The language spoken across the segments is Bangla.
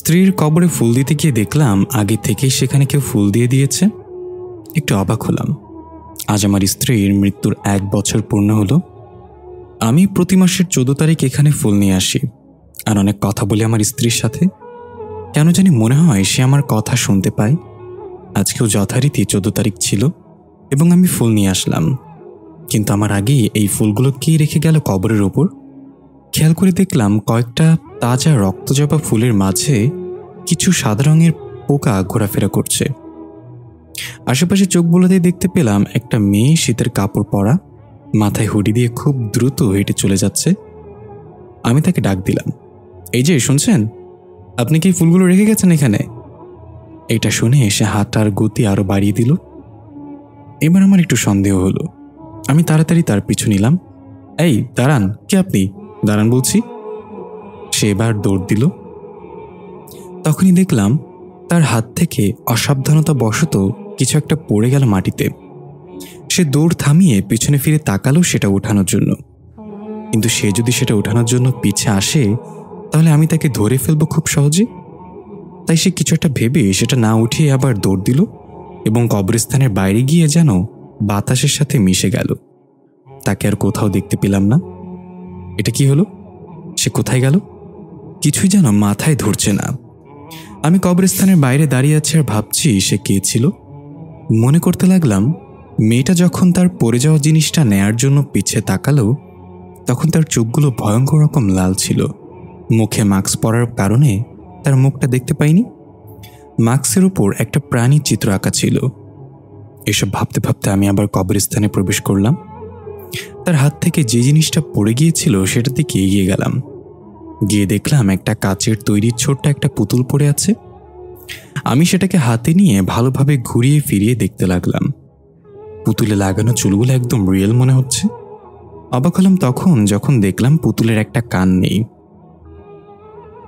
স্ত্রীর কবরে ফুল দিতে গিয়ে দেখলাম আগে থেকেই সেখানে কেউ ফুল দিয়ে দিয়েছে। একটু অবাক হলাম। আজ আমার স্ত্রীর মৃত্যুর 1 বছর পূর্ণ হলো। আমি প্রতি মাসের 14 তারিখ এখানে ফুল নিয়ে আসি আর অনেক কথা বলি আমার স্ত্রীর সাথে। কেন জানি মনে হয় সে আমার কথা শুনতে পায়। আজকেও যথারীতি 14 তারিখ ছিল এবং আমি ফুল নিয়ে আসলাম, কিন্তু আমার আগেই এই ফুলগুলো কে রেখে গেল কবরের ওপর। খেয়াল করে দেখলাম কয়েকটা তাজা রক্তজবা ফুলের মাঝে কিছু সাদা রঙের পোকা ঘোরাফেরা করছে। আশেপাশে চোখ বোলাতে দেখতে পেলাম একটা মেয়ে শীতের কাপড় পরা, মাথায় হুডি দিয়ে খুব দ্রুত হেঁটে চলে যাচ্ছে। আমি তাকে ডাক দিলাম, এই যে শুনছেন, আপনি কি ফুলগুলো রেখে গেছেন এখানে? এটা শুনে এসে হাঁটার গতি আরো বাড়িয়ে দিল। এবার আমার একটু সন্দেহ হলো। আমি তাড়াতাড়ি তার পিছু নিলাম। এই দাঁড়ান, কে আপনি? দাঁড়ান বলছি। সে এবার দৌড় দিল। তখনই দেখলাম তার হাত থেকে অসাবধানতা বশত কিছু একটা পড়ে গেল মাটিতে। সে দৌড় থামিয়ে পিছনে ফিরে তাকালো সেটা ওঠানোর জন্য, কিন্তু সে যদি সেটা ওঠানোর জন্য পিছে আসে তাহলে আমি তাকে ধরে ফেলবো খুব সহজে। তাই সে কিছু একটা ভেবে সেটা না উঠিয়ে আবার দৌড় দিল এবং কবরস্থানের বাইরে গিয়ে যেন বাতাসের সাথে মিশে গেল। তাকে আর কোথাও দেখতে পেলাম না। এটা কি হলো? সে কোথায় গেল? কিছুই যেন মাথায় ধরছে না। আমি কবরস্থানের বাইরে দাঁড়িয়ে আছি আর ভাবছি সে কে ছিল। মনে করতে লাগলাম, মেয়েটা যখন তার পড়ে যাওয়া জিনিসটা নেয়ার জন্য পিছে তাকালো তখন তার চোখগুলো ভয়ঙ্কর রকম লাল ছিল। মুখে মাস্ক পরার কারণে তার মুখটা দেখতে পাইনি। মাস্কের উপর একটা প্রাণীর চিত্র আঁকা ছিল। এসব ভাবতে ভাবতে আমি আবার কবরস্থানে প্রবেশ করলাম। তার হাত থেকে যে জিনিসটা পড়ে গিয়েছিল সেটার দিকে এগিয়ে গেলাম। গিয়ে দেখলাম একটা কাচের তৈরি ছোট্ট একটা পুতুল পড়ে আছে। আমি সেটাকে হাতে নিয়ে ভালোভাবে ঘুরিয়ে ফিরিয়ে দেখতে লাগলাম। পুতুলে লাগানো চুলগুলো একদম রিয়েল মনে হচ্ছে। অবাক হলাম তখন যখন দেখলাম পুতুলের একটা কান নেই।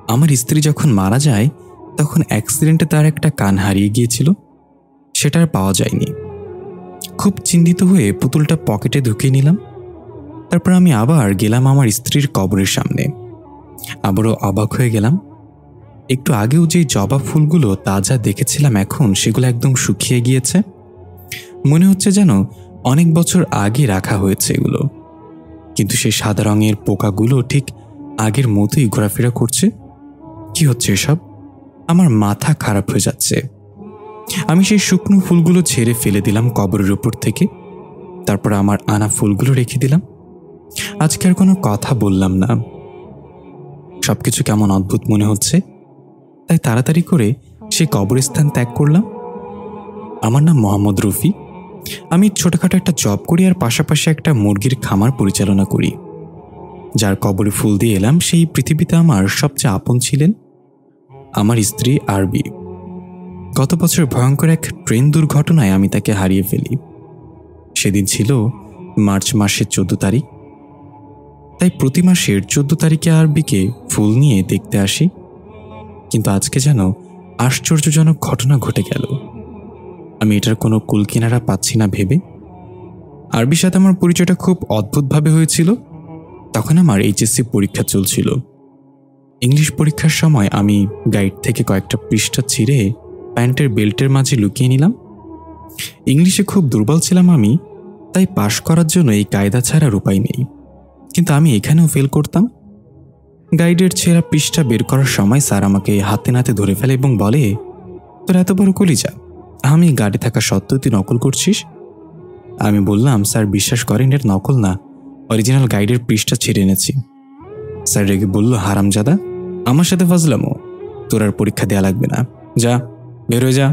আমার স্ত্রী যখন মারা যায় তখন অ্যাক্সিডেন্টে তার একটা কান হারিয়ে গিয়েছিল, সেটা আর পাওয়া যায়নি। খুব চিন্তিত হয়ে পুতুলটা পকেটে ঢুকিয়ে নিলাম। তারপর আমি আবার গেলাম আমার স্ত্রীর কবরের সামনে। আবারও অবাক হয়ে গেলাম। একটু আগেও যে জবা ফুলগুলো তাজা দেখেছিলাম এখন সেগুলো একদম শুকিয়ে গিয়েছে। মনে হচ্ছে যেন অনেক বছর আগে রাখা হয়েছে এগুলো, কিন্তু সেই সাদা রঙের পোকাগুলো ঠিক আগের মতোই ঘোরাফেরা করছে। কি হচ্ছে এসব? আমার মাথা খারাপ হয়ে যাচ্ছে। আমি সেই শুকনো ফুলগুলো ছেড়ে ফেলে দিলাম কবরের উপর থেকে। তারপর আমার আনা ফুলগুলো রেখে দিলাম। আজকে আর কোনো কথা বললাম না। সবকিছু কেমন অদ্ভুত মনে হচ্ছে, তাই তাড়াতাড়ি করে সে কবরস্থান ত্যাগ করলাম। আমার নাম মোহাম্মদ রফি। আমি ছোটখাটো একটা জব করি আর পাশাপাশি একটা মুরগির খামার পরিচালনা করি। যার কবরে ফুল দিয়ে এলাম সেই পৃথিবীতে আমার সবচেয়ে আপন ছিলেন আমার স্ত্রী আরবি। গত বছর ভয়ঙ্কর এক ট্রেন দুর্ঘটনায় আমি তাকে হারিয়ে ফেলি। সেদিন ছিল মার্চ মাসের 14 তারিখ। তাই প্রতি মাসের 14 তারিখে আরবিকে ফুল নিয়ে দেখতে আসি, কিন্তু আজকে যেন আশ্চর্যজনক ঘটনা ঘটে গেল। আমি এটার কোনো কুলকিনারা পাচ্ছি না ভেবে। আরবির সাথে আমার পরিচয়টা খুব অদ্ভুতভাবে হয়েছিল। তখন আমার এইচএসসি পরীক্ষা চলছিল। ইংলিশ পরীক্ষার সময় আমি গাইড থেকে কয়েকটা পৃষ্ঠা ছিঁড়ে প্যান্টের বেল্টের মাঝে লুকিয়ে নিলাম। ইংলিশে খুব দুর্বল ছিলাম আমি, তাই পাশ করার জন্য এই কায়দা ছাড়ার উপায় নেই। কিন্তু আমি এখানেও ফেল করতাম। গাইডের ছেঁড়া পৃষ্ঠা বের করার সময় স্যার আমাকে হাতে নাতে ধরে ফেলে এবং বলে, তোর এত বড় কলিজা, আমি গাড়ি থাকা সত্ত্বেও তুই নকল করছিস? আমি বললাম, স্যার বিশ্বাস করেন এটা নকল না, অরিজিনাল গাইডের পৃষ্ঠা ছিঁড়ে এনেছি। স্যার রেগে বলল, হারামজাদা, আমার সাথে ফাজলামো? তোর আর পরীক্ষা দেয়া লাগবে না, যা বের হয়ে যা।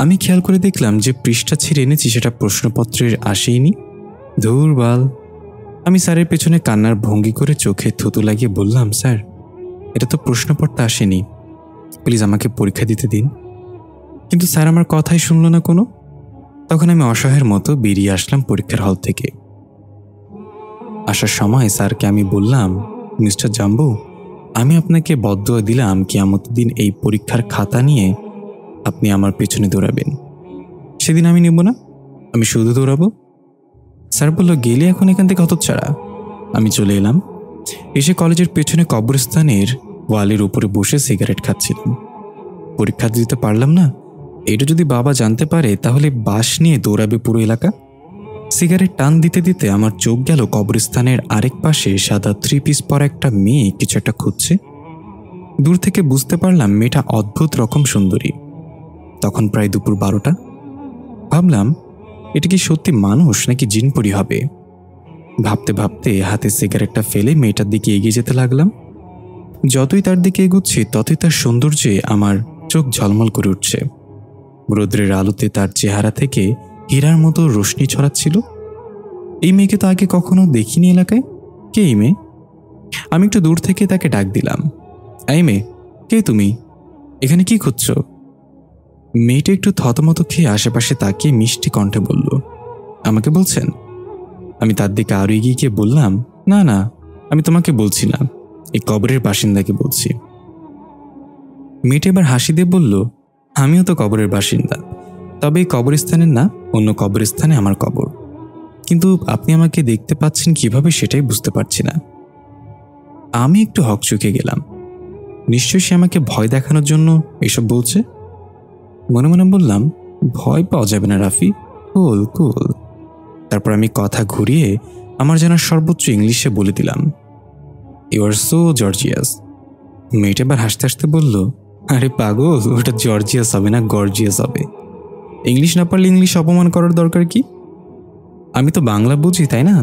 আমি খেয়াল করে দেখলাম যে পৃষ্ঠা ছিঁড়ে এনেছি সেটা প্রশ্নপত্রের আসেইনি। ধুরবাল। আমি স্যারের পেছনে কান্নার ভঙ্গি করে চোখে থুতু লাগিয়ে বললাম, স্যার এটা তো প্রশ্নপত্র আসেনি, প্লিজ আমাকে পরীক্ষা দিতে দিন। কিন্তু স্যার আমার কথাই শুনল না কোনো। তখন আমি অসহায়ের মতো বেরিয়ে আসলাম পরীক্ষার হল থেকে। আসার সময় স্যারকে আমি বললাম, মিস্টার জাম্বু, আমি আপনাকে বদদুয়া দিলাম কিয়ামতের দিন এই পরীক্ষার খাতা নিয়ে আপনি আমার পেছনে দৌড়াবেন। সেদিন আমি নেব না, আমি শুধু দৌড়াবো। স্যার বলল, গেলে এখন এখান থেকে হতচ্ছাড়া। আমি চলে এলাম। এসে কলেজের পেছনে কবরস্থানের ওয়ালের উপরে বসে সিগারেট খাচ্ছিলাম। পরীক্ষা দিতে পারলাম না, এটা যদি বাবা জানতে পারে তাহলে বাঁশ নিয়ে দৌড়াবে পুরো এলাকা। সিগারেট টান দিতে দিতে আমার চোখ গেল কবরস্থানের আরেক পাশে সাদা 3 পিস পরা একটা মেয়ে কিছু একটা খুঁজছে। দূর থেকে বুঝতে পারলাম মেয়েটা অদ্ভুত রকম সুন্দরী। তখন প্রায় দুপুর 12টা। ভাবলাম এটা কি সত্যি মানুষ নাকি জিনপরি হবে। ভাবতে ভাবতে হাতে সিগারেটটা ফেলে মেয়েটার দিকে এগিয়ে যেতে লাগলাম। যতই তার দিকে এগুচ্ছি ততই তার সৌন্দর্যে আমার চোখ ঝলমল করে উঠছে। রৌদ্রের আলোতে তার চেহারা থেকে হীরার মতো রোশনি ছড়াচ্ছিল। এই মেয়েকে তো আগে কখনো দেখিনি এলাকায়। কে এই মেয়ে? আমি একটু দূর থেকে তাকে ডাক দিলাম, এই মেয়ে, কে তুমি? এখানে কি খুঁজছো? মেয়েটা একটু থতমত খেয়ে আশেপাশে তাকিয়ে মিষ্টি কণ্ঠে বলল, আমাকে বলছেন? আমি তার দিকে আরো এগিয়ে গিয়ে বললাম, না না, আমি তোমাকে বলছি না, এই কবরের বাসিন্দাকে বলছি। মেয়েটা এবার হাসি দিয়ে বলল, আমিও তো কবরের বাসিন্দা, তবে এই কবরস্থানের না, অন্য কবরস্থানে আমার কবর। কিন্তু আপনি আমাকে দেখতে পাচ্ছেন কিভাবে সেটাই বুঝতে পারছি না। আমি একটু হকচকে গেলাম। নিশ্চয়ই সে আমাকে ভয় দেখানোর জন্য এসব বলছে। মনে মনে বললাম, ভয় পাওয়া যাবে না রাফি, কুল কুল। তারপর আমি কথা ঘুরিয়ে আমার জানার সর্বোচ্চ ইংলিশে বলে দিলাম, ইউ আর সো জর্জিয়াস। মেয়েটা এবার হাসতে হাসতে বলল, আরে পাগল, ওটা জর্জিয়াস হবে না, গর্জিয়াস হবে। ইংলিশ না পারলে ইংলিশ অপমান করার দরকার কি? আমি তো বাংলা বুঝি, তাই না?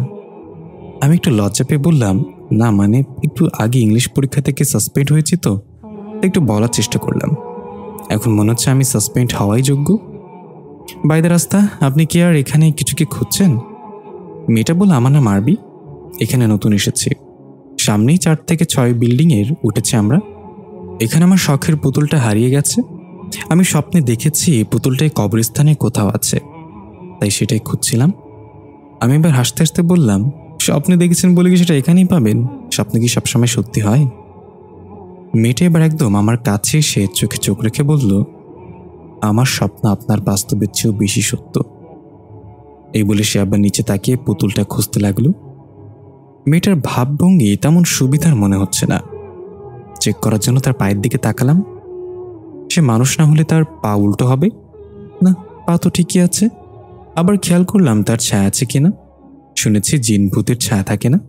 আমি একটু লজ্জা পেয়ে বললাম, না মানে একটু আগে ইংলিশ পরীক্ষা থেকে সাসপেন্ড হয়েছি তো, একটু বলার চেষ্টা করলাম। এখন মনে হচ্ছে আমি সাসপেন্ড হওয়াই যোগ্য। বাইদা রাস্তা, আপনি কি আর এখানে কিছু কি খুঁজছেন? মেয়েটা বলল, আমার নাম আরবি, এখানে নতুন এসেছি। সামনেই 4 থেকে 6 বিল্ডিংয়ের উঠেছে আমরা। এখানে আমার শখের পুতুলটা হারিয়ে গেছে। আমি স্বপ্নে দেখেছি এই পুতুলটাই কবরস্থানে কোথাও আছে, তাই সেটাই খুঁজছিলাম। আমি এবার হাসতে হাসতে বললাম, স্বপ্নে দেখেছেন বলে কি সেটা এখানেই পাবেন? স্বপ্ন কি সবসময় সত্যি হয়? মেয়েটা এবার একদম আমার কাছে এসে চোখে চোখ রেখে বলল, আমার স্বপ্ন আপনার বাস্তবের চেয়েও বেশি সত্য। এই বলে সে আবার নিচে তাকিয়ে পুতুলটা খুঁজতে লাগলো। মেয়েটার ভাবভঙ্গি তেমন সুবিধার মনে হচ্ছে না। চেক করার জন্য তার পায়ের দিকে তাকালাম। সে মানুষ না হলে তার পা উল্টো হবে না, পা তো ঠিকই আছে। আবার খেয়াল করলাম তার ছায়া আছে কিনা। শুনেছি জিন ভূতের ছায়া থাকে না।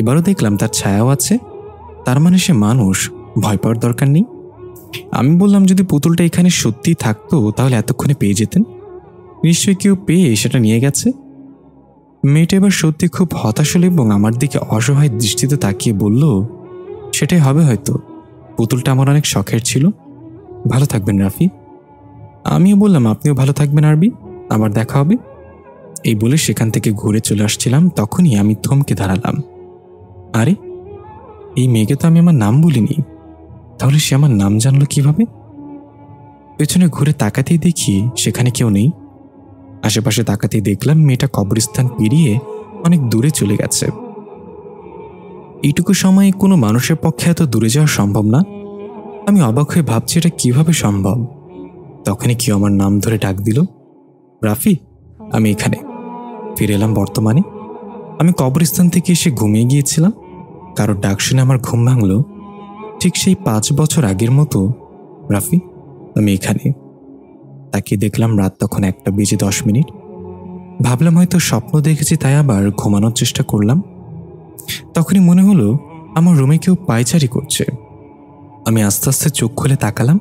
এবারও দেখলাম তার ছায়াও আছে। তার মানে সে মানুষ, ভয় পাওয়ার দরকার নেই। আমি বললাম, যদি পুতুলটা এখানে সত্যি থাকতো তাহলে এতক্ষণে পেয়ে যেতেন। নিশ্চয়ই কেউ পেয়ে সেটা নিয়ে গেছে। মেয়েটা এবার সত্যি খুব হতাশ হল এবং আমার দিকে অসহায় দৃষ্টিতে তাকিয়ে বলল, সেটাই হবে হয়তো। পুতুলটা আমার অনেক শখের ছিল। ভালো থাকবেন রাফি। আমিও বললাম, আপনিও ভালো থাকবেন আরবি, আবার দেখা হবে। এই বলে সেখান থেকে ঘুরে চলে আসছিলাম, তখনই আমি থমকে দাঁড়ালাম। আরে, এই মেয়েকে তো আমি আমার নাম বলিনি, তাহলে সে আমার নাম জানলো কিভাবে? পেছনে ঘুরে তাকাতেই দেখি সেখানে কেউ নেই। আশেপাশে তাকাতেই দেখলাম মেয়েটা কবরস্থান পেরিয়ে অনেক দূরে চলে গেছে। এইটুকু সময়ে কোনো মানুষের পক্ষে এত দূরে যাওয়া সম্ভব না। আমি অবাক হয়ে ভাবছি এটা কিভাবে সম্ভব। তখনই কেউ আমার নাম ধরে ডাক দিল, রাফি। আমি এখানে ফিরে এলাম বর্তমানে। আমি কবরস্থান থেকে এসে ঘুমিয়ে গিয়েছিলাম। কারোর ডাক শুনে আমার ঘুম ভাঙল, ঠিক সেই 5 বছর আগের মতো। রাফি, আমি এখানে। তাকিয়ে দেখলাম রাত তখন 1:10। ভাবলাম হয়তো স্বপ্ন দেখেছি, তাই আবার ঘুমানোর চেষ্টা করলাম। তখনই মনে হলো আমার রুমে কেউ পায়চারি করছে। আমি আস্তে আস্তে চোখ খুলে তাকালাম।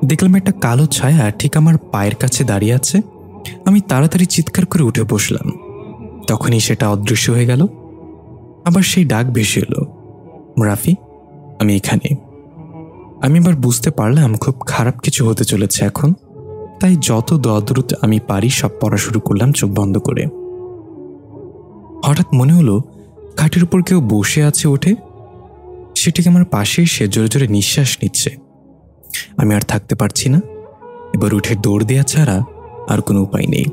দেখলাম একটা কালো ছায়া ঠিক আমার পায়ের কাছে দাঁড়িয়ে আছে। আমি তাড়াতাড়ি চিৎকার করে উঠে বসলাম। তখনই সেটা অদৃশ্য হয়ে গেল। আবার সেই ডাক ভেসে এলো, রাফি, আমি এখানে। আমি এবার বুঝতে পারলাম খুব খারাপ কিছু হতে চলেছে এখন। তাই যত দ্রুত আমি পারি সব পড়া শুরু করলাম চোখ বন্ধ করে। হঠাৎ মনে হলো খাটের উপর কেউ বসে আছে। ওঠে সেটিকে আমার পাশে এসে জোরে জোরে নিঃশ্বাস নিচ্ছে। আমি আর থাকতে পারছি না। এবার উঠে দৌড় দেওয়া ছাড়া আর কোনো উপায় নেই।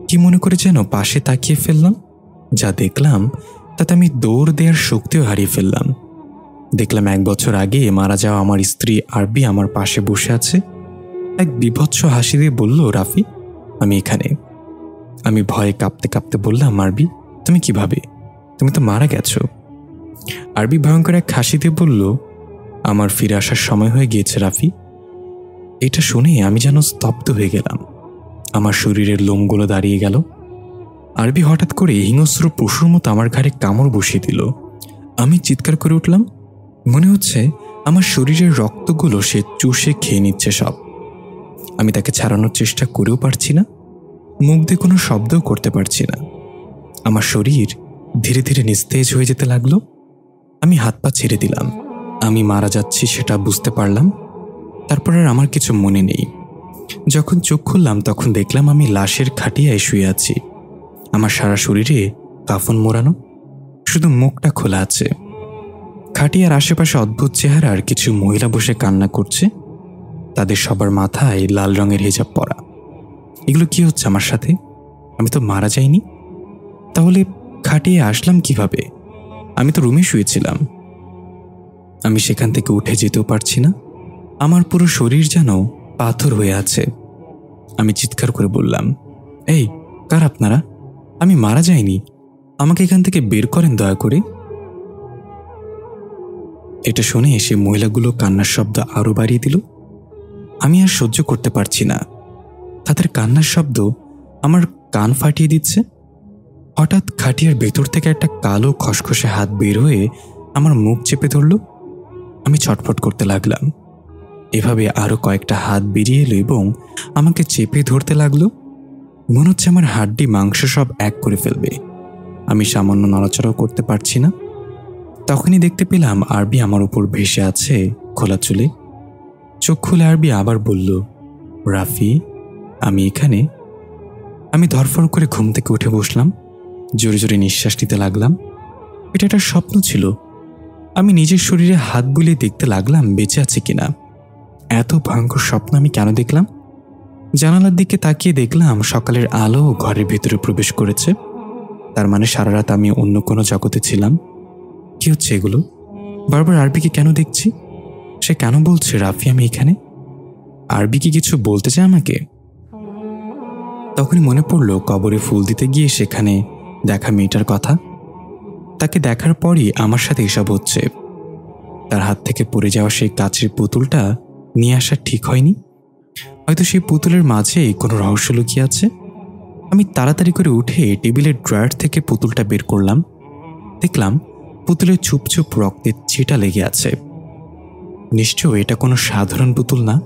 কি মনে করে যেন পাশে তাকিয়ে ফেললাম। যা দেখলাম তাতে আমি দৌড় দেওয়ার শক্তিও হারিয়ে ফেললাম। দেখলাম 1 বছর আগে মারা যাওয়া আমার স্ত্রী আরবি আমার পাশে বসে আছে। এক বিভৎস হাসি দিয়ে বলল, রাফি, আমি এখানে। আমি ভয়ে কাঁপতে কাঁপতে বললাম, আরবি, তুমি কিভাবে? তুমি তো মারা গেছো। আরবি ভয়ঙ্কর এক হাসি দিয়ে বলল, আমার ফিরে আসার সময় হয়ে গিয়েছে রাফি। এটা শুনে আমি যেন স্তব্ধ হয়ে গেলাম। আমার শরীরের লোমগুলো দাঁড়িয়ে গেল। আরবি হঠাৎ করে হিংস্র পশুর মতো আমার ঘাড়ে কামড় বসিয়ে দিল। আমি চিৎকার করে উঠলাম। মনে হচ্ছে আমার শরীরের রক্তগুলো সে চুষে খেয়ে নিচ্ছে সব। আমি তাকে ছাড়ানোর চেষ্টা করেও পারছি না, মুখ দিয়ে কোনো শব্দও করতে পারছি না। আমার শরীর ধীরে ধীরে নিস্তেজ হয়ে যেতে লাগলো। আমি হাত পা ছেড়ে দিলাম। আমি মারা যাচ্ছি সেটা বুঝতে পারলাম। তারপর আর আমার কিছু মনে নেই। যখন চোখ খুললাম তখন দেখলাম আমি লাশের খাটিয়ায় শুয়ে আছি। আমার সারা শরীরে কাফন মোড়ানো, শুধু মুখটা খোলা আছে। খাটিয়ার আশেপাশে অদ্ভুত চেহারার কিছু মহিলা বসে কান্না করছে। তাদের সবার মাথায় লাল রঙের হিজাব পরা। এগুলো কি হচ্ছে আমার সাথে? আমি তো মারা যাইনি। তাহলে খাটিয়ে আসলাম কিভাবে? আমি তো রুমে শুয়েছিলাম। আমি সেখান থেকে উঠে যেতেও পারছি না। আমার পুরো শরীর যেন পাথর হয়ে আছে। আমি চিৎকার করে বললাম, এই কার আপনারা? আমি মারা যাইনি, আমাকে এখান থেকে বের করেন দয়া করে। এটা শুনে সে মহিলাগুলো কান্নার শব্দ আরো বাড়িয়ে দিল। আমি আর সহ্য করতে পারছি না। তাদের কান্নার শব্দ আমার কান ফাটিয়ে দিচ্ছে। হঠাৎ খাটিয়ার ভেতর থেকে একটা কালো খসখসে হাত বের হয়ে আমার মুখ চেপে ধরল। আমি ছটফট করতে লাগলাম। এভাবে আরো কয়েকটা হাত বেরিয়ে এলো এবং আমাকে চেপে ধরতে লাগলো। মনে হচ্ছে আমার হাড্ডি মাংস সব এক করে ফেলবে। আমি সামান্য নড়াচড়াও করতে পারছি না। তখনই দেখতে পেলাম আরবি আমার উপর ভেসে আছে খোলা চুলে। চোখ খুলে আরবি আবার বলল, রাফি, আমি এখানে। আমি ধরফর করে ঘুম থেকে উঠে বসলাম। জোরে জোরে নিঃশ্বাস নিতে লাগলাম। এটা একটা স্বপ্ন ছিল। আমি নিজের শরীরে হাত বুলিয়ে দেখতে লাগলাম বেঁচে আছে কিনা। এত ভয়ঙ্কর স্বপ্ন আমি কেন দেখলাম? জানালার দিকে তাকিয়ে দেখলাম সকালের আলো ঘরের ভেতরে প্রবেশ করেছে। তার মানে সারা রাত আমি অন্য কোনো জগতে ছিলাম। কি হচ্ছে এগুলো? বারবার আরবিকে কেন দেখছি? সে কেন বলছে রাফি আমি এখানে? আরবি কি কিছু বলতে চায় আমাকে? তখনই মনে পড়ল কবরে ফুল দিতে গিয়ে সেখানে দেখা মেয়েটার কথা। তাকে দেখার পরই আমার সাথে এসব হচ্ছে। তার হাত থেকে পড়ে যাওয়া সেই কাচের পুতুলটা নিয়ে আসা ঠিক হয়নি। হয়তো সেই পুতুলের মাঝে কোনো রহস্য লুকিয়ে আছে। আমি তাড়াতাড়ি করে উঠে টেবিলের ড্রয়ার থেকে পুতুলটা বের করলাম। দেখলাম পুতুলের চুপ চুপ রক্তের ছিটা লেগে আছে। নিশ্চয় এটা কোনো সাধারণ পুতুল না।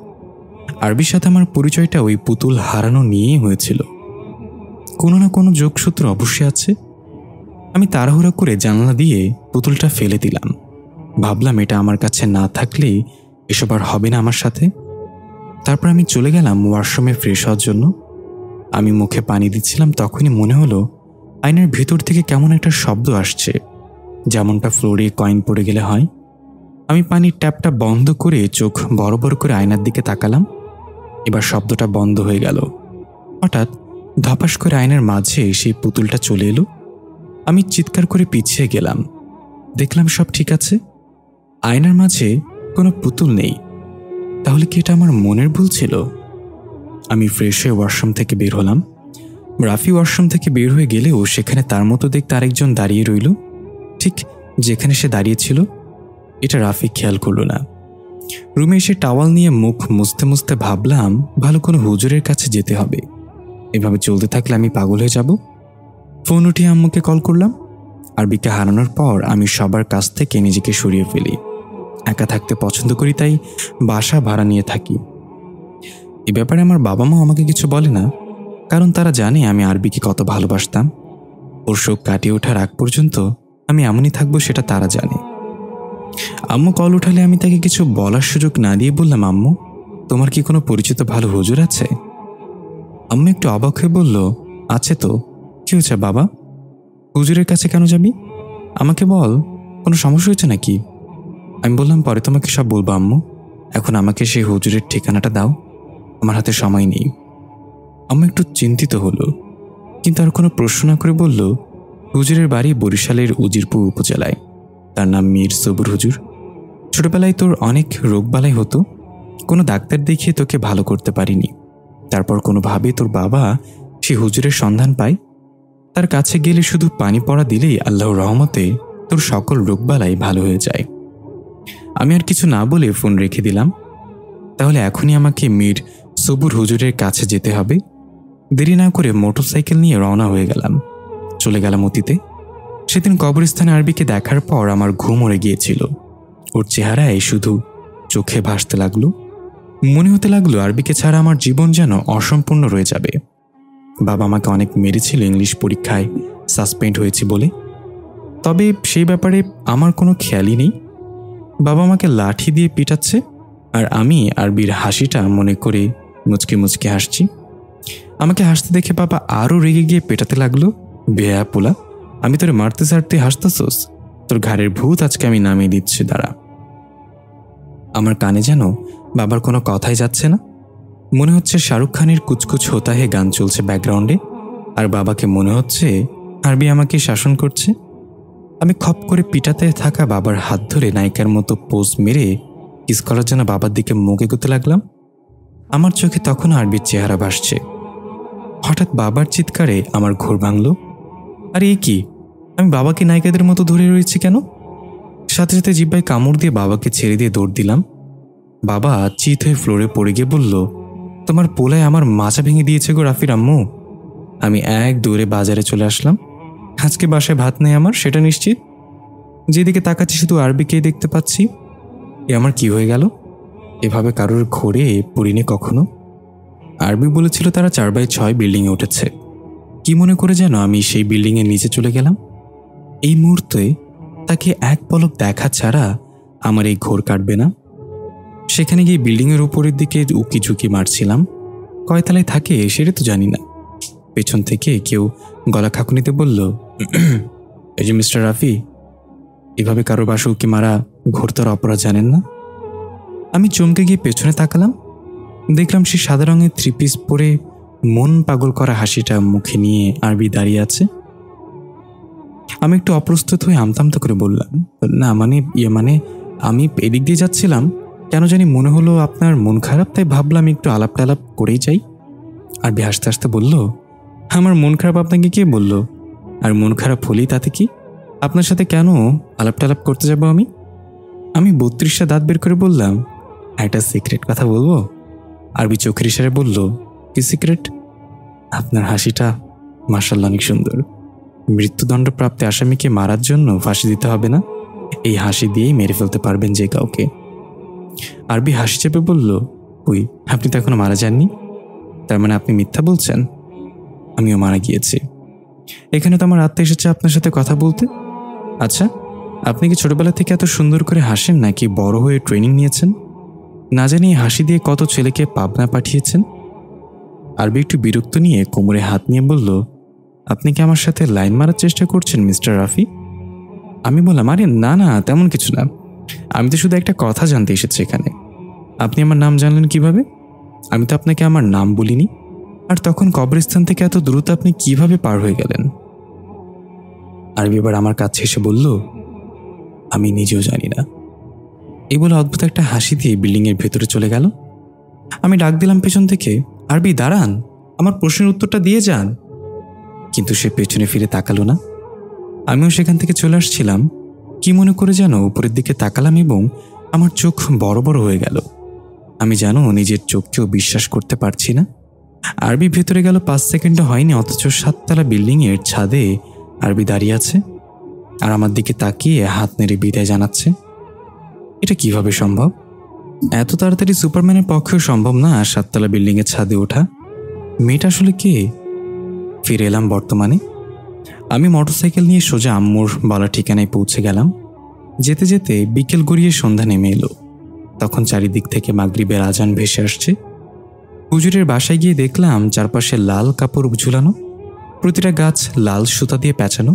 আরবির সাথে আমার পরিচয়টা ওই পুতুল হারানো নিয়েই হয়েছিল। কোনো না কোনো যোগসূত্র অবশ্যই আছে। আমি তাড়াহুড়ো করে জানালা দিয়ে পুতুলটা ফেলে দিলাম। ভাবলাম এটা আমার কাছে না থাকলেই এসব আর হবে না আমার সাথে। তারপর আমি চলে গেলাম ওয়াশরুমে ফ্রেশ হওয়ার জন্য। আমি মুখে পানি দিচ্ছিলাম, তখনই মনে হলো আয়নার ভেতর থেকে কেমন একটা শব্দ আসছে, যেমনটা ফ্লোরে কয়েন পড়ে গেলে হয়। আমি পানির ট্যাপটা বন্ধ করে চোখ বড় বড় করে আয়নার দিকে তাকালাম। এবার শব্দটা বন্ধ হয়ে গেল। হঠাৎ ধপাস করে আয়নার মাঝে সেই পুতুলটা চলে এলো। আমি চিৎকার করে পিছিয়ে গেলাম। দেখলাম সব ঠিক আছে। আয়নার মাঝে কোনো পুতুল নেই। তাহলে কি এটা আমার মনের ভুল ছিল? আমি ফ্রেশ হয়ে ওয়াশরুম থেকে বের হলাম। রাফি ওয়াশরুম থেকে বের হয়ে গেলেও সেখানে তার মতো দেখতে আরেকজন দাঁড়িয়ে রইল, ঠিক যেখানে সে দাঁড়িয়েছিল। এটা রাফি খেয়াল করল না। রুমে এসে টাওয়াল নিয়ে মুখ মুছতে মুছতে ভাবলাম ভালো কোনো হুজুরের কাছে যেতে হবে। এভাবে চলতে থাকলে আমি পাগল হয়ে যাব। ফোন উঠিয়ে আম্মুকে কল করলাম। আরবিকে হারানোর পর আমি সবার কাছ থেকে নিজেকে সরিয়ে ফেলি। একা থাকতে পছন্দ করি, তাই বাসা ভাড়া নিয়ে থাকি। এ ব্যাপারে আমার বাবা মা আমাকে কিছু বলে না, কারণ তারা জানে আমি আরবিকে কত ভালোবাসতাম। ওর শোক কাটিয়ে ওঠার আগ পর্যন্ত আমি এমনই থাকবো সেটা তারা জানে। আম্মু কল উঠালে আমি তাকে কিছু বলার সুযোগ না দিয়ে বললাম, আম্মু, তোমার কি কোনো পরিচিত ভালো হুজুর আছে? আম্মু একটু অবাক হয়ে বলল, আছে তো। কি হয়েছে বাবা? হুজুরের কাছে কেন যাবি? আমাকে বল, কোনো সমস্যা হয়েছে নাকি? আমি বললাম, পরে তোমাকে সব বলবো আম্মু। এখন আমাকে সেই হুজুরের ঠিকানাটা দাও, আমার হাতে সময় নেই। আম্মু একটু চিন্তিত হলো, কিন্তু আর কোনো প্রশ্ন না করে বলল, হুজুরের বাড়ি বরিশালের উজিরপুর উপজেলায়। তার নাম মীর সবুর হুজুর। ছোটবেলায় তোর অনেক রোগবালাই হতো, কোনো ডাক্তার দেখিয়ে তোকে ভালো করতে পারিনি। তারপর কোনোভাবে তোর বাবা সেই হুজুরের সন্ধান পায়। তার কাছে গেলে শুধু পানি পড়া দিলেই আল্লাহর রহমতে তোর সকল রোগবালাই ভালো হয়ে যায়। আমি আর কিছু না বলে ফোন রেখে দিলাম। তাহলে এখনই আমাকে মীর সবুর হুজুরের কাছে যেতে হবে। দেরি না করে মোটরসাইকেল নিয়ে রওনা হয়ে গেলাম। চলে গেলাম অতীতে। সেদিন কবরস্থানে আরবিকে দেখার পর আমার ঘুম উড়ে গিয়েছিল। ওর চেহারায় শুধু চোখে ভাসতে লাগলো। মনে হতে লাগলো আরবিকে ছাড়া আমার জীবন যেন অসম্পূর্ণ রয়ে যাবে। বাবা আমাকে অনেক মেরেছিল ইংলিশ পরীক্ষায় সাসপেন্ড হয়েছি বলে, তবে সেই ব্যাপারে আমার কোনো খেয়ালই নেই। বাবা আমাকে লাঠি দিয়ে পিটাচ্ছে আর আমি আরবির হাসিটা মনে করে মুচকে মুচকে হাসছি। আমাকে হাসতে দেখে বাবা আরও রেগে গিয়ে পেটাতে লাগলো, বেয়া পোলা, আমি তোরে মারতে সারতে হাসতেছোস? তোর ঘাড়ের ভূত আজকে আমি নামিয়ে দিচ্ছি, দাঁড়া। আমার কানে যেন বাবার কোনো কথাই যাচ্ছে না। মনে হচ্ছে শাহরুখ খানের কুচকুচ হোতা হে গান চলছে ব্যাকগ্রাউন্ডে, আর বাবাকে মনে হচ্ছে আরবি আমাকে শাসন করছে। আমি খপ করে পিটাতে থাকা বাবার হাত ধরে নায়িকার মতো পোজ মেরে কিস করার জন্য বাবার দিকে মুখ এগোতে লাগলাম। আমার চোখে তখন আরবির চেহারা ভাসছে। হঠাৎ বাবার চিৎকারে আমার ঘোর ভাঙল। আরে এ কি, আমি বাবাকে নায়িকাদের মতো ধরে রয়েছি কেন? সাথে সাথে জিব্বায় কামড় দিয়ে বাবাকে ছেড়ে দিয়ে দৌড় দিলাম। বাবা চিত হয়ে ফ্লোরে পড়ে গিয়ে বলল, তোমার পোলায় আমার মাচা ভেঙে দিয়েছে গো রাফির আম্মু। আমি এক দৌড়ে বাজারে চলে আসলাম। আজকে বাসায় ভাত নেই আমার, সেটা নিশ্চিত। যেদিকে তাকাচ্ছি শুধু আরবিকেই দেখতে পাচ্ছি। এ আমার কি হয়ে গেল? এভাবে কারোর ঘোরে পড়িনি কখনো। আরবি বলেছিল তারা 4x6 বিল্ডিংয়ে উঠেছে। কি মনে করে যেন আমি সেই বিল্ডিংয়ের নিচে চলে গেলাম। এই মুহূর্তে তাকে এক পলক দেখা ছাড়া আমার এই ঘোর কাটবে না। সেখানে গিয়ে বিল্ডিংয়ের উপরের দিকে উকি ঝুঁকি মারছিলাম। কয়তলায় থাকে সেটা তো জানি না। পেছন থেকে কেউ গলা খাকুনিতে বলল, এই যে মিস্টার রাফি, এভাবে কারো বাসা উকি মারা ঘোরতর অপরাধ জানেন না? আমি চমকে গিয়ে পেছনে তাকালাম। দেখলাম সে সাদা রঙের 3 পিস পরে মন পাগল করা হাসিটা মুখে নিয়ে আরবি দাঁড়িয়ে আছে। আমি একটু অপ্রস্তুত হয়ে আমতামতা করে বললাম, না মানে আমি এদিক দিয়ে যাচ্ছিলাম, কেন জানি মনে হলো আপনার মন খারাপ, তাই ভাবলাম একটু আলাপ টালাপ করেই যাই। আরবি হাসতে হাসতে বলল, আমার মন খারাপ আপনাকে কে বলল? আর মন খারাপ হলেই তাতে কি? আপনার সাথে কেন আলাপ টালাপ করতে যাব আমি? আমি 32টা দাঁত বের করে বললাম, একটা সিক্রেট কথা বলবো। আরবি চোখের ইশারায় বলল, কি সিক্রেট? আপনার হাসিটা মাশাআল্লাহ অনেক সুন্দর। মৃত্যুদণ্ডপ্রাপ্ত আসামিকে মারার জন্য ফাঁসি দিতে হবে না, এই হাসি দিয়েই মেরে ফেলতে পারবেন যে কাউকে। আরবি হাসি চেপে বলল, ওই আপনি তো এখনো মারা যাননি, তার মানে আপনি মিথ্যা বলছেন? আমিও মারা গিয়েছি। এখানে তো আমার আত্মা এসেছে আপনার সাথে কথা বলতে। আচ্ছা, আপনি কি ছোটবেলা থেকে এত সুন্দর করে হাসেন নাকি বড় হয়ে ট্রেনিং নিয়েছেন? না জানি হাসি দিয়ে কত ছেলেকে পাবনা পাঠিয়েছেন। আরবি একটু বিরক্ত নিয়ে কোমরে হাত নিয়ে বলল, আপনি কি আমার সাথে লাইন মারার চেষ্টা করছেন মিস্টার রাফি? আমি বললাম, আরে না না, তেমন কিছু না, আমি তো শুধু একটা কথা জানতে এসেছি এখানে। আপনি আমার নাম জানলেন কিভাবে? আমি তো আপনাকে আমার নাম বলিনি। আর তখন কবরস্থান থেকে এত দ্রুত আপনি কিভাবে পার হয়ে গেলেন? আরবি এবার আমার কাছে এসে বলল, আমি নিজেও জানি না। এই বলে অদ্ভুত একটা হাসি দিয়ে বিল্ডিংয়ের ভেতরে চলে গেল। আমি ডাক দিলাম পেছন থেকে, আরবি দাঁড়ান, আমার প্রশ্নের উত্তরটা দিয়ে যান। কিন্তু সে পেছনে ফিরে তাকালো না। আমিও সেখান থেকে চলে আসছিলাম। কি মনে করে যেন উপরের দিকে তাকালাম এবং আমার চোখ বড় বড় হয়ে গেল। আমি যেন নিজের চোখকেও বিশ্বাস করতে পারছি না। আরবি ভেতরে গেল 5 সেকেন্ডও হয়নি, অথচ 7তলা বিল্ডিংয়ের ছাদে আরবি দাঁড়িয়ে আছে আর আমার দিকে তাকিয়ে হাত নেড়ে বিদায় জানাচ্ছে। এটা কিভাবে সম্ভব? এত তাড়াতাড়ি সুপারম্যানের পক্ষেও সম্ভব না 7তলা বিল্ডিংয়ের ছাদে ওঠা। মেয়েটা আসলে কে? ফিরে এলাম বর্তমানে। আমি মোটরসাইকেল নিয়ে সোজা আম্মুর বলা ঠিকানায় পৌঁছে গেলাম। যেতে যেতে বিকেল গড়িয়ে সন্ধ্যা নেমে এলো। তখন চারিদিক থেকে মাগরিবের আজান ভেসে আসছে। হুজুরের বাসায় গিয়ে দেখলাম চারপাশে লাল কাপড় ঝুলানো, প্রতিটা গাছ লাল সুতা দিয়ে পেঁচানো।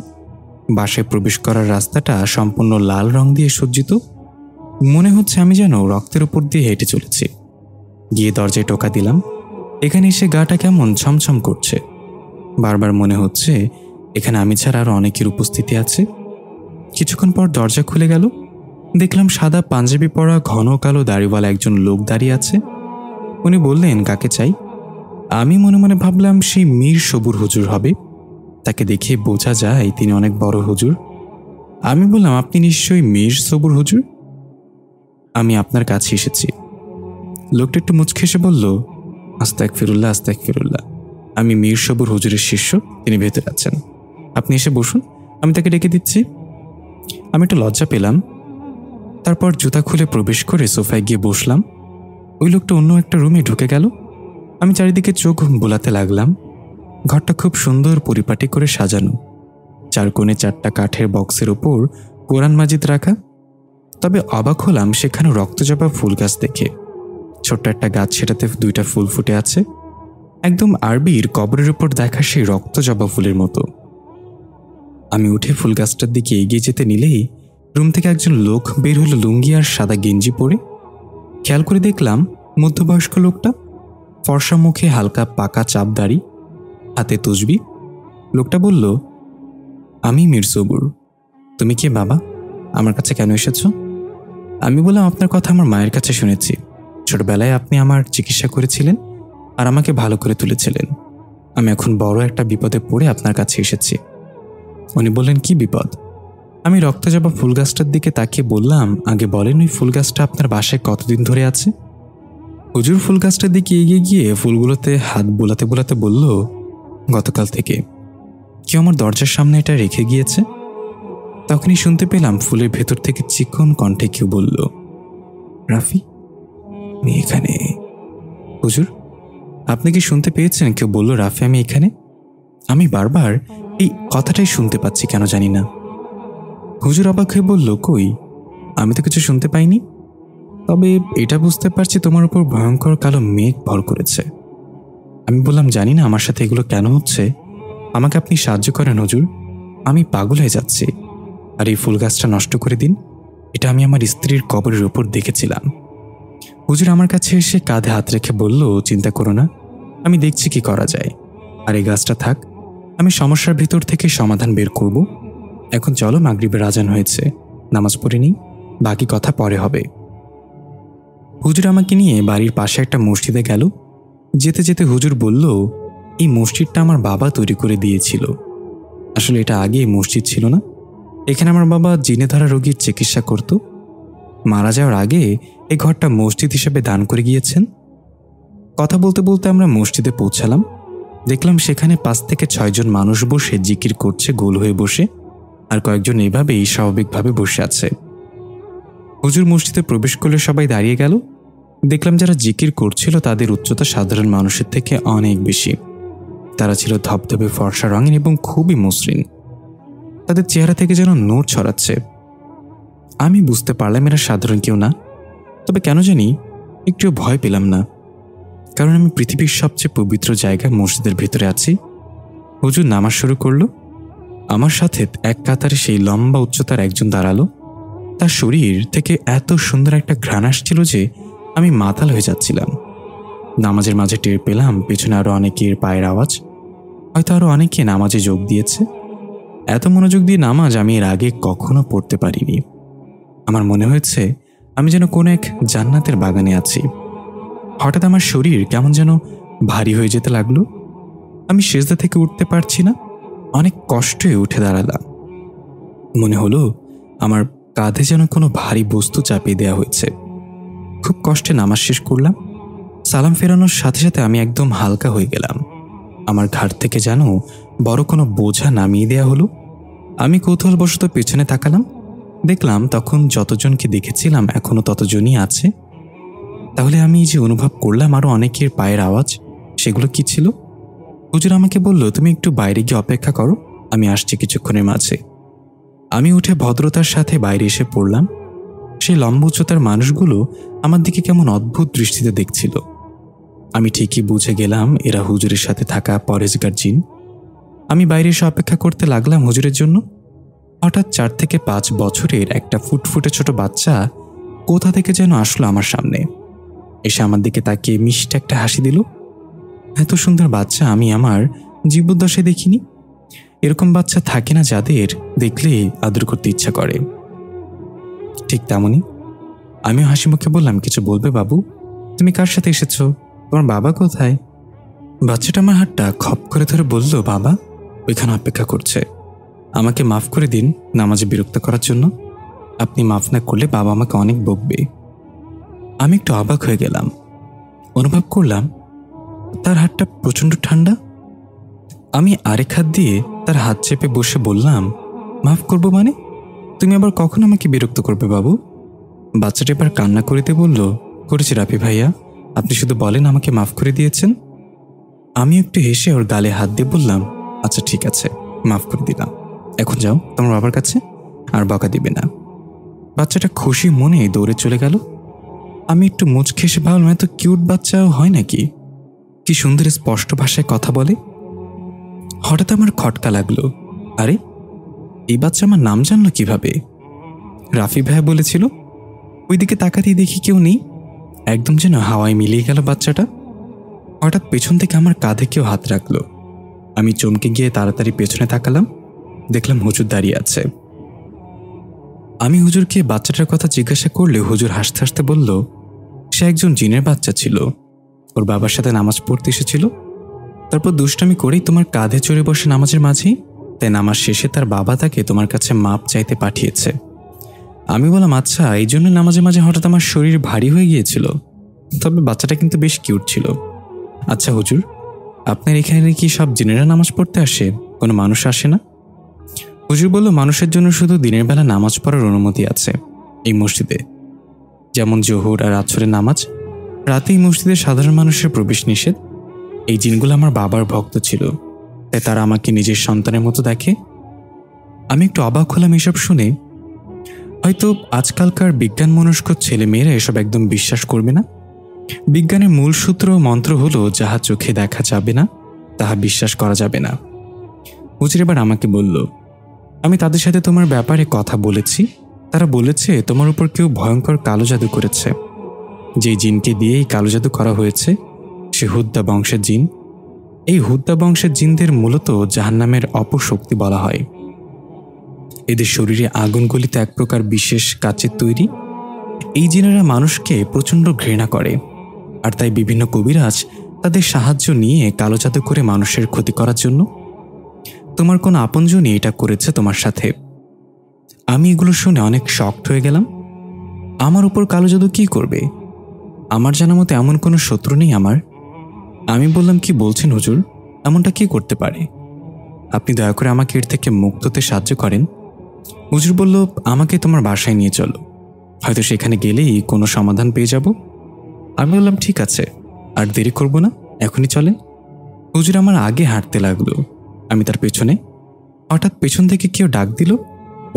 বাসায় প্রবেশ করার রাস্তাটা সম্পূর্ণ লাল রং দিয়ে সজ্জিত। মনে হচ্ছে আমি যেন রক্তের উপর দিয়ে হেঁটে চলেছি। গিয়ে দরজায় টোকা দিলাম। এখানে এসে গাটা কেমন ছমছম করছে। বারবার মনে হচ্ছে এখানে আমি ছাড়া আরো অনেকের উপস্থিতি আছে। কিছুক্ষণ পর দরজা খুলে গেল। দেখলাম সাদা পাঞ্জাবি পরা ঘন কালো দাড়িওয়ালা একজন লোক দাঁড়িয়ে আছে। উনি বললেন, কাকে চাই? আমি মনে মনে ভাবলাম সেই মীর সবুর হুজুর হবে। তাকে দেখে বোঝা যায় তিনি অনেক বড় হুজুর। আমি বললাম, আপনি নিশ্চয়ই মীর সবুর হুজুর? আমি আপনার কাছে এসেছি। লোকটা একটু মুচকে এসে বলল, আস্তাগফিরুল্লাহ, আস্তাগফিরুল্লাহ। আমি মীর সবুর হুজুরের শিষ্য, তিনি ভেতরে আছেন, আপনি এসে বসুন, আমি তাকে ডেকে দিচ্ছি। আমি একটু লজ্জা পেলাম। তারপর জুতা খুলে প্রবেশ করে সোফায় গিয়ে বসলাম। ওই লোকটা অন্য একটা রুমে ঢুকে গেল। আমি চারিদিকে চোখ বোলাতে লাগলাম। ঘরটা খুব সুন্দর পরিপাটি করে সাজানো, 4 কোণে 4টা কাঠের বক্সের ওপর কোরআন মাজিদ রাখা। তবে অবাক হলাম সেখানে রক্তজবা ফুল গাছ দেখে। ছোট্ট একটা গাছ, সেটাতে 2টা ফুল ফুটে আছে, একদম আরবির কবরের উপর দেখা সেই রক্তজবা ফুলের মতো। আমি উঠে ফুল গাছটার দিকে এগিয়ে যেতে নিলেই রুম থেকে একজন লোক বের হলো, লুঙ্গি আর সাদা গেঞ্জি পরে। খেয়াল করে দেখলাম মধ্যবয়স্ক লোকটা, ফর্সা মুখে, হালকা পাকা চাপ দাড়ি, হাতে তসবি। লোকটা বলল, আমি মীর সবুর। তুমি কে বাবা? আমার কাছে কেন এসেছো? আমি বললাম, আপনার কথা আমার মায়ের কাছে শুনেছি। ছোটবেলায় আপনি আমার চিকিৎসা করেছিলেন আর আমাকে ভালো করে তুলেছিলেন। আমি এখন বড় একটা বিপদে পড়ে আপনার কাছে এসেছি। উনি বললেন, কি বিপদ? আমি রক্তজবা ফুল গাছটার দিকে তাকিয়ে বললাম, আগে বলেন, ওই ফুল গাছটা আপনার বাসায় কতদিন ধরে আছে? হুজুর ফুল গাছটার দিকে এগিয়ে গিয়ে ফুলগুলোতে হাত বোলাতে বোলাতে বলল, গতকাল থেকে কেউ আমার দরজার সামনে এটা রেখে গিয়েছে। তখনই শুনতে পেলাম ফুলের ভেতর থেকে চিকন কণ্ঠে কেউ বলল, রাফি, আমি এখানে। হুজুর, আপনি কি শুনতে পেয়েছেন কেউ বলল, রাফি আমি এখানে? আমি বারবার এই কথাটাই শুনতে পাচ্ছি, কেন জানি না। হুজুর অবাক হয়ে বলল, কই, আমি তো কিছু শুনতে পাইনি। তবে এটা বুঝতে পারছি তোমার উপর ভয়ঙ্কর কালো মেঘ ভর করেছে। আমি বললাম, জানি না আমার সাথে এগুলো কেন হচ্ছে, আমাকে আপনি সাহায্য করেন হুজুর, আমি পাগল হয়ে যাচ্ছি। আর এই ফুল গাছটা নষ্ট করে দিন, এটা আমি আমার স্ত্রীর কবরের উপর দেখেছিলাম। হুজুর আমার কাছে এসে কাঁধে হাত রেখে বলল, চিন্তা করো না, আমি দেখছি কি করা যায়। আর এই গাছটা থাক, আমি সমস্যার ভিতর থেকে সমাধান বের করব। এখন চলো, মাগরিবের আজান হয়েছে, নামাজ পড়ে নিই, বাকি কথা পরে হবে। হুজুর আমাকে নিয়ে বাড়ির পাশে একটা মসজিদে গেল। যেতে যেতে হুজুর বলল, এই মসজিদটা আমার বাবা তৈরি করে দিয়েছিল। আসলে এটা আগে মসজিদ ছিল না, এখানে আমার বাবা জিনে ধরা রোগীর চিকিৎসা করত। মারা যাওয়ার আগে এই ঘরটা মসজিদ হিসেবে দান করে গিয়েছেন। কথা বলতে বলতে আমরা মসজিদে পৌঁছালাম। দেখলাম সেখানে 5 থেকে 6 জন মানুষ বসে জিকির করছে, গোল হয়ে বসে, আর কয়েকজন এভাবেই স্বাভাবিকভাবে বসে আছে। হুজুর মসজিদে প্রবেশ করলে সবাই দাঁড়িয়ে গেল। দেখলাম যারা জিকির করছিল তাদের উচ্চতা সাধারণ মানুষের থেকে অনেক বেশি। তারা ছিল ধবধবে ফর্সা রঙের এবং খুবই মসৃণ। তাদের চেহারা থেকে যেন নূর ছড়াচ্ছে। আমি বুঝতে পারলাম এরা সাধারণ কেউ না। তবে কেন জানি একটু ভয় পেলাম না, কারণ আমি পৃথিবীর সবচেয়ে পবিত্র জায়গায় মসজিদের ভেতরে আছি। হুজুর নামাজ শুরু করলো। আমার সাথে এক কাতারে সেই লম্বা উচ্চতার একজন দাঁড়ালো। তার শরীর থেকে এত সুন্দর একটা ঘ্রাণ আসছিল যে আমি মাতাল হয়ে যাচ্ছিলাম। নামাজের মাঝে টের পেলাম পেছনে আরো অনেকের পায়ের আওয়াজ, হয়তো আরো অনেকে নামাজে যোগ দিয়েছে। এত মনোযোগ দিয়ে নামাজ আমি এর আগে কখনো পড়তে পারিনি। আমার মনে হয়েছে আমি যেন কোনো এক জান্নাতের বাগানে আছি। হঠাৎ আমার শরীর কেমন যেন ভারী হয়ে যেতে লাগলো। আমি সেজদা থেকে উঠতে পারছি না। অনেক কষ্টে উঠে দাঁড়ালাম। মনে হলো আমার কাঁধে যেন কোনো ভারী বস্তু চাপিয়ে দেওয়া হয়েছে। খুব কষ্টে নামাজ শেষ করলাম। সালাম ফেরানোর সাথে সাথে আমি একদম হালকা হয়ে গেলাম। আমার ঘাড় থেকে যেন বড় কোনো বোঝা নামিয়ে দেয়া হলো। আমি কৌতূহলবশত পেছনে তাকালাম। দেখলাম তখন যতজনকে দেখেছিলাম এখনো ততজনই আছে। তাহলে আমি যে অনুভব করলাম আরো অনেকের পায়ের আওয়াজ, সেগুলো কি ছিল? হুজুর আমাকে বলল, তুমি একটু বাইরে গিয়ে অপেক্ষা করো, আমি আসছি কিছুক্ষণের মাঝে। আমি উঠে ভদ্রতার সাথে বাইরে এসে পড়লাম। সেই লম্বা উচ্চতার মানুষগুলো আমার দিকে কেমন অদ্ভুত দৃষ্টিতে দেখছিল। আমি ঠিকই বুঝে গেলাম এরা হুজুরের সাথে থাকা পরেজগার জিন। আমি বাইরে এসে অপেক্ষা করতে লাগলাম হুজুরের জন্য। হঠাৎ 4 থেকে 5 বছরের একটা ফুটফুটে ছোট বাচ্চা কোথা থেকে যেন আসলো আমার সামনে। এসে আমার দিকে তাকিয়ে মিষ্টি একটা হাসি দিল। এত সুন্দর বাচ্চা আমি আমার জীবদ্দশায় দেখিনি। এরকম বাচ্চা থাকে না যাদের দেখলে আদর করতে ইচ্ছা করে। ঠিক তেমনই আমিও হাসি মুখে বললাম, কিছু বলবে বাবু? তুমি কার সাথে এসেছো? তোমার বাবা কোথায়? বাচ্চাটা আমার হাতটা খপ করে ধরে বলল, বাবা ওইখানে অপেক্ষা করছে। আমাকে মাফ করে দিন নামাজে বিরক্ত করার জন্য। আপনি মাফ না করলে বাবা আমাকে অনেক বকবে। আমি একটু অবাক হয়ে গেলাম। অনুভব করলাম তার হাতটা প্রচণ্ড ঠান্ডা। আমি আরেক হাত দিয়ে তার হাত চেপে বসে বললাম, মাফ করবো মানে? তুমি আবার কখন আমাকে বিরক্ত করবে বাবু? বাচ্চাটা এবার কান্না করিতে বলল, করেছি রাফি ভাইয়া, আপনি শুধু বলেন আমাকে মাফ করে দিয়েছেন। আমি একটু হেসে ওর গালে হাত দিয়ে বললাম, আচ্ছা ঠিক আছে, মাফ করে দিলাম, এখন যাও তোমার বাবার কাছে, আর বকা দিবে না। বাচ্চাটা খুশি মনে দৌড়ে চলে গেল। আমি একটু মুচকে এসে ভাবলাম, এত কিউট বাচ্চাও হয় নাকি, কি সুন্দর স্পষ্ট ভাষায় কথা বলে। হঠাৎ আমার খটকা লাগলো, আরে এই বাচ্চা আমার নাম জানলো কিভাবে? রাফি ভাইয়া বলেছিল। ওইদিকে তাকাতেই দেখি কেউ নেই, একদম যেন হাওয়ায় মিলিয়ে গেল বাচ্চাটা। হঠাৎ পেছন থেকে আমার কাঁধে কেউ হাত রাখলো। আমি চমকে গিয়ে তাড়াতাড়ি পেছনে তাকালাম, দেখলাম হুজুর দাঁড়িয়ে আছে। আমি হুজুরকে বাচ্চাটার কথা জিজ্ঞাসা করলে হুজুর হাসতে হাসতে বলল, সে একজন জিনের বাচ্চা ছিল, ওর বাবার সাথে নামাজ পড়তে এসেছিল, তারপর দুষ্টামি করেই তোমার কাঁধে চড়ে বসে নামাজের মাঝেই, তাই নামাজ শেষে তার বাবা তাকে তোমার কাছে মাপ চাইতে পাঠিয়েছে। আমি বললাম, আচ্ছা এই জন্য নামাজে মাঝে হঠাৎ আমার শরীর ভারী হয়ে গিয়েছিল, তবে বাচ্চাটা কিন্তু বেশ কিউট ছিল। আচ্ছা হুজুর, আপনার এখানে কি সব জিনেরা নামাজ পড়তে আসে, কোনো মানুষ আসে না? হুজুর বলল, মানুষের জন্য শুধু দিনের বেলা নামাজ পড়ার অনুমতি আছে এই মসজিদে, যেমন জোহর আর আসরের নামাজ। রাতে এই মসজিদে সাধারণ মানুষের প্রবেশ নিষেধ। এই জিনগুলো আমার বাবার ভক্ত ছিল, তাই তারা আমাকে নিজের সন্তানের মতো দেখে। আমি একটু অবাক হলাম এসব শুনে। হয়তো আজকালকার বিজ্ঞান মনস্ক ছেলে মেয়েরা এসব একদম বিশ্বাস করবে না। বিজ্ঞানের মূল সূত্র মন্ত্র হলো, যাহা চোখে দেখা যাবে না তাহা বিশ্বাস করা যাবে না। হুজুর এবার আমাকে বলল, আমি তাদের সাথে তোমার ব্যাপারে কথা বলেছি, তারা বলেছে তোমার উপর কেউ ভয়ঙ্কর কালো জাদু করেছে। যেই জিনকে দিয়ে এই কালো জাদু করা হয়েছে সে হুদ্দা বংশের জিন। এই হুদ্দা বংশের জিনদের মূলত জাহান্নামের অপশক্তি বলা হয়। এদের শরীরে আগুন গলিত এক প্রকার বিশেষ কাচের তৈরি। এই জিনেরা মানুষকে প্রচণ্ড ঘৃণা করে, আর তাই বিভিন্ন কবিরাজ তাদের সাহায্য নিয়ে কালো জাদু করে মানুষের ক্ষতি করার জন্য। তোমার কোন আপনজনই এটা করেছে তোমার সাথে। আমি এগুলো শুনে অনেক শকড হয়ে গেলাম। আমার উপর কালো জাদু কি করবে? আমার জানা মতো এমন কোনো শত্রু নেই আমার। আমি বললাম, কি বলছেন হুজুর, এমনটা কি করতে পারে? আপনি দয়া করে আমাকে এর থেকে মুক্ত হতে সাহায্য করেন। হুজুর বলল, আমাকে তোমার বাসায় নিয়ে চলো, হয়তো সেখানে গেলেই কোনো সমাধান পেয়ে যাব। আমি বললাম, ঠিক আছে, আর দেরি করব না, এখনই চলেন। হুজুর আমার আগে হাঁটতে লাগলো, আমি তার পেছনে। হঠাৎ পেছন থেকে কেউ ডাক দিল,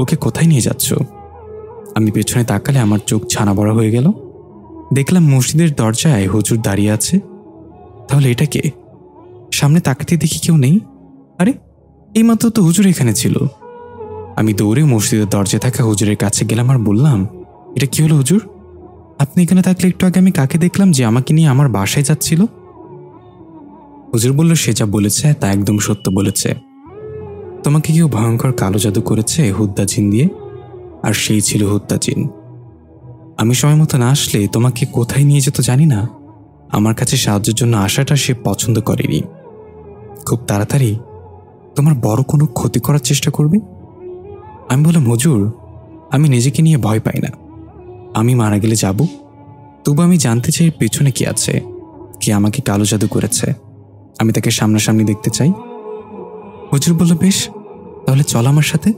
ওকে কোথায় নিয়ে যাচ্ছ? আমি পেছনে তাকালে আমার চোখ ছানা বড়া হয়ে গেল। দেখলাম মসজিদের দরজায় হুজুর দাঁড়িয়ে আছে। তাহলে এটা কে? সামনে তাকাতে দেখি কেউ নেই। আরে এইমাত্র তো হুজুর এখানে ছিল। আমি দৌড়ে মসজিদের দরজায় থাকা হুজুরের কাছে গেলাম আর বললাম, এটা কি হলো হুজুর? আপনি এখানে থাকলে একটু আগে আমি কাকে দেখলাম যে আমাকে নিয়ে আমার বাসায় যাচ্ছিল? হুজুর বলল, সে যা বলেছে তা একদম সত্য বলেছে। তোমাকে কেউ ভয়ঙ্কর কালো জাদু করেছে হুদ্দা জিন দিয়ে, আর সেই ছিল হুদ্দা জিন। আমি সময় মতো না আসলে তোমাকে কোথায় নিয়ে যেত জানি না। আমার কাছে সাহায্যের জন্য আসাটা সে পছন্দ করেনি। খুব তাড়াতাড়ি তোমার বড় কোনো ক্ষতি করার চেষ্টা করবে। আমি বললাম, হুজুর আমি নিজেকে নিয়ে ভয় পাই না, আমি মারা গেলে যাব, তবু আমি জানতে চাই পেছনে কি আছে, কে আমাকে কালো জাদু করেছে। আমি তাকে সামনাসামনি দেখতে চাই। হুজুর বলল, বেশ, তাহলে চল আমার সাথে।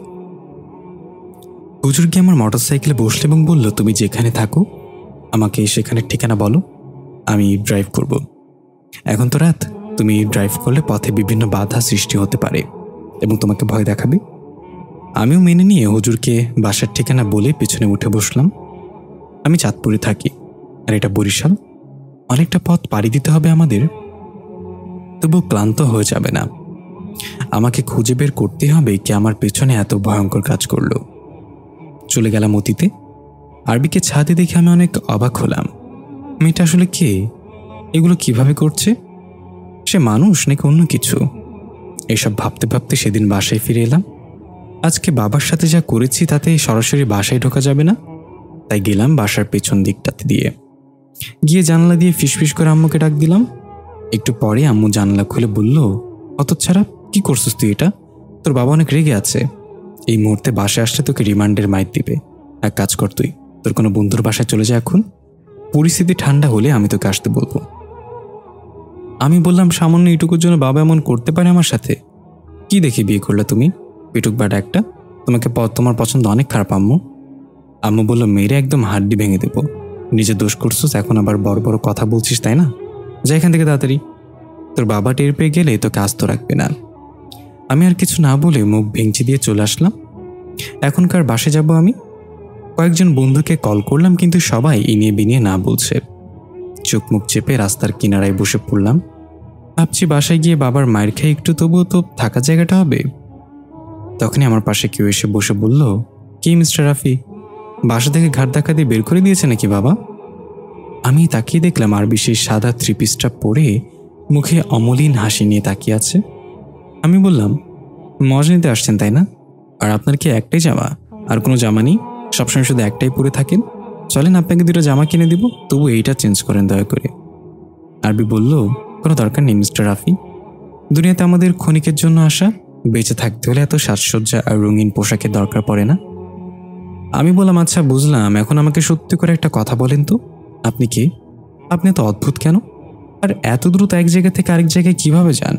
হুজুর গিয়ে আমার মোটরসাইকেলে বসলে এবং বলল, তুমি যেখানে থাকো আমাকে সেখানে ঠিকানা বলো, আমি ড্রাইভ করব। এখন তো রাত, তুমি ড্রাইভ করলে পথে বিভিন্ন বাধা সৃষ্টি হতে পারে এবং তোমাকে ভয় দেখাবে। আমিও মেনে নিয়ে হুজুরকে বাসার ঠিকানা বলে পেছনে উঠে বসলাম। আমি চাঁদপুরে থাকি, আর এটা বরিশাল, অনেকটা পথ পাড়ি দিতে হবে আমাদের, তবুও ক্লান্ত হয়ে যাবে না। আমাকে খুঁজে বের করতে হবে কে আমার পেছনে এত ভয়ঙ্কর কাজ করলো। চলে গেলাম অতীতে। আরবিকে ছাদে দেখে আমি অনেক অবাক হলাম। মেয়েটা আসলে কে? এগুলো কিভাবে করছে? সে মানুষ নাকি অন্য কিছু? এসব ভাবতে ভাবতে সেদিন বাসায় ফিরে এলাম। আজকে বাবার সাথে যা করেছি তাতে সরাসরি বাসায় ঢোকা যাবে না, তাই গেলাম বাসার পেছন দিকটাতে দিয়ে। গিয়ে জানালা দিয়ে ফিসফিস করে আম্মুকে ডাক দিলাম। একটু পরে আম্মু জানালা খুলে বলল, হতচ্ছাড়া কি করছিস তুই এটা? তোর বাবা অনেক রেগে আছে, এই মুহূর্তে বাসায় আসলে তোকে রিমান্ডের মাইর দিবে। এক কাজ কর, তুই তোর কোনো বন্ধুর বাসায় চলে যা এখন। পরিস্থিতি ঠান্ডা হলে আমি তোকে আসতে বলবো। আমি বললাম, সামান্য এটুকুর জন্য বাবা এমন করতে পারে আমার সাথে? কি দেখে বিয়ে করলে তুমি? পেটুক বাটা একটা। তোমার পছন্দ অনেক খারাপ আম্মু। আম্মু বলল, মেরে একদম হাড্ডি ভেঙে দেবো। নিজে দোষ করছিস, এখন আবার বড় বড় কথা বলছিস, তাই না? যা এখান থেকে তাড়াতাড়ি। তোর বাবা টের পেয়ে গেলে তোকে আস্ত রাখবে না। আমি আর কিছু না বলে মুখ ভেঙচি দিয়ে চলে আসলাম। এখনকার বাসে যাব আমি। কয়েকজন বন্ধুকে কল করলাম, কিন্তু সবাই ইনিয়ে বিনিয়ে না বলছে। চোখ মুখ চেপে রাস্তার কিনারায় বসে পড়লাম। ভাবছি বাসায় গিয়ে বাবার মায়ের খেয়ে একটু তবুও তো থাকার জায়গাটা হবে। তখনই আমার পাশে কেউ এসে বসে বলল, কি মিস্টার রাফি, বাসা থেকে ঘাট ধাক্কা দিয়ে বের করে দিয়েছে নাকি বাবা? আমি তাকিয়ে দেখলাম আরবি সেই সাদা থ্রি পিসটা পরে মুখে অমলিন হাসি নিয়ে তাকিয়ে আছে। আমি বললাম, মজা নিতে আসছেন তাই না? আর আপনার কি একটাই জামা, আর কোনো জামা নেই? সবসময় শুধু একটাই পরে থাকেন। চলেন আপনাকে দুটো জামা কিনে দিব, তবু এইটা চেঞ্জ করেন দয়া করে। আরবি বলল, কোনো দরকার নেই মিস্টার রাফি। দুনিয়াতে আমাদের ক্ষণিকের জন্য আসা, বেঁচে থাকতে হলে এত সাজসজ্জা আর রঙিন পোশাকের দরকার পড়ে না। আমি বললাম, আচ্ছা বুঝলাম, এখন আমাকে সত্যি করে একটা কথা বলেন তো, আপনি কে? আপনি এত অদ্ভুত কেন? আর এত দ্রুত এক জায়গা থেকে আরেক জায়গায় কিভাবে যান?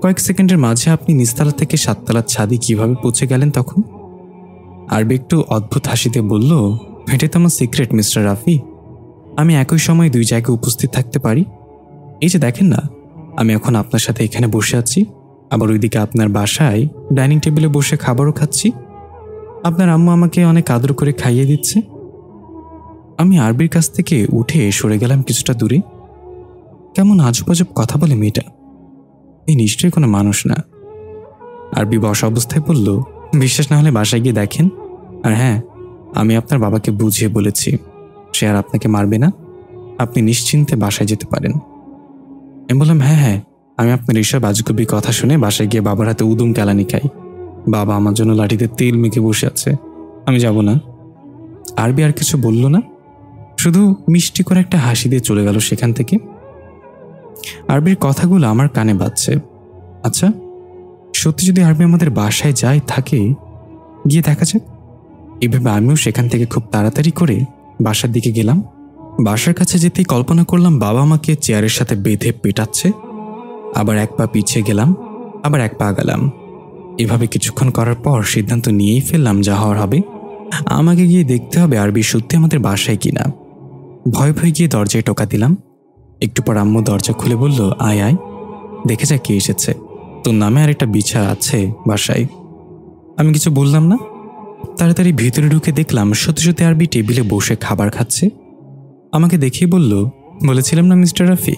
কয়েক সেকেন্ডের মাঝে আপনি নিচতলা থেকে 7 তলার ছাদে কিভাবে পৌঁছে গেলেন তখন? আরবি একটু অদ্ভুত হাসিতে বলল, এটা তো আমার সিক্রেট মিস্টার রাফি। আমি একই সময় 2 জায়গায় উপস্থিত থাকতে পারি। এই যে দেখেন না, আমি এখন আপনার সাথে এখানে বসে আছি, আবার ওইদিকে আপনার বাসায় ডাইনিং টেবিলে বসে খাবারও খাচ্ছি। আপনার আম্মু আমাকে অনেক আদর করে খাইয়ে দিচ্ছে। আমি আরবির কাছ থেকে উঠে সরে গেলাম কিছুটা দূরে। কেমন আজব আজব কথা বলে মেয়েটা, এই নিশ্চয়ই কোনো মানুষ না। আরবি বসা অবস্থায় বলল, বিশ্বাস না হলে বাসায় গিয়ে দেখেন। আর হ্যাঁ, আমি আপনার বাবাকে বুঝিয়ে বলেছি, সে আর আপনাকে মারবে না। আপনি নিশ্চিন্তে বাসায় যেতে পারেন। আমি বললাম, হ্যাঁ, আমি আপনার এসব আজগুবি কথা শুনে বাসায় গিয়ে বাবার হাতে উদুম কেলানি খাই। বাবা আমার জন্য লাঠিতে তেল মেখে বসে আছে, আমি যাব না। আরবি আর কিছু বলল না, শুধু মিষ্টি করে একটা হাসি দিয়ে চলে গেল সেখান থেকে। আরবির কথাগুলো আমার কানে বাজছে। আচ্ছা, সত্যি যদি আরবি আমাদের বাসায় যায় থাকে, গিয়ে দেখা যাক। এইভাবে আমিও সেখান থেকে খুব তাড়াতাড়ি করে বাসার দিকে গেলাম। বাসার কাছে যেতেই কল্পনা করলাম বাবা আমাকে চেয়ারের সাথে বেঁধে পেটাচ্ছে। আবার এক পা পিছিয়ে গেলাম, আবার এক পা আগালাম। এভাবে কিছুক্ষণ করার পর সিদ্ধান্ত নিয়েই ফেললাম, যা হওয়ার হবে। আমাকে গিয়ে দেখতে হবে আরবি সত্যি আমাদের বাসায় কিনা। ভয় ভয় গিয়ে দরজায় টোকা দিলাম। একটু পর আম্মু দরজা খুলে বলল, আয় আয়, দেখে যা কে এসেছে, তোর নামে আর একটা বিছা আছে বাসায়। আমি কিছু বললাম না। তাড়াতাড়ি ভিতরে ঢুকে দেখলাম সত্যি সত্যি আরবি টেবিলে বসে খাবার খাচ্ছে। আমাকে দেখেই বলল, বলেছিলাম না মিস্টার রাফি।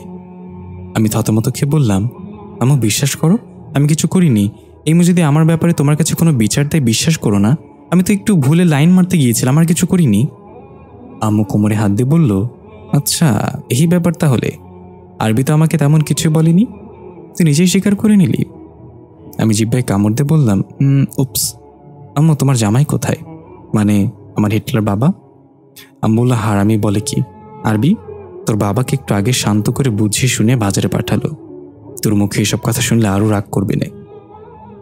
আমি থতমত খেয়ে বললাম, আম্মু বিশ্বাস করো, আমি কিছু করিনি। এই যদি আমার ব্যাপারে তোমার কাছে কোনো বিচার দেয়, বিশ্বাস করো না, আমি তো একটু ভুলে লাইন মারতে গিয়েছিলাম, আর কিছু করিনি। আম্মু কোমরে হাত দিয়ে বলল, আচ্ছা এই ব্যাপার তাহলে। আরবি তো আমাকে তেমন কিছু বলেনি, তুই নিজেই স্বীকার করে নিলি। আমি জিহ্বায় কামড় দিয়ে বললাম, উপস। আম্মু তোমার জামাই কোথায়, মানে আমার হিটলার বাবা? আম্মু বলল, হারামি বলে কি? আরবি, তোর বাবাকে একটু আগে শান্ত করে বুঝিয়ে শুনে বাজারে পাঠালো। তোর মুখে এসব কথা শুনলে আরও রাগ করবে না।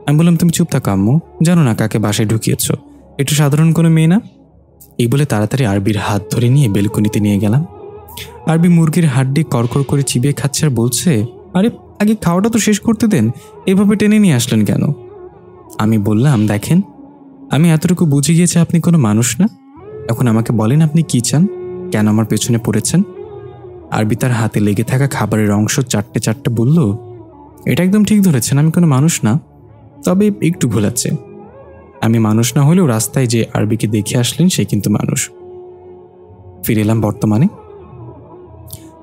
আমি বললাম, তুমি চুপ থাকো আম্মু, জানো না কাকে বাসায় ঢুকিয়েছ, একটু সাধারণ কোনো মেয়ে না। এই বলে তাড়াতাড়ি আরবির হাত ধরে নিয়ে বেলকনিতে নিয়ে গেলাম। আরবি মুরগির হাড্ডি কড়কড় করে চিবিয়ে খাচ্ছে আর বলছে, আরে আগে খাওয়াটা তো শেষ করতে দেন, এভাবে টেনে নিয়ে আসলেন কেন? আমি বললাম, দেখেন, আমি এতটুকু বুঝে গিয়েছি আপনি কোনো মানুষ না। এখন আমাকে বলেন আপনি কি চান, কেন আমার পেছনে পড়েছেন? আরবি তার হাতে লেগে থাকা খাবারের অংশ চারটে চারটে বলল, এটা একদম ঠিক ধরেছেন, আমি কোনো মানুষ না, তবে একটু ভুল আছে। আমি মানুষ না হলেও রাস্তায় যে আরবিকে দেখে আসলেন সে কিন্তু মানুষ। ফিরে এলাম বর্তমানে।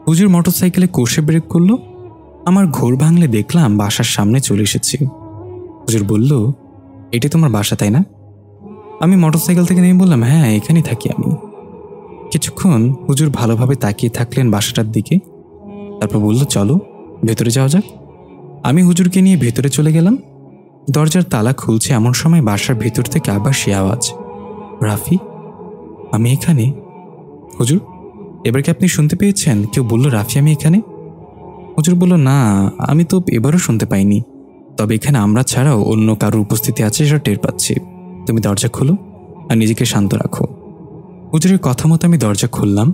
হুজুর মোটরসাইকেলে কষে ব্রেক করলো। আমার ঘোর ভাঙলে দেখলাম বাসার সামনে চলে এসেছি। হুজুর বলল, এটা তোমার বাসা তাই না? আমি মোটরসাইকেল থেকে নেমে বললাম, হ্যাঁ এখানেই থাকি আমি। কিছুক্ষণ হুজুর ভালোভাবে তাকিয়ে থাকলেন বাসাটার দিকে, তারপর বলল, চলো ভেতরে যাওয়া যাক। আমি হুজুরকে নিয়ে ভেতরে চলে গেলাম। দরজার তালা খুলছে এমন সময় বাসার ভেতর থেকে আবার সে আওয়াজ, রাফি আমি এখানে। হুজুর, এবার কি আপনি শুনতে পেয়েছেন? কেউ বলল, রাফি আমি এখানে। হুজুর বলল, না আমি তো এবারও শুনতে পাইনি, তবে এখানে আমরা ছাড়াও অন্য কারোর উপস্থিতি আছে সেটা টের পাচ্ছি। তুমি দরজা খোলো আর নিজেকে শান্ত রাখো। হুজুরের কথা মতো আমি দরজা খুললাম।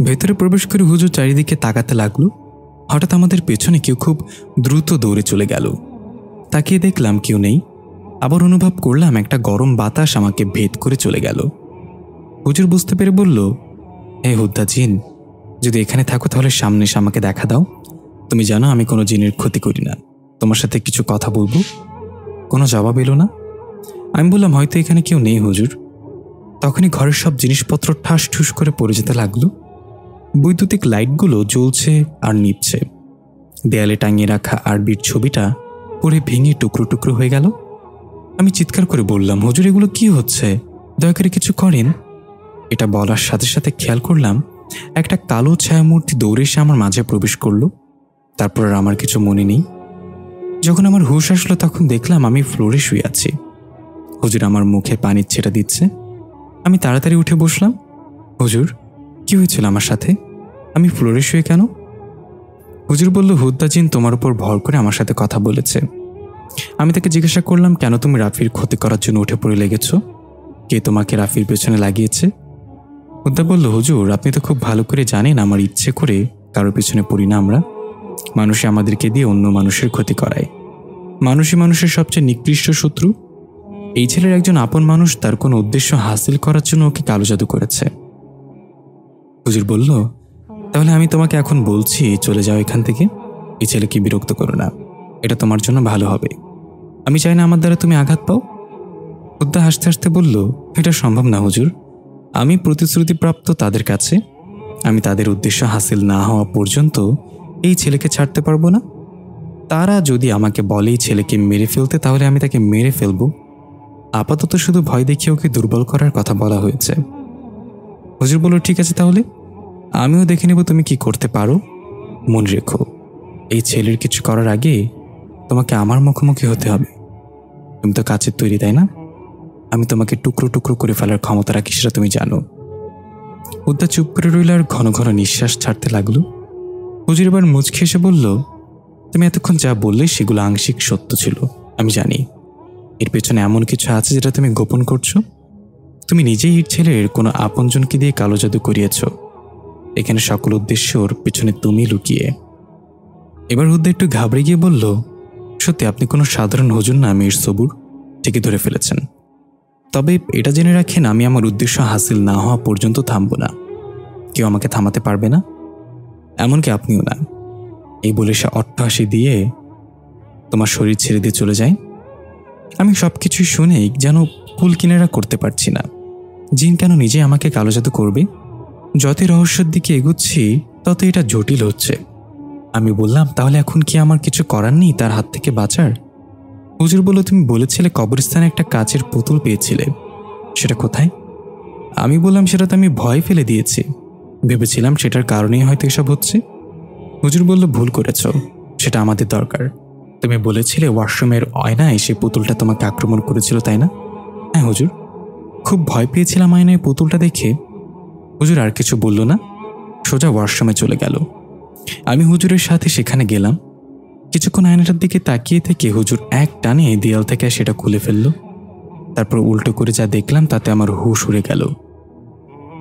ভেতরে প্রবেশ করে হুজুর চারিদিকে তাকাতে লাগলো। হঠাৎ আমাদের পেছনে কেউ খুব দ্রুত দৌড়ে চলে গেল। তাকিয়ে দেখলাম কেউ নেই। আবার অনুভব করলাম একটা গরম বাতাস আমাকে ভেদ করে চলে গেল। হুজুর বুঝতে পেরে বলল, হে হুদ্দা জিন, যদি এখানে থাকো তাহলে সামনে এসে আমাকে দেখা দাও। তুমি জানো আমি কোনো জিনের ক্ষতি করি না, তোমার সাথে কিছু কথা বলবো। কোনো জবাব এলো না। আমি বললাম, হয়তো এখানে কেউ নেই হুজুর। তখনই ঘরের সব জিনিসপত্র ঠাস ঠুস করে পড়ে যেতে লাগলো। বৈদ্যুতিক লাইটগুলো জ্বলছে আর নিভছে। দেয়ালে টাঙিয়ে রাখা আরবির ছবিটা পড়ে ভেঙে টুকরো টুকরো হয়ে গেল। আমি চিৎকার করে বললাম, হুজুর এগুলো কি হচ্ছে, দয়া করে কিছু করেন। এটা বলার সাথে সাথে খেয়াল করলাম একটা কালো ছায়ামূর্তি দৌড়ে এসে আমার মাঝে প্রবেশ করলো। তারপর আর আমার কিছু মনে নেই। যখন আমার হুঁশ আসলো তখন দেখলাম আমি ফ্লোরে শুয়ে আছি। হুজুর আমার মুখে পানির ছেটা দিচ্ছে। আমি তাড়াতাড়ি উঠে বসলাম। হুজুর, কি হয়েছিল আমার সাথে? আমি ফ্লোরে শুয়ে কেন? হুজুর বলল, হুদ্দা জিন তোমার উপর ভর করে আমার সাথে কথা বলেছে। আমি তাকে জিজ্ঞাসা করলাম, কেন তুমি রাফির ক্ষতি করার জন্য উঠে পড়ে লেগেছ? কে তোমাকে রাফির পেছনে লাগিয়েছে? হুদ্দা বলল, হুজুর আপনি তো খুব ভালো করে জানেন আমার ইচ্ছে করে কারোর পেছনে পড়ি না আমরা। মানুষে আমাদেরকে দিয়ে অন্য মানুষের ক্ষতি করায়। মানুষই মানুষের সবচেয়ে নিকৃষ্ট শত্রু। এই ছেলের একজন আপন মানুষ তার কোনো উদ্দেশ্য হাসিল করার জন্য ওকে কালো জাদু করেছে। হুজুর বলল, তাহলে আমি তোমাকে এখন বলছি, চলে যাও এখান থেকে। এই ছেলেকে বিরক্ত করো না, এটা তোমার জন্য ভালো হবে। আমি চাই না আমার দ্বারা তুমি আঘাত পাও। হুদ্দা হাসতে হাসতে বলল, এটা সম্ভব না হুজুর। আমি প্রতিশ্রুতিপ্রাপ্ত তাদের কাছে। আমি তাদের উদ্দেশ্য হাসিল না হওয়া পর্যন্ত এই ছেলেকে ছাড়তে পারবো না। তারা যদি আমাকে বলে এই ছেলেকে মেরে ফেলতে, তাহলে আমি তাকে মেরে ফেলবো। আপাতত শুধু ভয় দেখিয়ে ওকে দুর্বল করার কথা বলা হয়েছে। হুজুর বলল, ঠিক আছে, তাহলে আমিও দেখে নেব তুমি কি করতে পারো। মনে রেখো, এই ছেলের কিছু করার আগে তোমাকে আমার মুখোমুখি হতে হবে। তুমি তো কাচের তৈরি, তাই না? আমি তোমাকে টুকরো টুকরো করে ফেলার ক্ষমতা রাখি, সেটা তুমি জানো। হুদ্দা চুপ করে রইল আর ঘন ঘন নিঃশ্বাস ছাড়তে লাগলো। হুজুর এবার মুচকি এসে বলল, তুমি এতক্ষণ যা বললে সেগুলো আংশিক সত্য ছিল, আমি জানি। এর পেছনে এমন কিছু আছে যেটা তুমি গোপন করছো। তুমি নিজেই এর ছেলের কোনো আপনজনকে দিয়ে কালো জাদু করিয়েছ। এখানে সকল উদ্দেশ্যর পেছনে তুমি লুকিয়ে। এবার হুদ্দা একটু ঘাবড়ে গিয়ে বলল, সত্যি আপনি কোনো সাধারণ হুজুর না, মীর সবুর। ঠিকই ধরে ফেলেছেন। তবে এটা জেনে রাখেন, আমি আমার উদ্দেশ্য হাসিল না হওয়া পর্যন্ত থামব না। কেউ আমাকে থামাতে পারবে না, এমনকি আপনিও না। এই বলে সে অট্টহাসি দিয়ে তোমার শরীর ছেড়ে দিয়ে চলে যায়। আমি সবকিছুই শুনে যেন কুল কিনারা করতে পারছি না। জিন কেন নিজে আমাকে কালো জাদু করবে? যতই রহস্যের দিকে এগুচ্ছি তত এটা জটিল হচ্ছে। আমি বললাম, তাহলে এখন কি আমার কিছু করার নেই তার হাত থেকে বাঁচার? হুজুর বলল, তুমি বলেছিলে কবরস্থানে একটা কাচের পুতুল পেয়েছিলে, সেটা কোথায়? আমি বললাম, সেটা তো আমি ভয় ফেলে দিয়েছি। ভেবেছিলাম সেটার কারণেই হয়তো এসব হচ্ছে। হুজুর বলল, ভুল করেছ, সেটা আমাদের দরকার। তুমি বলেছিলে ওয়াশরুমের আয়নায় সে পুতুলটা তোমাকে আক্রমণ করেছিল, তাই না? হ্যাঁ হুজুর, খুব ভয় পেয়েছিলাম আয়নায় পুতুলটা দেখে। হুজুর আর কিছু বলল না, সোজা ওয়াশরুমে চলে গেল। আমি হুজুরের সাথে সেখানে গেলাম। কিছুক্ষণ আয়নাটার দিকে তাকিয়ে থেকে হুজুর এক টানে দেয়াল থেকে সেটা খুলে ফেলল। তারপর উল্টো করে যা দেখলাম তাতে আমার হুঁশ উড়ে গেল।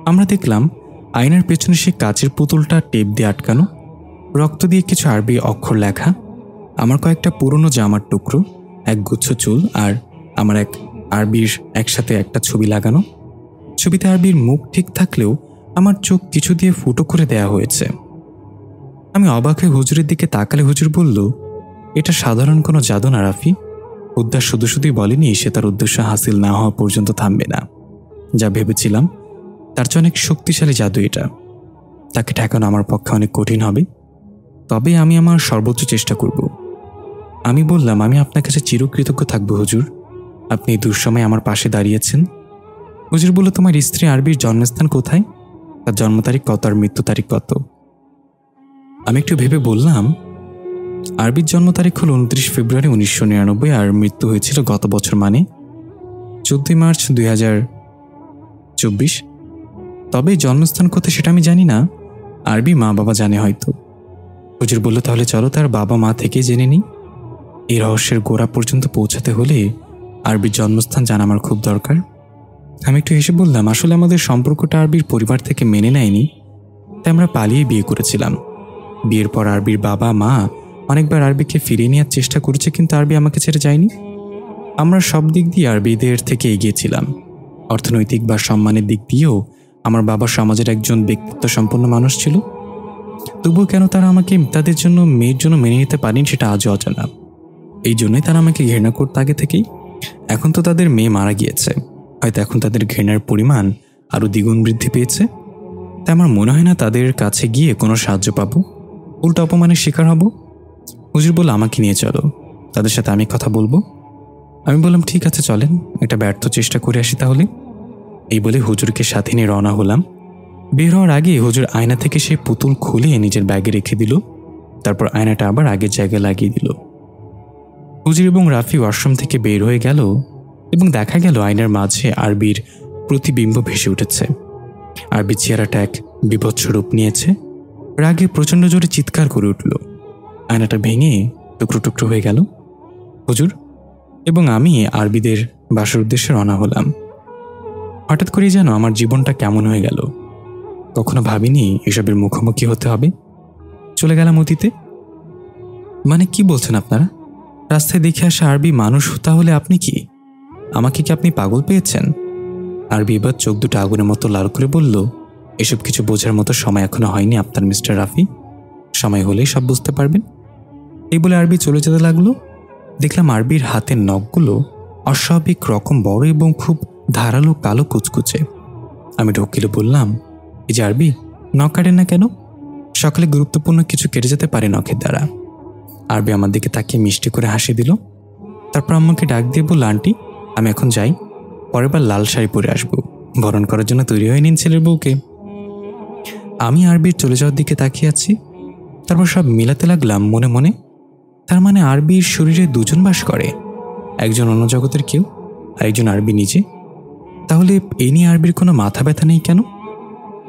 আমরা দেখলাম আয়নার পেছনে সে কাচের পুতুলটা টেপ দিয়ে আটকানো, রক্ত দিয়ে কিছু আরবি অক্ষর লেখা, আমার কয়েকটা পুরনো জামার টুকরো, এক গুচ্ছ চুল আর আমার এক আরবির একসাথে একটা ছবি লাগানো। ছবিতে আরবির মুখ ঠিক থাকলেও আমার চোখ কিছু দিয়ে ফুটো করে দেয়া হয়েছে। আমি অবাক হয়ে হুজুরের দিকে তাকালে হুজুর বলল, এটা সাধারণ কোনো জাদু না রাফি। হুদ্দা শুধু শুধুই বলেনি সে তার উদ্দেশ্য হাসিল না হওয়া পর্যন্ত থামবে না। যা ভেবেছিলাম তার চেয়ে অনেক শক্তিশালী জাদু এটা। তাকে ঠেকানো আমার পক্ষে অনেক কঠিন হবে, তবে আমি আমার সর্বোচ্চ চেষ্টা করব। আমি বললাম, আমি আপনার কাছে চিরকৃতজ্ঞ থাকব হুজুর, আপনি এই দুঃসময়ে আমার পাশে দাঁড়িয়েছেন। হুজুর বলল, তোমার স্ত্রী আরবির জন্মস্থান কোথায়, তার জন্ম তারিখ কত আর মৃত্যু তারিখ কত? আমি একটু ভেবে বললাম, আরবির জন্ম তারিখ হল 29 ফেব্রুয়ারি 1999 আর মৃত্যু হয়েছিল গত বছর, মানে 14 মার্চ 2024। তবে জন্মস্থান কোথায় সেটা আমি জানি না, আরবি মা বাবা জানে হয়তো। হুজুর বলল, তাহলে চলো তার বাবা মা থেকে জেনে নিই। এই রহস্যের গোড়া পর্যন্ত পৌঁছাতে হলে আরবির জন্মস্থান জানা আমার খুব দরকার। আমি একটু হেসে বললাম, আসলে আমাদের সম্পর্কটা আরবির পরিবার থেকে মেনে নেয়নি, তাই আমরা পালিয়ে বিয়ে করেছিলাম। বিয়ের পর আরবির বাবা মা অনেকবার আরবিকে ফিরিয়ে নেওয়ার চেষ্টা করেছে, কিন্তু আরবি আমাকে ছেড়ে যায়নি। আমরা সব দিক দিয়ে আরবিদের থেকে এগিয়েছিলাম। অর্থনৈতিক বা সম্মানের দিক দিয়েও আমার বাবা সমাজের একজন ব্যক্তিত্ব সম্পন্ন মানুষ ছিল। তবুও কেন তারা আমাকে তাদের জন্য মেয়ের জন্য মেনে নিতে পারেনি সেটা আজও অজানা। এই জন্যই তারা আমাকে ঘৃণা করতে আগে থেকেই। এখন তো তাদের মেয়ে মারা গিয়েছে, হয়তো এখন তাদের ঘৃণার পরিমাণ আরও দ্বিগুণ বৃদ্ধি পেয়েছে। তাই আমার মনে হয় না তাদের কাছে গিয়ে কোনো সাহায্য পাবো, উল্টো অপমানের শিকার হব। হুজুর বলল, আমাকে নিয়ে চলো, তাদের সাথে আমি কথা বলবো। আমি বললাম, ঠিক আছে চলেন, একটা ব্যর্থ চেষ্টা করে আসি তাহলে। এই বলে হুজুরকে সাথে নিয়ে রওনা হলাম। বের হওয়ার আগে হুজুর আয়না থেকে সেই পুতুল খুলে নিজের ব্যাগে রেখে দিল, তারপর আয়নাটা আবার আগের জায়গায় লাগিয়ে দিল। হুজুর এবং রাফি ওয়াশরুম থেকে বের হয়ে গেল এবং দেখা গেল আয়নার মাঝে আরবির প্রতিবিম্ব ভেসে উঠেছে। আরবির চেহারাটা এক বিভৎস রূপ নিয়েছে। রাগে প্রচণ্ড জোরে চিৎকার করে উঠল। আয়নাটা ভেঙে টুকরো টুকরো হয়ে গেল। হুজুর এবং আমি আরবিদের বাসার উদ্দেশ্যে রওনা হলাম। হঠাৎ করেই যেন আমার জীবনটা কেমন হয়ে গেল। কখনো ভাবিনি এসবের মুখোমুখি হতে হবে। চলে গেলাম অতীতে। মানে কি বলছেন আপনারা? রাস্তায় দেখে আসা আরবি মানুষ তাহলে আপনি কি? আমাকে কি আপনি পাগল পেয়েছেন? আরবি এবার চোখ দুটো আগুনের মতো লাল করে বলল, এসব কিছু বোঝার মতো সময় এখনো হয়নি আপনার মিস্টার রাফি, সময় হলেই সব বুঝতে পারবেন। এই বলে আরবি চলে যেতে লাগলো। দেখলাম আরবির হাতের নখগুলো অস্বাভাবিক রকম বড় এবং খুব ধারালো কালো কুচকুচে। আমি ঢোকিলে বললাম, এই যে আরবি, নখ কাটেন না কেন? সকালে গুরুত্বপূর্ণ কিছু কেটে যেতে পারে নখের দ্বারা। আরবি আমার দিকে তাকিয়ে মিষ্টি করে হাসি দিল। তারপর আম্মাকে ডাক দিয়ে বলল, আন্টি আমি এখন যাই, পরের বার লাল শাড়ি পরে আসবো, বরণ করার জন্য তৈরি হয়ে নিন ছেলের বউকে। আমি আরবির চলে যাওয়ার দিকে তাকিয়ে আছি। তারপর সব মিলাতে লাগলাম মনে মনে। তার মানে আরবির শরীরে দুজন বাস করে, একজন অন্য জগতের কেউ আর একজন আরবি নিজে। তাহলে এই নিয়ে আরবির কোনো মাথা ব্যথা নেই কেন?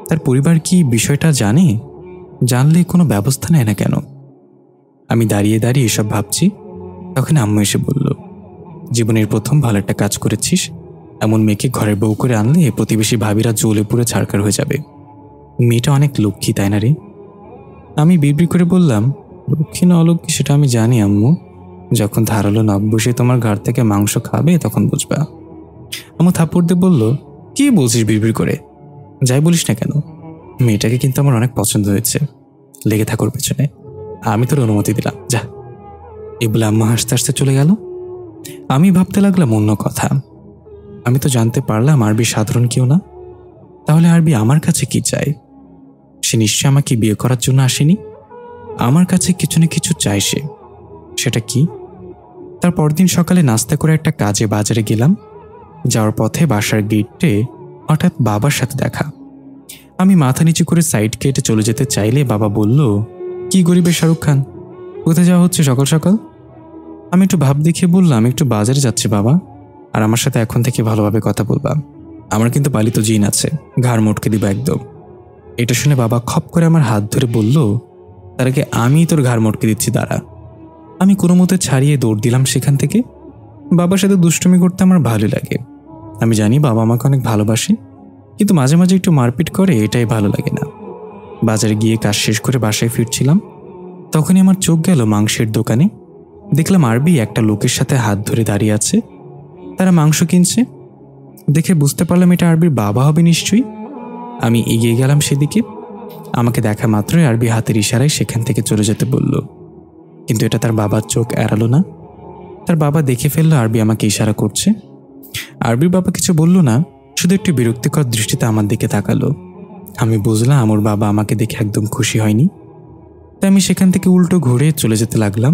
তার পরিবার কি বিষয়টা জানে? জানলে কোনো ব্যবস্থা নেয় না কেন? আমি দাঁড়িয়ে দাঁড়িয়ে এসব ভাবছি। তখন আম্মু এসে বলল, জীবনের প্রথম ভালো একটা কাজ করেছিস, এমন মেয়েকে ঘরের বউ করে আনলে প্রতিবেশী ভাবিরা জ্বলে পুড়ে ছাড়কার হয়ে যাবে। মেয়েটা অনেক লক্ষ্মী, তাই না রে? আমি বিড়বিড় করে বললাম, লক্ষ্মী না অলক্ষ্মী সেটা আমি জানি আম্মু, যখন ধারালো নখ বসে তোমার ঘর থেকে মাংস খাবে তখন বুঝবা। আম্মু থাপ্পড় দিয়ে বলল, কি বলছিস বিড়বিড় করে? যাই বলিস না কেন, মেয়েটাকে কিন্তু আমার অনেক পছন্দ হয়েছে, লেগে থাকার পেছনে। আমি তোর অনুমতি দিলাম, যা। এই বলে আম্মা হাসতে হাসতে চলে গেল। আমি ভাবতে লাগলাম অন্য কথা। আমি তো জানতে পারলাম আরবি সাধারণ কেউ না। তাহলে আরবি আমার কাছে কি চায়? সে নিশ্চয় আমাকে বিয়ে করার জন্য আসেনি। আমার কাছে কিছু না কিছু চায় সে। সেটা কি? তার পরদিন সকালে নাস্তা করে একটা কাজে বাজারে গেলাম। যাওয়ার পথে বাসার গেটে হঠাৎ বাবার সাথে দেখা। আমি মাথা নিচু করে সাইড কেটে চলে যেতে চাইলে বাবা বলল, কি গরিবের শাহরুখ খান, কোথায় যাওয়া হচ্ছে সকাল সকাল? আমি একটু ভাব দেখিয়ে বললাম, একটু বাজারে যাচ্ছি বাবা, আর আমার সাথে এখন থেকে ভালোভাবে কথা বলবা। আমার কিন্তু পালিত জিন আছে, ঘাড় মোটকে দিবা একদম। এটা শুনে বাবা খপ করে আমার হাত ধরে বলল, তার আগে আমি তোর ঘাড় মোটকে দিচ্ছি, দাঁড়া। আমি কোনো মতে ছাড়িয়ে দৌড় দিলাম সেখান থেকে। বাবার সাথে দুষ্টুমি করতে আমার ভালো লাগে। আমি জানি বাবা আমাকে অনেক ভালোবাসে, কিন্তু মাঝে মাঝে একটু মারপিট করে, এটাই ভালো লাগে না। বাজারে গিয়ে কাজ শেষ করে বাসায় ফিরছিলাম, তখনই আমার চোখ গেল মাংসের দোকানে। দেখলাম আরবি একটা লোকের সাথে হাত ধরে দাঁড়িয়ে আছে, তারা মাংস কিনছে। দেখে বুঝতে পারলাম এটা আরবির বাবা হবে নিশ্চয়ই। আমি এগিয়ে গেলাম সেদিকে। আমাকে দেখা মাত্রই আরবি হাতের ইশারায় সেখান থেকে চলে যেতে বলল, কিন্তু এটা তার বাবার চোখ এড়ালো না। তার বাবা দেখে ফেললো আরবি আমাকে ইশারা করছে। আরবির বাবা কিছু বলল না, শুধু একটু বিরক্তিকর দৃষ্টিতে আমার দিকে তাকালো। আমি বুঝলাম ওর বাবা আমাকে দেখে একদম খুশি হয়নি। তাই আমি সেখান থেকে উল্টো ঘুরে চলে যেতে লাগলাম।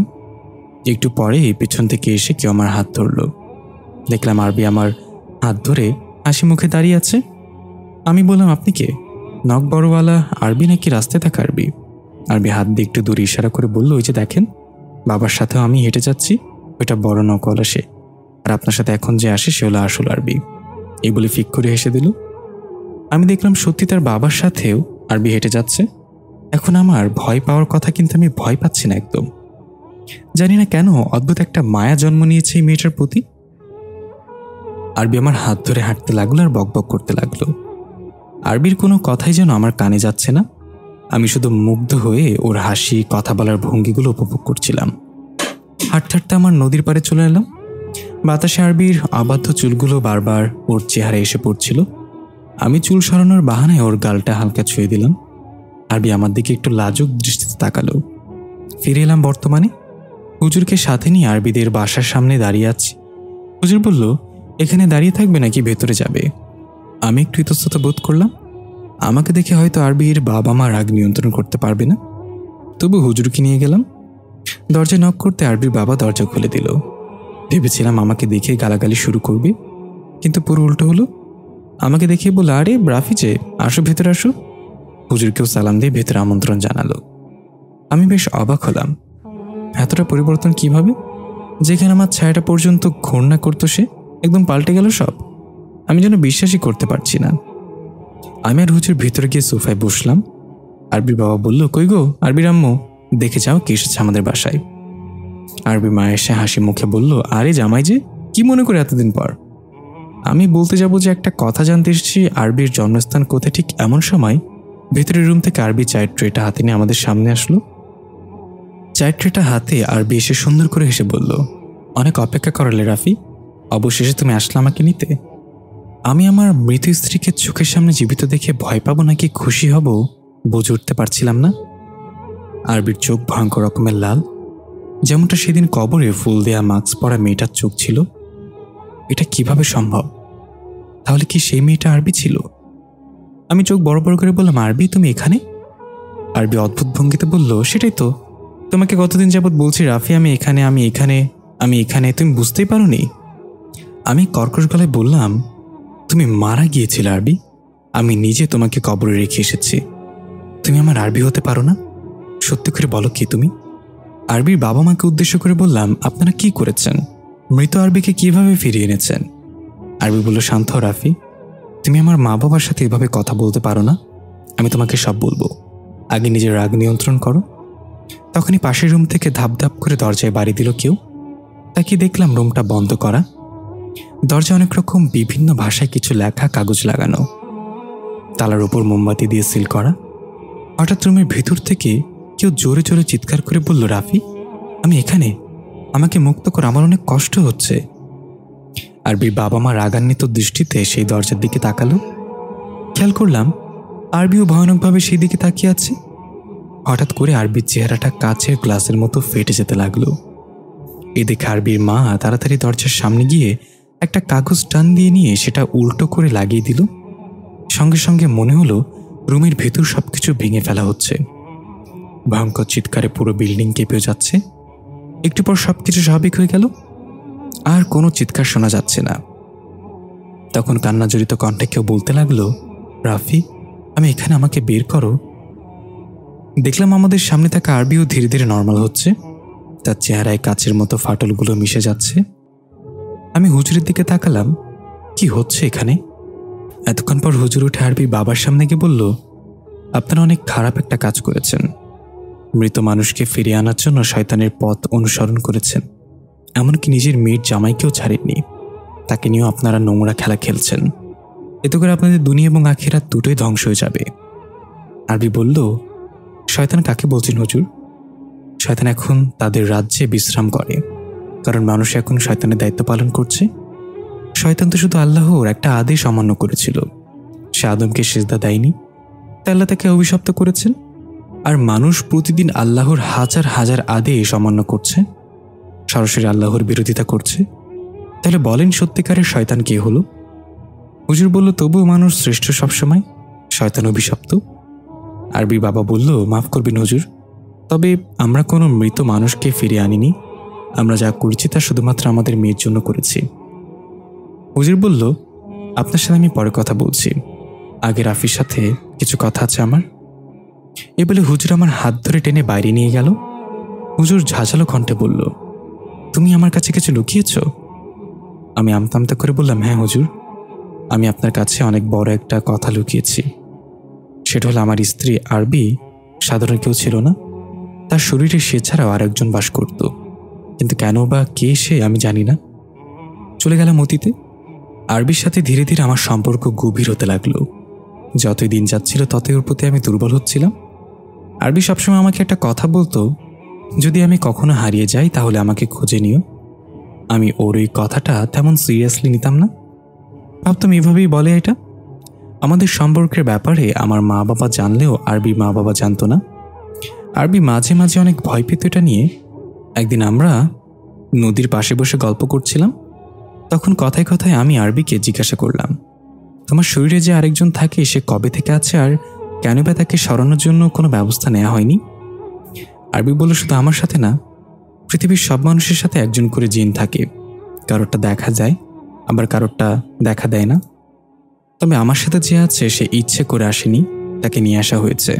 একটু পরে পেছন থেকে এসে কেউ আমার হাত ধরলো। দেখলাম আরবি আমার হাত ধরে হাসি মুখে দাঁড়িয়ে আছে। আমি বললাম, আপনি কে? নখ বড়ওয়ালা আরবি নাকি রাস্তায় থাকা আরবি? আরবি হাত দিয়ে একটু দূরে ইশারা করে বলল, ওই যে দেখেন, বাবার সাথেও আমি হেঁটে যাচ্ছি, ওইটা বড় নখওয়ালা সে, আর আপনার সাথে এখন যে আসে সে হলো আসল আরবি। এই বলে ফিক করে হেসে দিল। আমি দেখলাম সত্যি তার বাবার সাথেও আরবি হেঁটে যাচ্ছে। এখন আমার ভয় পাওয়ার কথা, কিন্তু আমি ভয় পাচ্ছি না একদম। জানি না কেন অদ্ভুত একটা মায়া জন্ম নিয়েছে এই মেয়েটার প্রতি। আরবি আমার হাত ধরে হাঁটতে লাগলো আর বকবক করতে লাগলো। আরবির কোনো কথাই যেন আমার কানে যাচ্ছে না। আমি শুধু মুগ্ধ হয়ে ওর হাসি, কথা বলার ভঙ্গিগুলো উপভোগ করছিলাম। হাঁটতে হাঁটতে আমার নদীর পাড়ে চলে এলাম। বাতাসে আরবির অবাধ্য চুলগুলো বারবার ওর চেহারায় এসে পড়ছিল। আমি চুল সরানোর বাহানায় ওর গালটা হালকা ছুঁয়ে দিলাম। আরবি আমার দিকে একটু লাজুক দৃষ্টিতে তাকালো। ফিরে এলাম বর্তমানে। হুজুরকে সাথে নিয়ে আরবিদের বাসার সামনে দাঁড়িয়ে আছি। হুজুর বলল, এখানে দাঁড়িয়ে থাকবে নাকি ভেতরে যাবে? আমি একটু ইতস্তত বোধ করলাম। আমাকে দেখে হয়তো আরবির বাবা মা রাগ নিয়ন্ত্রণ করতে পারবে না, তবু হুজুরকে নিয়ে গেলাম। দরজা নক করতে আরবির বাবা দরজা খুলে দিল। ভেবেছিলাম আমাকে দেখে গালাগালি শুরু করবে, কিন্তু পুরো উল্টো হলো। আমাকে দেখে বলল, আরে রাফি যে, আসো ভেতরে আসো। হুজুরকেও সালাম দিয়ে ভেতরে আমন্ত্রণ জানালো। আমি বেশ অবাক হলাম, এতটা পরিবর্তন কিভাবে? যেখানে আমার ছায়াটা পর্যন্ত ঘৃণা করতো সে একদম পাল্টে গেল সব। আমি যেন বিশ্বাসই করতে পারছি না। আমি আর হুজুর ভিতরে গিয়ে সোফায় বসলাম। আরবির বাবা বলল, কই গো আরবির আম্মু, দেখে যাও কে এসেছে আমাদের বাসায়। আরবি মা এসে হাসি মুখে বলল, আরে জামাই যে, কি মনে করে এতদিন পর? আমি বলতে যাব যে একটা কথা জানতে এসেছি আরবির জন্মস্থান কোথায়, ঠিক এমন সময় ভেতরের রুম থেকে আরবি চায়ের ট্রেটা হাতে নিয়ে আমাদের সামনে আসলো। চায়ের ট্রেটা হাতে আরবি এসে সুন্দর করে হেসে বলল, অনেক অপেক্ষা করালে রাফি, অবশেষে তুমি আসলে আমাকে নিতে। আমি আমার মৃত স্ত্রীকে চোখের সামনে জীবিত দেখে ভয় পাবো নাকি খুশি হব বুঝে উঠতে পারছিলাম না। আরবির চোখ ভয়ঙ্কর রকমের লাল, যেমনটা সেদিন কবরে ফুল দেয়া মাস্ক পরা মেয়েটার চোখ ছিল। এটা কিভাবে সম্ভব? তাহলে কি সেই মেয়েটা আরবি ছিল? আমি চোখ বড় বড় করে বললাম, আরবি তুমি এখানে? আরবি অদ্ভুত ভঙ্গিতে বলল, সেটাই তো, তোমাকে কতদিন যাবৎ বলছি রাফি, আমি এখানে, আমি এখানে, আমি এখানে, তুমি বুঝতেই পারোনি? আমি কর্কশ গলায় বললাম, তুমি মারা গিয়েছিলে আরবি, আমি নিজে তোমাকে কবরে রেখে এসেছি। তুমি আমার আরবি হতে পারো না? সত্যি করে বলো কি তুমি? আরবির বাবা মাকে উদ্দেশ্য করে বললাম, আপনারা কি করেছেন? মৃত আরবিকে কিভাবে ফিরিয়ে এনেছেন? আরবি বলল, শান্ত হও রাফি, তুমি আমার মা বাবার সাথে এভাবে কথা বলতে পারো না। আমি তোমাকে সব বলবো, আগে নিজের রাগ নিয়ন্ত্রণ করো। তখনই পাশের রুম থেকে ধাপ ধাপ করে দরজায় বাড়ি দিল কেউ। তাকে দেখলাম রুমটা বন্ধ করা। দরজা অনেক রকম বিভিন্ন ভাষায় কিছু লেখা, কাগজ লাগানো, তালার উপর মোমবাতি দিয়ে সিল করা। হঠাৎ রুমের ভেতর থেকে কেউ জোরে জোরে চিৎকার করে বলল, রাফি আমি এখানে, আমাকে মুক্ত কর, আমার অনেক কষ্ট হচ্ছে। আরবির বাবা মা রাগান্বিত দৃষ্টিতে সেই দরজার দিকে তাকালো। খেয়াল করলাম আরবিও ভয়ানকভাবে সেই দিকে তাকিয়ে আছে। হঠাৎ করে আরবির চেহারাটা কাচের গ্লাসের মতো ফেটে যেতে লাগলো। এ দেখে আরবির মা তাড়াতাড়ি দরজার সামনে গিয়ে একটা কাগজ টান দিয়ে নিয়ে সেটা উল্টো করে লাগিয়ে দিল। সঙ্গে সঙ্গে মনে হলো রুমের ভেতর সবকিছু ভেঙে ফেলা হচ্ছে। ভয়ঙ্কর চিৎকারে পুরো বিল্ডিং কেঁপে যাচ্ছে। একটু পর সবকিছু স্বাভাবিক হয়ে গেল, আর কোনো চিৎকার শোনা যাচ্ছে না। তখন কান্নাজড়িত কণ্ঠে কেউ বলতে লাগলো, রাফি আমি এখানে, আমাকে বের করো। দেখলাম আমাদের সামনে থাকা আরবিও ধীরে ধীরে নর্মাল হচ্ছে, তার চেহারায় কাচের মতো ফাটলগুলো মিশে যাচ্ছে। আমি হুজুরের দিকে তাকালাম, কি হচ্ছে এখানে? এতক্ষণ পর হুজুর উঠে আরবি বাবার সামনে গিয়ে বলল, আপনারা অনেক খারাপ একটা কাজ করেছেন। মৃত মানুষকে ফিরিয়ে আনার জন্য শয়তানের পথ অনুসরণ করেছেন, এমনকি নিজের মেয়ের জামাইকেও ছাড়েননি। তাকে নিয়েও আপনারা নোংরা খেলা খেলছেন। এতে করে আপনাদের দুনিয়া এবং আখিরাত দুটোই ধ্বংস হয়ে যাবে। আরবি বলল, শয়তান কাকে বলছেন হুজুর? শয়তান এখন তাদের রাজ্যে বিশ্রাম করে, কারণ মানুষ এখন শয়তানের দায়িত্ব পালন করছে। শয়তান তো শুধু আল্লাহর একটা আদেশ অমান্য করেছিল, সে আদমকে সিজদা দেয়নি, তাই আল্লাহ তাকে অভিশপ্ত করেছেন। আর মানুষ প্রতিদিন আল্লাহর হাজার হাজার আদেশ অমান্য করছে, সরাসরি আল্লাহর বিরোধিতা করছে। তাহলে বলেন সত্যিকারের শয়তান কে হলো? হুজুর বলল, তবুও মানুষ শ্রেষ্ঠ সবসময়, শয়তান অভিশপ্ত। আরবি বাবা বলল, মাফ করবেন হুজুর, তবে আমরা কোনো মৃত মানুষকে ফিরিয়ে আনিনি। আমরা যা করেছি তা শুধুমাত্র আমাদের মেয়ের জন্য করেছি। হুজুর বলল, আপনার সাথে আমি পরে কথা বলছি, আগে রাফির সাথে কিছু কথা আছে আমার। এ বলে হুজুর আমার হাত ধরে টেনে বাইরে নিয়ে গেল। হুজুর ঝাঁঝালো কণ্ঠে বলল, তুমি আমার কাছে কিছু লুকিয়েছ? আমি আমতা আমতা করে বললাম, হ্যাঁ হুজুর, আমি আপনার কাছে অনেক বড় একটা কথা লুকিয়েছি। সেটা হলো আমার স্ত্রী আরবি সাধারণ কেউ ছিল না, তার শরীরে সে ছাড়াও আরেকজন বাস করত, কিন্তু কেন বা কে সে আমি জানি না। চলে গেলাম অতীতে। আরবির সাথে ধীরে ধীরে আমার সম্পর্ক গভীর হতে লাগলো। যতই দিন যাচ্ছিল ততই ওর প্রতি আমি দুর্বল হচ্ছিলাম। আরবি সবসময় আমাকে একটা কথা বলতো, যদি আমি কখনো হারিয়ে যাই তাহলে আমাকে খুঁজে নিও। আমি ওর ওই কথাটা তেমন সিরিয়াসলি নিতাম না, ভাবতাম এভাবেই বলে এটা। আমাদের সম্পর্কের ব্যাপারে আমার মা বাবা জানলেও আরবির মা বাবা জানতো না। আরবি মাঝে মাঝে অনেক ভয় পেত এটা নিয়ে। একদিন আমরা নদীর পাশে বসে গল্প করছিলাম, তখন কথায় কথায় আমি আরবিকে জিজ্ঞাসা করলাম, তোমার শরীরে যে আরেকজন থাকে সে কবে থেকে আছে আর কেন বা তাকে সরানোর জন্য কোনো ব্যবস্থা নেওয়া হয়নি? আরবি বলল, শুধু আমার সাথে না, পৃথিবীর সব মানুষের সাথে একজন করে জিন থাকে। কারোরটা দেখা যায়, আবার কারোরটা দেখা দেয় না। তবে আমার সাথে যে আছে সে ইচ্ছে করে আসেনি, তাকে নিয়ে আসা হয়েছে।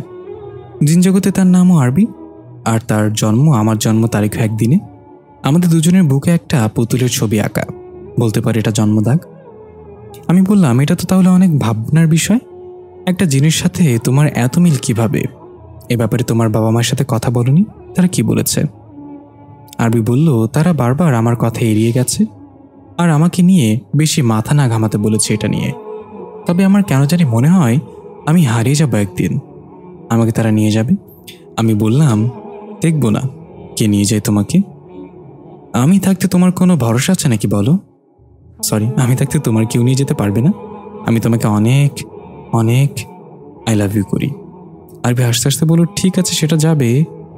জিন জগতে তার নামও আরবি, আর তার জন্ম আমার জন্ম তারিখ একদিনে। আমাদের দুজনের বুকে একটা পুতুলের ছবি আঁকা, বলতে পারি এটা জন্মদাগ। আমি বললাম, এটা তো তাহলে অনেক ভাবনার বিষয়। একটা জিনের সাথে তোমার এত মিল কিভাবে? এ ব্যাপারে তোমার বাবা মায়ের সাথে কথা বলনি? তারা কি বলেছে? আরবি বলল, তারা বারবার আমার কথা এড়িয়ে গেছে আর আমাকে নিয়ে বেশি মাথা না ঘামাতে বলেছে এটা নিয়ে। তবে আমার কেন জানি মনে হয় আমি হারিয়ে যাব একদিন, আমাকে তারা নিয়ে যাবে। আমি বললাম, দেখব না, কে নিয়ে যায় তোমাকে? আমি থাকতে তোমার কোনো ভরসা আছে নাকি বলো? সরি, আমি থাকতে তোমার কেউ নিয়ে যেতে পারবে না। আমি তোমাকে অনেক অনেক আই লাভ ইউ করি। আরবি হাসতে হাসতে বলল, ঠিক আছে সেটা যাবে,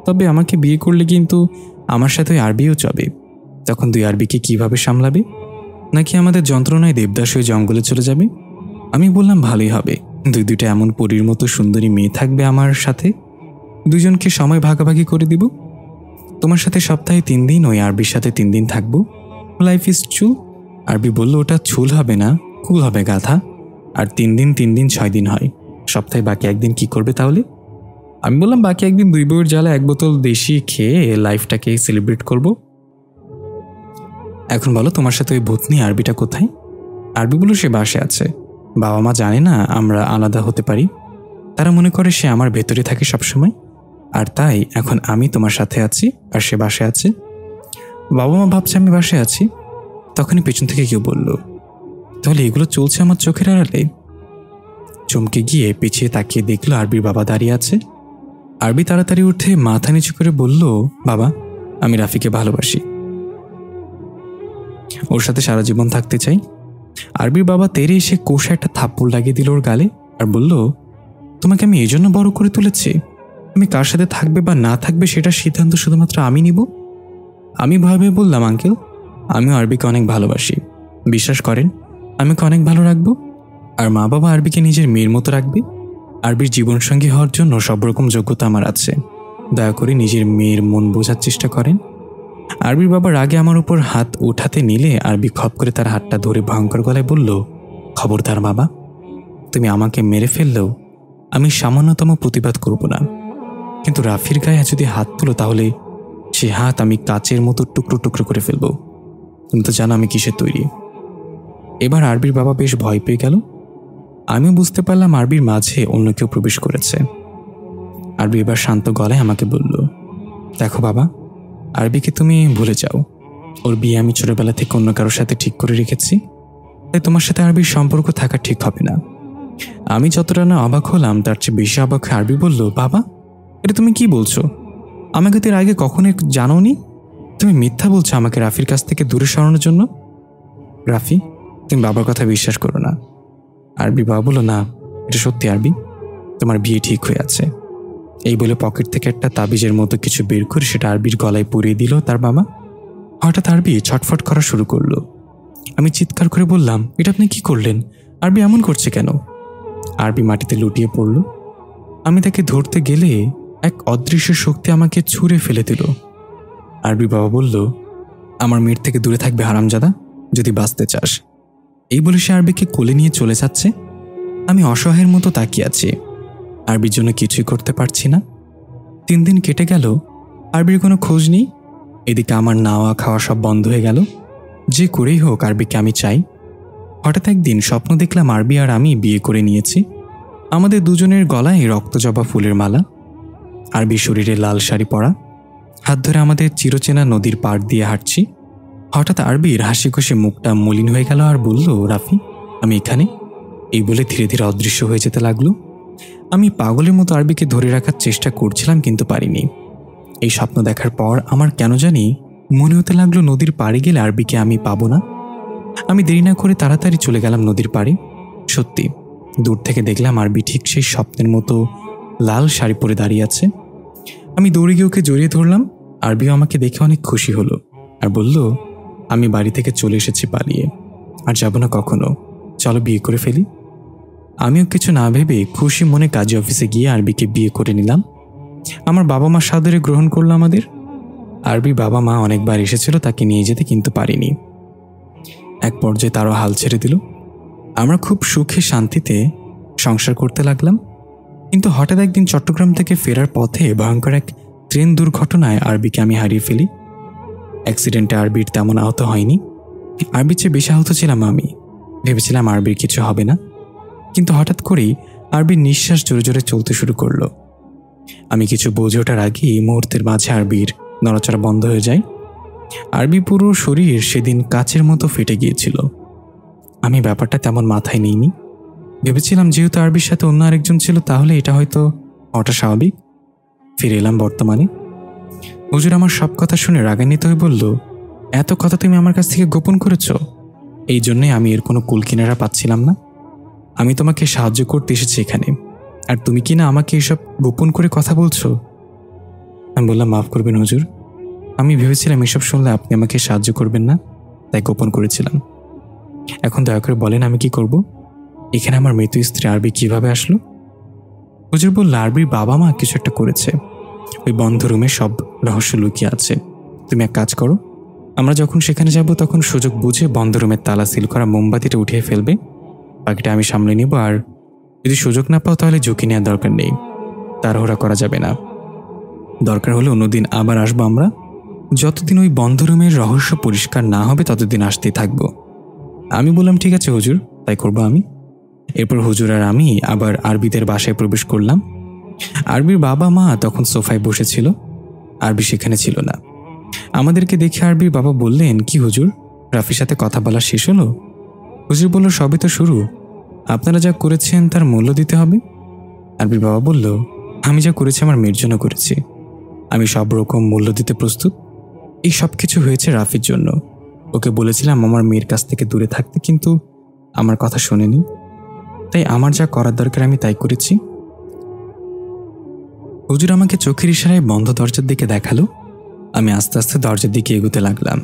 তবে আমাকে বিয়ে করলে কিন্তু আমার সাথে ওই আরবিও যাবে। তখন দুই আরবিকে কিভাবে সামলাবে? নাকি আমাদের যন্ত্রণায় দেবদাস হয়ে জঙ্গলে চলে যাবে? আমি বললাম, ভালোই হবে, দুইটা এমন পরীর মতো সুন্দরী মেয়ে থাকবে আমার সাথে, দুজনকে সময় ভাগাভাগি করে দিব। তোমার সাথে সপ্তাহে 3 দিন, ওই আরবির সাথে 3 দিন থাকবো। লাইফ ইজ চুল। আরবি বলল, ওটা চুল হবে না, কুল হবে গাধা। আর 3 দিন 3 দিন 6 দিন হয়, সপ্তাহে বাকি একদিন কি করবে তাহলে? আমি বললাম, বাকি একদিন 2 বউয়ের জ্বালা 1 বোতল দেশি খেয়ে লাইফটাকে সেলিব্রেট করব। এখন বলো, তোমার সাথে ওই ভূতনি আরবিটা কোথায়? আরবি বলল, সে বাসে আছে। বাবা মা জানে না আমরা আলাদা হতে পারি, তারা মনে করে সে আমার ভেতরে থাকে সবসময়, আর তাই এখন আমি তোমার সাথে আছি আর সে বাসে আছে। বাবা মা ভাবছে আমি বাসে আছি। তখনই পেছন থেকে কেউ বলল, তাহলে এগুলো চলছে আমার চোখের আড়ালে? চমকে গিয়ে পিছিয়ে তাকিয়ে দেখলো আরবির বাবা দাঁড়িয়ে আছে। আরবি তাড়াতাড়ি উঠে মাথা নিচু করে বলল, বাবা, আমি রাফিকে ভালোবাসি, ওর সাথে সারা জীবন থাকতে চাই। আরবির বাবা তেরে এসে কষা একটা থাপ্পড় লাগিয়ে দিল ওর গালে আর বলল, তোমাকে আমি এই জন্য বড় করে তুলেছি, তুমি কার সাথে থাকবে বা না থাকবে সেটার সিদ্ধান্ত শুধুমাত্র আমি নিব। আমি ভয় ভয়ে বললাম, আঙ্কেল, আমিও আরবিকে অনেক ভালোবাসি, বিশ্বাস করেন আমি ওকে অনেক ভালো রাখবো, আর মা বাবা আরবিকে নিজের মেয়ের মতো রাখবে। আরবির জীবনসঙ্গী হওয়ার জন্য সব রকম যোগ্যতা আমার আছে, দয়া করে নিজের মেয়ের মন বোঝার চেষ্টা করেন। আরবির বাবার আগে আমার উপর হাত উঠাতে নিলে আরবি খপ করে তার হাতটা ধরে ভয়ঙ্কর গলায় বলল, খবরদার বাবা, তুমি আমাকে মেরে ফেললেও আমি সামান্যতম প্রতিবাদ করব না, কিন্তু রাফির গায়ে যদি হাত তুলো তাহলে সে হাত আমি কাচের মতো টুকরো টুকরো করে ফেলবো। তুমি তো জানো আমি কিসের তৈরি। এবার আরবির বাবা বেশ ভয় পেয়ে গেল। আমিও বুঝতে পারলাম আরবির মাঝে অন্য কেউ প্রবেশ করেছে। আরবি এবার শান্ত গলায় আমাকে বলল, দেখো বাবা, আরবিকে তুমি ভুলে যাও, ওর বিয়ে আমি ছোটবেলা থেকে অন্য কারোর সাথে ঠিক করে রেখেছি, তাই তোমার সাথে আরবির সম্পর্ক থাকা ঠিক হবে না। আমি যতটা না অবাক হলাম তার চেয়ে বেশি অবাক হয়ে আরবি বলল, বাবা, এটা তুমি কি বলছো? আমাকে তো এর আগে কখনো জানোনি, তুমি মিথ্যা বলছো আমাকে রাফির কাছ থেকে দূরে সরানোর জন্য। রাফি, তুমি বাবার কথা বিশ্বাস করো না। আরবি বাবা বলল, না, এটা সত্যি আরবি, তোমার বিয়ে ঠিক হয়ে আছে। এই বলে পকেট থেকে একটা তাবিজের মতো কিছু বের করে সেটা আরবির গলায় পরিয়ে দিল তার বাবা। হঠাৎ আরবি ছটফট করা শুরু করলো। আমি চিৎকার করে বললাম, এটা আপনি কি করলেন? আরবি এমন করছে কেন? আরবি মাটিতে লুটিয়ে পড়ল। আমি তাকে ধরতে গেলে এক অদৃশ্য শক্তি আমাকে ছুঁড়ে ফেলে দিল। আরবি বাবা বলল, আমার মেয়ের থেকে দূরে থাকবে হারামজাদা, যদি বাঁচতে চাস। এই বলে সে আরবিকে কোলে নিয়ে চলে যাচ্ছে। আমি অসহায়ের মতো তাকিয়ে আছি, আরবির জন্য কিছুই করতে পারছি না। 3 দিন কেটে গেল, আরবির কোনো খোঁজ নেই। এদিকে আমার নাওয়া খাওয়া সব বন্ধ হয়ে গেল। যে করেই হোক আরবিকে আমি চাই। হঠাৎ একদিন স্বপ্ন দেখলাম আরবি আর আমি বিয়ে করে নিয়েছি। আমাদের দুজনের গলায় রক্তজবা ফুলের মালা, আরবির শরীরে লাল শাড়ি পরা, হাত ধরে আমাদের চিরচেনা নদীর পাড় দিয়ে হাঁটছি। হঠাৎ আরবির হাসি খুশি মুখটা মলিন হয়ে গেল আর বলল, রাফি, আমি এখানে। এই বলে ধীরে ধীরে অদৃশ্য হয়ে যেতে লাগলো। আমি পাগলের মতো আরবিকে ধরে রাখার চেষ্টা করছিলাম, কিন্তু পারিনি। এই স্বপ্ন দেখার পর আমার কেন জানি মনে হতে লাগলো নদীর পাড়ে গেলে আরবিকে আমি পাবো না। আমি দেরি না করে তাড়াতাড়ি চলে গেলাম নদীর পাড়ে। সত্যি, দূর থেকে দেখলাম আরবি ঠিক সেই স্বপ্নের মতো লাল শাড়ি পরে দাঁড়িয়ে আছে। আমি দৌড়ে গিয়ে ওকে জড়িয়ে ধরলাম। আরবিও আমাকে দেখে অনেক খুশি হলো আর বলল, আমি বাড়ি থেকে চলে এসেছি পালিয়ে, আর যাব না কখনো, চলো বিয়ে করে ফেলি। আমিও কিছু না ভেবে খুশি মনে কাজী অফিসে গিয়ে আরবিকে বিয়ে করে নিলাম। আমার বাবা মা সাদরে গ্রহণ করলো আমাদের। আরবির বাবা মা অনেকবার এসেছিল তাকে নিয়ে যেতে, কিন্তু পারিনি। এক পর্যায়ে তারও হাল ছেড়ে দিল। আমরা খুব সুখে শান্তিতে সংসার করতে লাগলাম। কিন্তু হঠাৎ একদিন চট্টগ্রাম থেকে ফেরার পথে ভয়ঙ্কর এক ট্রেন দুর্ঘটনায় আরবিকে আমি হারিয়ে ফেলি। অ্যাক্সিডেন্টে আরবির তেমন আহত হয়নি, আরবির চেয়ে বেশি আহত ছিলাম আমি। ভেবেছিলাম আরবির কিছু হবে না, কিন্তু হঠাৎ করেই আরবির নিঃশ্বাস জোরে জোরে চলতে শুরু করলো। আমি কিছু বুঝে ওঠার আগেই মুহূর্তের মাঝে আরবির নড়াচড়া বন্ধ হয়ে যায়। আরবি পুরো শরীর সেদিন কাচের মতো ফেটে গিয়েছিল। আমি ব্যাপারটা তেমন মাথায় নিইনি। ভেবেছিলাম যেহেতু আরবির সাথে অন্য আরেকজন ছিল তাহলে এটা হয়তো হওয়াটা স্বাভাবিক। ফিরে এলাম বর্তমানে। হুজুর আমার সব কথা শুনে রাগান্বিত হয়ে বলল, এত কথা তুমি আমার কাছ থেকে গোপন করেছ, এই জন্যে আমি এর কোনো কুল কিনারা পাচ্ছিলাম না। আমি তোমাকে সাহায্য করতে এসেছি এখানে, আর তুমি কি না আমাকে এসব গোপন করে কথা বলছো? আমি বললাম, মাফ করবেন হুজুর, আমি ভেবেছিলাম এসব শুনলে আপনি আমাকে সাহায্য করবেন না, তাই গোপন করেছিলাম। এখন দয়া করে বলেন আমি কি করব? এখানে আমার মৃত স্ত্রী আরবি কিভাবে আসলো? হুজুর বলল, আরবির বাবা মা কিছু একটা করেছে, ওই বন্ধ রুমে সব রহস্য লুকিয়ে আছে। তুমি এক কাজ করো, আমরা যখন সেখানে যাব তখন সুযোগ বুঝে বন্ধ রুমের তালা সিল করা মোমবাতিটা উঠিয়ে ফেলবে, বাকিটা আমি সামলে নিব। আর যদি সুযোগ না পাও তাহলে ঝুঁকি নেওয়ার দরকার নেই, তাড়াহুড়া করা যাবে না। দরকার হলে অন্যদিন আবার আসবো আমরা। যতদিন ওই বন্ধ রুমের রহস্য পরিষ্কার না হবে ততদিন আসতেই থাকবো। আমি বললাম, ঠিক আছে হুজুর, তাই করবো আমি। এরপর হুজুর আর আমি আবার আরবিদের বাসায় প্রবেশ করলাম। আরবির বাবা মা তখন সোফায় বসেছিল, আরবি সেখানে ছিল না। আমাদেরকে দেখে আরবির বাবা বললেন, কি হুজুর, রাফির সাথে কথা বলা শেষ হলো? হুজুর বলল, সবই তো শুরু, আপনারা যা করেছেন তার মূল্য দিতে হবে। আরবির বাবা বলল, আমি যা করেছি আমার মেয়ের জন্য করেছি, আমি সব রকম মূল্য দিতে প্রস্তুত। এই সব কিছু হয়েছে রাফির জন্য। ওকে বলেছিলাম আমার মেয়ের কাছ থেকে দূরে থাকতে, কিন্তু আমার কথা শোনেনি, তাই আমার যা করার দরকার আমি তাই করেছি। হুজুর আমাকে চোখের ইশারায় বন্ধ দরজার দিকে দেখালো। আমি আস্তে আস্তে দরজার দিকে এগোতে লাগলাম।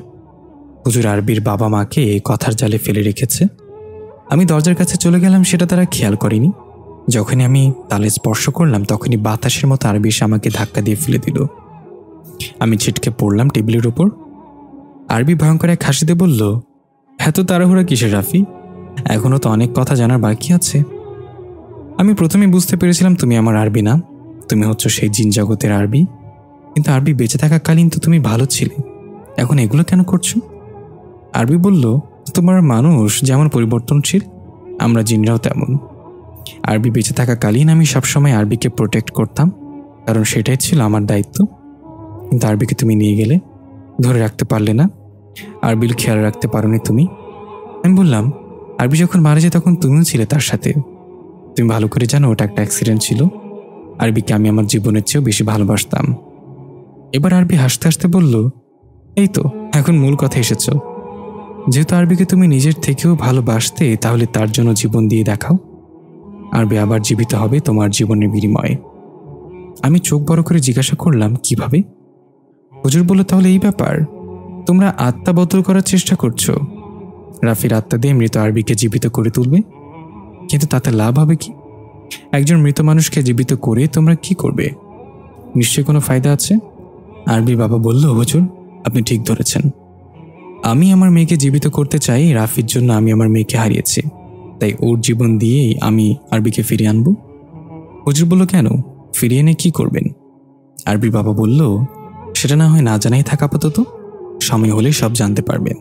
হুজুর আরবির বাবা মাকে কথার জালে ফেলে রেখেছে। আমি দরজার কাছে চলে গেলাম, সেটা তারা খেয়াল করেনি। যখনই আমি তালে স্পর্শ করলাম তখনই বাতাসের মতো আরবি এসে আমাকে ধাক্কা দিয়ে ফেলে দিল। আমি ছিটকে পড়লাম টেবিলের উপর। আরবি ভয়ঙ্কর এক হাসিতে বলল, এত তাড়াহুড়া কিসের রাফি, এখনো তো অনেক কথা জানার বাকি আছে। আমি প্রথমে বুঝতে পেরেছিলাম তুমি আমার আরবি না, তুমি হচ্ছ সেই জিন জগতের আরবি। কিন্তু আরবি বেঁচে থাকাকালীন তো তুমি ভালো ছিলে, এখন এগুলো কেন করছো? আরবি বলল, তোমার মানুষ যেমন পরিবর্তনশীল, আমরা জিনরাও তেমন। আরবি বেঁচে থাকাকালীন আমি সবসময় আরবিকে প্রোটেক্ট করতাম, কারণ সেটাই ছিল আমার দায়িত্ব। কিন্তু আরবিকে তুমি নিয়ে গেলে, ধরে রাখতে পারলে না, আরবির খেয়াল রাখতে পারোনি তুমি। আমি বললাম, আরবি যখন মারা যায় তখন তুমিও ছিলে তার সাথে, তুমি ভালো করে জানো ওটা একটা অ্যাক্সিডেন্ট ছিল। আরবিকে আমি আমার জীবনের চেয়েও বেশি ভালোবাসতাম। এবার আরবি হাসতে হাসতে বলল, এই তো এখন মূল কথা এসেছ। যেহেতু আরবিকে তুমি নিজের থেকেও ভালোবাসতে, তাহলে তার জন্য জীবন দিয়ে দেখাও। আরবি আবার জীবিত হবে তোমার জীবনের বিনিময়ে। আমি চোখ বড় করে জিজ্ঞাসা করলাম, কিভাবে? হুজুর বলল, তাহলে এই ব্যাপার, তোমরা আত্মা বদল করার চেষ্টা করছো। রাফির আত্মা দিয়ে মৃত আরবিকে জীবিত করে তুলবে, কিন্তু তাতে লাভ হবে কি? একজন মৃত মানুষকে জীবিত করে তোমরা কি করবে? নিশ্চয়ই কোনো ফায়দা আছে। আরবি বাবা বলল, হুজুর আপনি ঠিক ধরেছেন, আমি আমার মেয়েকে জীবিত করতে চাই। রাফির জন্য আমি আমার মেয়েকে হারিয়েছি, তাই ওর জীবন দিয়েই আমি আরবিকে ফিরিয়ে আনব। হুজুর বলল, কেন, ফিরিয়ে এনে কি করবেন? আরবির বাবা বলল, সেটা না হয় না জানাই থাকা আপাতত, সময় হলে সব জানতে পারবেন।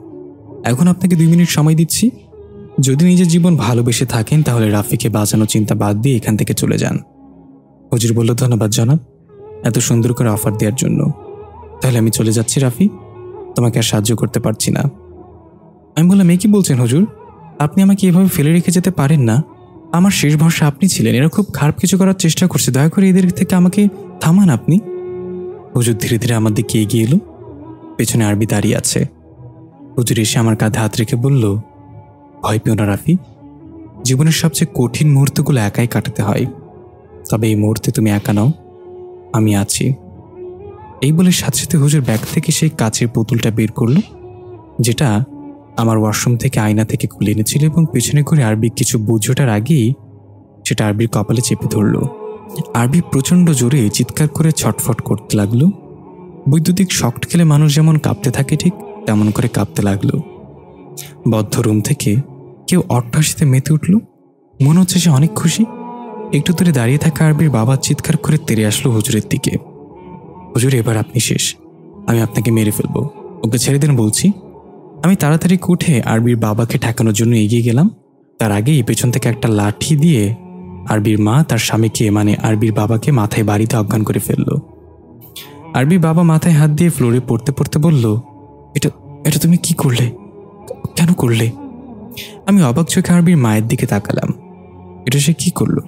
এখন আপনাকে 2 মিনিট সময় দিচ্ছি, যদি নিজের জীবন ভালোবেসে থাকেন তাহলে রাফিকে বাঁচানোর চিন্তা বাদ দিয়ে এখান থেকে চলে যান। হুজুর বলল, ধন্যবাদ জনাব, এত সুন্দর করে অফার দেওয়ার জন্য। তাহলে আমি চলে যাচ্ছি রাফি, তোমাকে আর সাহায্য করতে পারছি না। আমি বললাম, এ কি বলছেন হুজুর, আপনি আমাকে এভাবে ফেলে রেখে যেতে পারেন না, আমার শেষ ভরসা আপনি ছিলেন। এরা খুব খারাপ কিছু করার চেষ্টা করছে, দয়া করে এদের থেকে আমাকে থামান আপনি। হুজুর ধীরে ধীরে আমার দিকে এগিয়ে এলো। পেছনে আরবি দাঁড়িয়ে আছে। হুজুর এসে আমার কাঁধে হাত রেখে বলল, ভয় পেও না রাফি, জীবনের সবচেয়ে কঠিন মুহূর্তগুলো একাই কাটাতে হয়, তবে এই মুহূর্তে তুমি একা নও, আমি আছি। এই বলে সাথে সাথে হুজুর ব্যাগ থেকে সেই কাচের পুতুলটা বের করলো, যেটা আমার ওয়াশরুম থেকে আয়না থেকে খুলে এনেছিল, এবং পেছনে করে আরবি কিছু বুঝে ওঠার আগেই সেটা আরবির কপালে চেপে ধরল। আরবি প্রচণ্ড জোরে চিৎকার করে ছটফট করতে লাগলো। বৈদ্যুতিক শক খেলে মানুষ যেমন কাঁপতে থাকে ঠিক তেমন করে কাঁপতে লাগলো। বদ্ধ রুম থেকে কেউ অট্টহাসিতে মেতে উঠল। মনে হচ্ছে সে অনেক খুশি। একটু দূরে দাঁড়িয়ে থাকা আরবির বাবা চিৎকার করে তেড়ে আসলো হুজুরের দিকে। হুজুর, এবার আপনি শেষ, আমি আপনাকে মেরে ফেলবো, ওকে ছেড়ে দেন বলছি। আমি তাড়াতাড়ি উঠে আরবির বাবাকে ঠেকানোর জন্য এগিয়ে গেলাম। তার আগেই পেছন থেকে একটা লাঠি দিয়ে আরবির মা তার স্বামীকে মানে আরবির বাবাকে মাথায় বাড়িতে অজ্ঞান করে ফেলল। আরবির বাবা মাথায় হাত দিয়ে ফ্লোরে পড়তে পড়তে বলল, এটা এটা তুমি কি করলে, কেন করলে? আমি অবাক চোখে আরবির মায়ের দিকে তাকালাম। এটা সে কি করলো?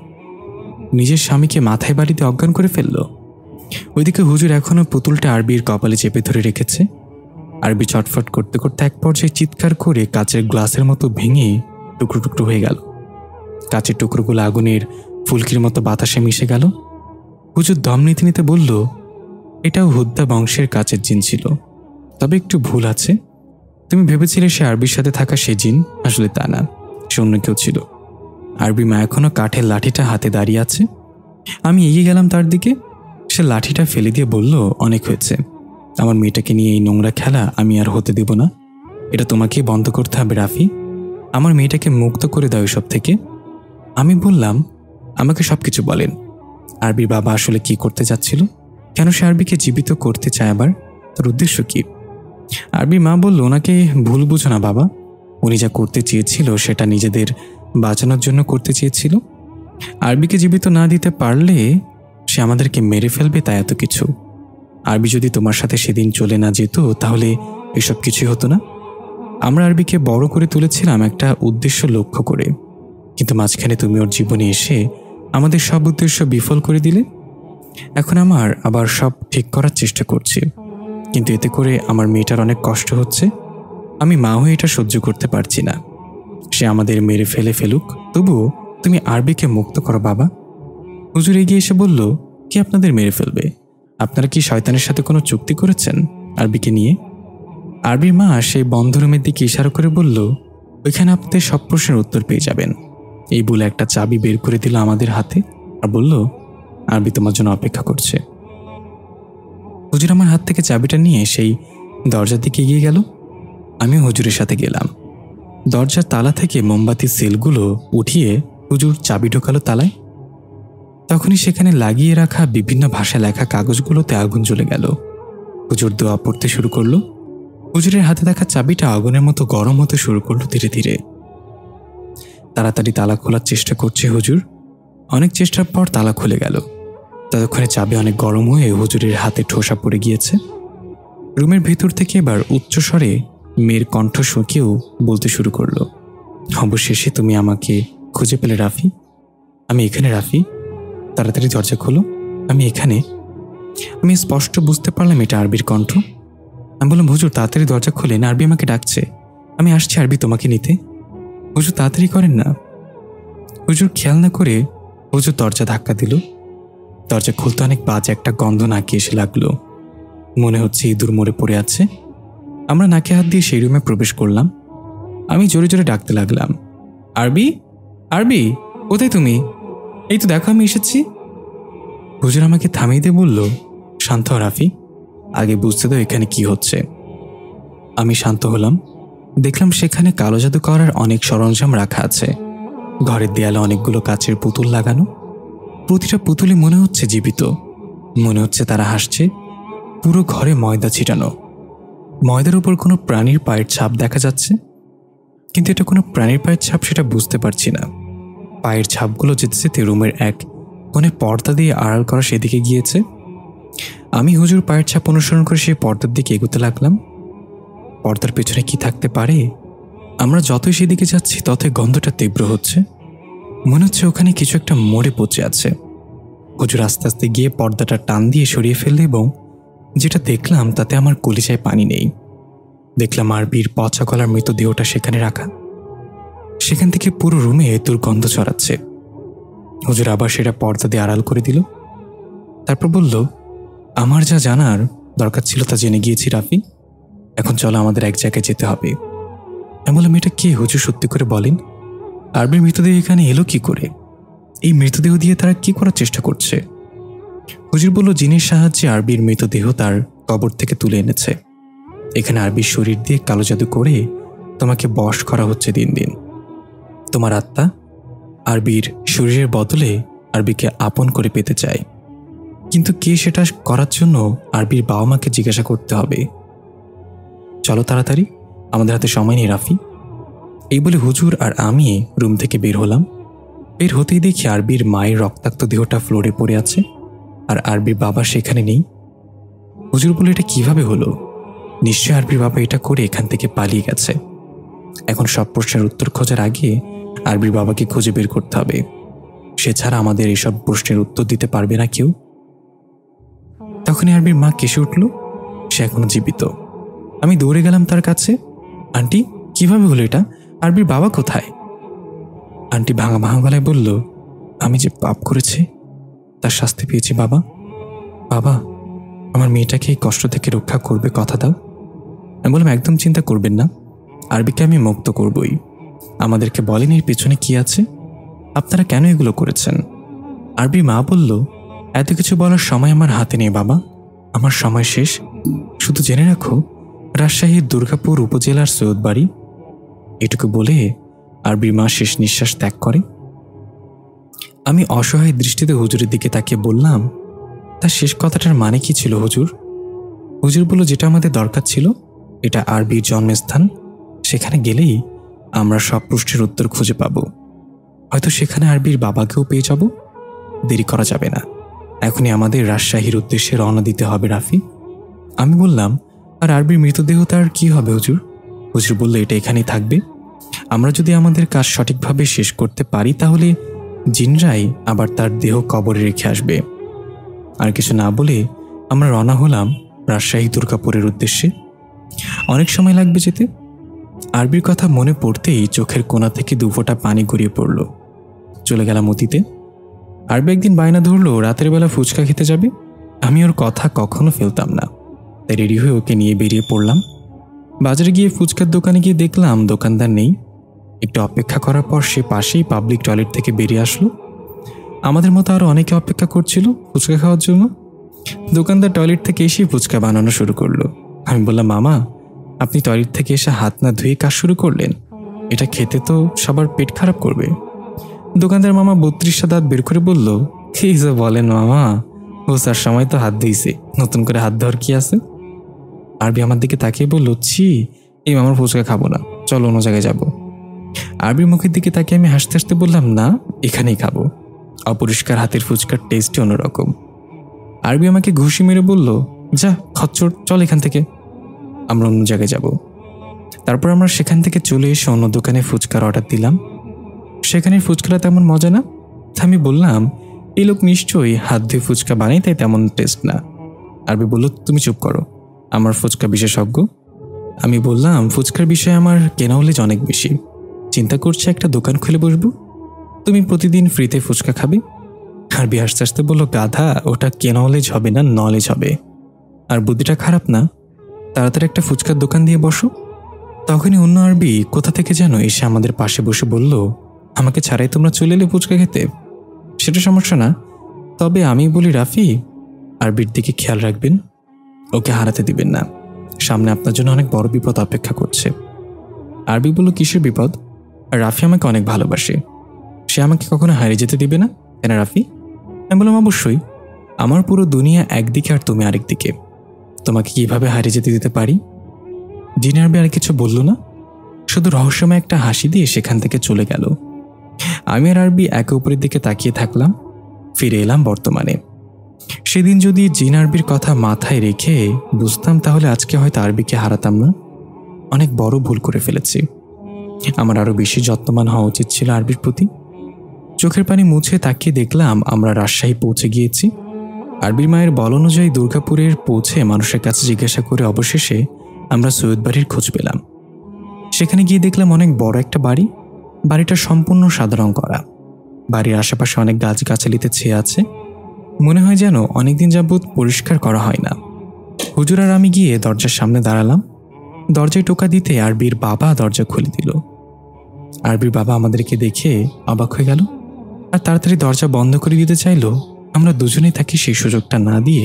নিজের স্বামীকে মাথায় বাড়িতে অজ্ঞান করে ফেলল। ওইদিকে হুজুর এখনো পুতুলটা আরবির কপালে চেপে ধরে রেখেছে। আরবি ছটফট করতে করতে এক পর্যায়ে চিৎকার করে কাচের গ্লাসের মতো ভেঙে টুকরো টুকরো হয়ে গেল। কাচের টুকরোগুলো আগুনের ফুলকির মতো বাতাসে মিশে গেল। হুজুর দম নিতে নিতে বলল, এটাও হুদ্দা বংশের কাচের জিন ছিল, তবে একটু ভুল আছে। তুমি ভেবেছিলে সে আরবির সাথে থাকা সে জিন, আসলে তা না, সে অন্য কেউ ছিল। আরবি মা এখনো কাঠের লাঠিটা হাতে দাঁড়িয়ে আছে। আমি এগিয়ে গেলাম তার দিকে। সে লাঠিটা ফেলে দিয়ে বলল, অনেক হয়েছে, আমার মেয়েটাকে নিয়ে এই নোংরা খেলা আমি আর হতে দেব না। এটা তোমাকেই বন্ধ করতে হবে রাফি, আমার মেয়েটাকে মুক্ত করে দাও এসব থেকে। আমি বললাম, আমাকে সব কিছু বলেন, আরবির বাবা আসলে কি করতে যাচ্ছিল, কেন সে আরবিকে জীবিত করতে চায়, আবার তার উদ্দেশ্য কি? আরবির মা বলল, ওনাকে ভুল বুঝো না বাবা, উনি যা করতে চেয়েছিল সেটা নিজেদের বাঁচানোর জন্য করতে চেয়েছিল। আরবিকে জীবিত না দিতে পারলে সে আমাদেরকে মেরে ফেলবে, তাই এত কিছু। আরবি যদি তোমার সাথে সেদিন চলে না যেত তাহলে এসব কিছুই হতো না। আমরা আরবিকে বড় করে তুলেছিলাম একটা উদ্দেশ্য লক্ষ্য করে, কিন্তু মাঝখানে তুমি ওর জীবনে এসে আমাদের সব উদ্দেশ্য বিফল করে দিলে। এখন আমার আবার সব ঠিক করার চেষ্টা করছি, কিন্তু এতে করে আমার মেয়েটার অনেক কষ্ট হচ্ছে। আমি মা হয়ে এটা সহ্য করতে পারছি না। সে আমাদের মেরে ফেলুক, তবুও তুমি আরবিকে মুক্ত করো বাবা। হুজুর এগিয়ে এসে বলল, কি আপনাদের মেরে ফেলবে? আপনারা কি শয়তানের সাথে কোনো চুক্তি করেছেন আরবিকে নিয়ে? আরবির মা সেই বন্ধ রুমের দিকে ইশারা করে বলল, ওইখানে আপনাদের সব প্রশ্নের উত্তর পেয়ে যাবেন। এই বলে একটা চাবি বের করে দিল আমাদের হাতে আর বলল, আরবি তোমার জন্য অপেক্ষা করছে। হুজুর আমার হাত থেকে চাবিটা নিয়ে সেই দরজার দিকে এগিয়ে গেল। আমি হুজুরের সাথে গেলাম। দরজার তালা থেকে মোমবাতির সেলগুলো উঠিয়ে হুজুর চাবি ঢোকালো তালায়। তখনই সেখানে লাগিয়ে রাখা বিভিন্ন ভাষায় লেখা কাগজগুলোতে আগুন জ্বলে গেল। হুজুর দোয়া পড়তে শুরু করলো। হুজুরের হাতে থাকা চাবিটা আগুনের মতো গরম হতে শুরু করলো ধীরে ধীরে। তাড়াতাড়ি তালা খোলার চেষ্টা করছে হুজুর। অনেক চেষ্টার পর তালা খুলে গেল। ততক্ষণে চাবি অনেক গরম হয়ে হুজুরের হাতে ঠোসা পড়ে গিয়েছে। রুমের ভেতর থেকে এবার উচ্চস্বরে মেয়ের কণ্ঠ শুকিয়েও বলতে শুরু করলো, অবশেষে তুমি আমাকে খুঁজে পেলে রাফি, আমি এখানে রাফি, তাড়াতাড়ি দরজা খোলো, আমি এখানে। আমি স্পষ্ট বুঝতে পারলাম এটা আরবির কণ্ঠ। আমি বললাম, হুজুর তাড়াতাড়ি দরজা খোলেন, আরবি আমাকে ডাকছে, আমি আসছি আরবি তোমাকে নিতে, হুজুর তাড়াতাড়ি করেন না। হুজুর খেয়াল না করে হুজুর দরজা ধাক্কা দিল। দরজা খুলতে অনেক বাজে একটা গন্ধ নাকে এসে লাগলো। মনে হচ্ছে ইঁদুর মরে পড়ে আছে। আমরা নাকে হাত দিয়ে সেই রুমে প্রবেশ করলাম। আমি জোরে জোরে ডাকতে লাগলাম, আরবি, আরবি, কোথায় তুমি? এই তো দেখো আমি এসেছি। হুজুর আমাকে থামিয়ে দিয়ে বলল, শান্ত হ রাফি, আগে বুঝতে দাও এখানে কি হচ্ছে। আমি শান্ত হলাম। দেখলাম সেখানে কালো জাদু করার অনেক সরঞ্জাম রাখা আছে। ঘরের দেয়ালে অনেকগুলো কাচের পুতুল লাগানো। প্রতিটা পুতুলে মনে হচ্ছে জীবিত, মনে হচ্ছে তারা হাসছে। পুরো ঘরে ময়দা ছিটানো। ময়দার উপর কোনো প্রাণীর পায়ের ছাপ দেখা যাচ্ছে, কিন্তু এটা কোনো প্রাণীর পায়ের ছাপ সেটা বুঝতে পারছি না। পায়ের ছাপগুলো যেতে যেতে রুমের এক কোণে পর্দা দিয়ে আড়াল করা সেদিকে গিয়েছে। আমি হুজুর পায়ের ছাপ অনুসরণ করে সেই পর্দার দিকে এগোতে লাগলাম। পর্দার পেছনে কি থাকতে পারে? আমরা যতই সেদিকে যাচ্ছি ততই গন্ধটা তীব্র হচ্ছে। মনে হচ্ছে ওখানে কিছু একটা মরে পচে আছে। হুজুর আস্তে আস্তে গিয়ে পর্দাটা টান দিয়ে সরিয়ে ফেললে এবং যেটা দেখলাম তাতে আমার কলিজায় পানি নেই। দেখলাম আরবির পচা গলার মৃতদেহটা সেখানে রাখা। সেখান থেকে পুরো রুমে দুর্গন্ধ ছড়াচ্ছে। হুজুর আবার সেটা পর্দা দিয়ে আড়াল করে দিল। তারপর বলল, আমার যা জানার দরকার ছিল তা জেনে গিয়েছি রাফি, এখন চলো আমাদের এক জায়গায় যেতে হবে। আমি বললাম, এটা কে হুজুর, সত্যি করে বলেন, আরবির মৃতদেহ এখানে এলো কি করে? এই মৃতদেহ দিয়ে তারা কি করার চেষ্টা করছে? হুজুর বলল, জিনের সাহায্যে আরবির মৃতদেহ তার কবর থেকে তুলে এনেছে। এখানে আরবির শরীর দিয়ে কালো জাদু করে তোমাকে বশ করা হচ্ছে দিন দিন। তোমার আত্মা আরবির শরীরের বদলে আরবিকে আপন করে পেতে চায়, কিন্তু কে সেটা করার জন্য আরবির বাবা মাকে জিজ্ঞাসা করতে হবে। চলো তাড়াতাড়ি, আমাদের হাতে সময় নেই রাফি। এই বলে হুজুর আর আমি রুম থেকে বের হলাম। বের হতেই দেখি আরবির মায়ের রক্তাক্ত দেহটা ফ্লোরে পড়ে আছে, আর আরবির বাবা সেখানে নেই। হুজুর বলে, এটা কিভাবে হলো? নিশ্চয় আরবির বাবা এটা করে এখান থেকে পালিয়ে গেছে। এখন সব প্রশ্নের উত্তর খোঁজার আগে আরবির বাবাকে খুঁজে বের করতে হবে। সে ছাড়া আমাদের এসব প্রশ্নের উত্তর দিতে পারবে না কেউ। তখনই আরবির মা কেসে উঠল। সে এখনো জীবিত। আমি দৌড়ে গেলাম তার কাছে। আন্টি, কিভাবে হলো এটা? আরবির বাবা কোথায়? আন্টি ভাঙা ভাঙা গলায় বলল, আমি যে পাপ করেছি তার শাস্তি পেয়েছি বাবা। বাবা, আমার মেয়েটাকে এই কষ্ট থেকে রক্ষা করবে, কথা দাও। আমি বললাম, একদম চিন্তা করবেন না, আরবিকে আমি মুক্ত করবই। আমাদেরকে বলেন এর পেছনে কি আছে, আপনারা কেন এগুলো করেছেন? আরবির মা বলল, এত কিছু বলার সময় আমার হাতে নেই বাবা, আমার সময় শেষ। শুধু জেনে রাখো, রাজশাহীর দুর্গাপুর উপজেলার সৈয়দবাড়ি। এটুকু বলে আরবির মা শেষ নিঃশ্বাস ত্যাগ করে। আমি অসহায় দৃষ্টিতে হুজুরের দিকে তাকিয়ে বললাম, তার শেষ কথাটার মানে কি ছিল হুজুর? হুজুর বলল, যেটা আমাদের দরকার ছিল, এটা আরবির জন্মস্থান। সেখানে গেলেই আমরা সব প্রশ্নের উত্তর খুঁজে পাব। হয়তো সেখানে আরবির বাবাকেও পেয়ে যাব। দেরি করা যাবে না, এখনই আমাদের রাজশাহীর উদ্দেশ্যে রওনা দিতে হবে রাফি। আমি বললাম, আর আরবির মৃতদেহ তার কি হবে হুজুর? হুজুর বলল, এটা এখানেই থাকবে। আমরা যদি আমাদের কাজ সঠিকভাবে শেষ করতে পারি তাহলে জিনরাই আবার তার দেহ কবরে রেখে আসবে। আর কিছু না বলে আমরা রওনা হলাম রাজশাহী দুর্গাপুরের উদ্দেশ্যে। অনেক সময় লাগবে যেতে। আরবির কথা মনে পড়তেই চোখের কোণা থেকে দুফোঁটা পানি গড়িয়ে পড়ল। চলে গেলাম অতীতে। আরবি একদিন বায়না ধরলো রাতের বেলা ফুচকা খেতে যাবে। আমি ওর কথা কখনো ফেলতাম না, তাই রেডি হয়ে ওকে নিয়ে বেরিয়ে পড়লাম। বাজারে গিয়ে ফুচকার দোকানে গিয়ে দেখলাম দোকানদার নেই। একটু অপেক্ষা করার পর সে পাশেই পাবলিক টয়লেট থেকে বেরিয়ে আসলো। আমাদের মতো আরও অনেকে অপেক্ষা করছিল ফুচকা খাওয়ার জন্য। দোকানদার টয়লেট থেকে এসেই ফুচকা বানানো শুরু করলো। আমি বললাম, মামা, আপনি টয়লেট থেকে এসে হাত না ধুয়ে কাজ শুরু করলেন? এটা খেতে তো সবার পেট খারাপ করবে। দোকানদার মামা 32টা দাঁত বের করে বলল, কি যে বলেন মামা, ঘোষার সময় তো হাত ধুইছে, নতুন করে হাত ধোয়ার কি আছে? আরবি আমার দিকে তাকিয়ে বলল, ছি, এই মামার ফুচকা খাবো না, চলো অন্য জায়গায় যাবো। আরবির মুখের দিকে তাকিয়ে আমি হাসতে হাসতে বললাম, না, এখানেই খাবো। অপরিষ্কার হাতের ফুচকার টেস্টই অন্যরকম। আরবি আমাকে ঘুষি মেরে বলল, যা খচ্চর, চল এখান থেকে, আমরা অন্য জায়গায় যাব। তারপর আমরা সেখান থেকে চলে এসে অন্য দোকানে ফুচকার অর্ডার দিলাম। সেখানের ফুচকাটা তেমন মজা না। আমি বললাম, এই লোক নিশ্চয়ই হাত ধুয়ে ফুচকা বানাই, তাই তেমন টেস্ট না। আরবি বলল, তুমি চুপ করো, আমার ফুচকা বিশেষজ্ঞ। আমি বললাম, ফুচকার বিষয়ে আমার কেনা নলেজ অনেক বেশি, চিন্তা করছি একটা দোকান খুলে বসবো, তুমি প্রতিদিন ফ্রিতে ফুচকা খাবে। আরবি হাসতে হাসতে বলল, গাধা, ওটা কেনা নলেজ হবে না, নলেজ হবে। আর বুদ্ধিটা খারাপ না, তাড়াতাড়ি একটা ফুচকার দোকান দিয়ে বসো। তখনই অন্য আরবি কোথা থেকে যেন এসে আমাদের পাশে বসে বলল, আমাকে ছাড়াই তোমরা চলে এলে ফুচকা খেতে? সেটা সমস্যা না, তবে আমি বলি রাফি, আরবির দিকে খেয়াল রাখবেন, ওকে হারাতে দিবেন না, সামনে আপনার জন্য অনেক বড় বিপদ অপেক্ষা করছে। আরবি বলল, কিসের বিপদ? আর রাফি আমাকে অনেক ভালোবাসে, সে আমাকে কখনো হারিয়ে যেতে দিবে না, কেন রাফি? আমি বললাম, অবশ্যই, আমার পুরো দুনিয়া একদিকে আর তুমি আরেকদিকে, তোমাকে কিভাবে হারিয়ে যেতে দিতে পারি? জিন আরবি আর কিছু বলল না, শুধু রহস্যময় একটা হাসি দিয়ে সেখান থেকে চলে গেল। আমি আর আরবি একে অপরের দিকে তাকিয়ে থাকলাম। ফিরে এলাম বর্তমানে। সেদিন যদি জিন আরবির কথা মাথায় রেখে বুঝতাম তাহলে আজকে হয়তো আরবিকে হারাতাম না। অনেক বড় ভুল করে ফেলেছি। আমার আরো বেশি যত্নবান হওয়া উচিত ছিল আরবির প্রতি। চোখের পানি মুছে তাকিয়ে দেখলাম আমরা রাজশাহী পৌঁছে গিয়েছি। আরবির মায়ের বল অনুযায়ী দুর্গাপুরের পৌঁছে মানুষের কাছে জিজ্ঞাসা করে অবশেষে আমরা সৈয়দ বাড়ির খোঁজ পেলাম। সেখানে গিয়ে দেখলাম অনেক বড় একটা বাড়ি। বাড়িটা সম্পূর্ণ সাদা রং করা। বাড়ির আশেপাশে অনেক গাছগাছালিতে ছেয়ে আছে। মনে হয় যেন অনেকদিন যাবৎ পরিষ্কার করা হয় না। হুজুর আর আমি গিয়ে দরজার সামনে দাঁড়ালাম। দরজায় টোকা দিতে আরবির বাবা দরজা খুলে দিল। আরবির বাবা আমাদেরকে দেখে অবাক হয়ে গেল আর তাড়াতাড়ি দরজা বন্ধ করে দিতে চাইল। আমরা দুজনেই তাকে সেই সুযোগটা না দিয়ে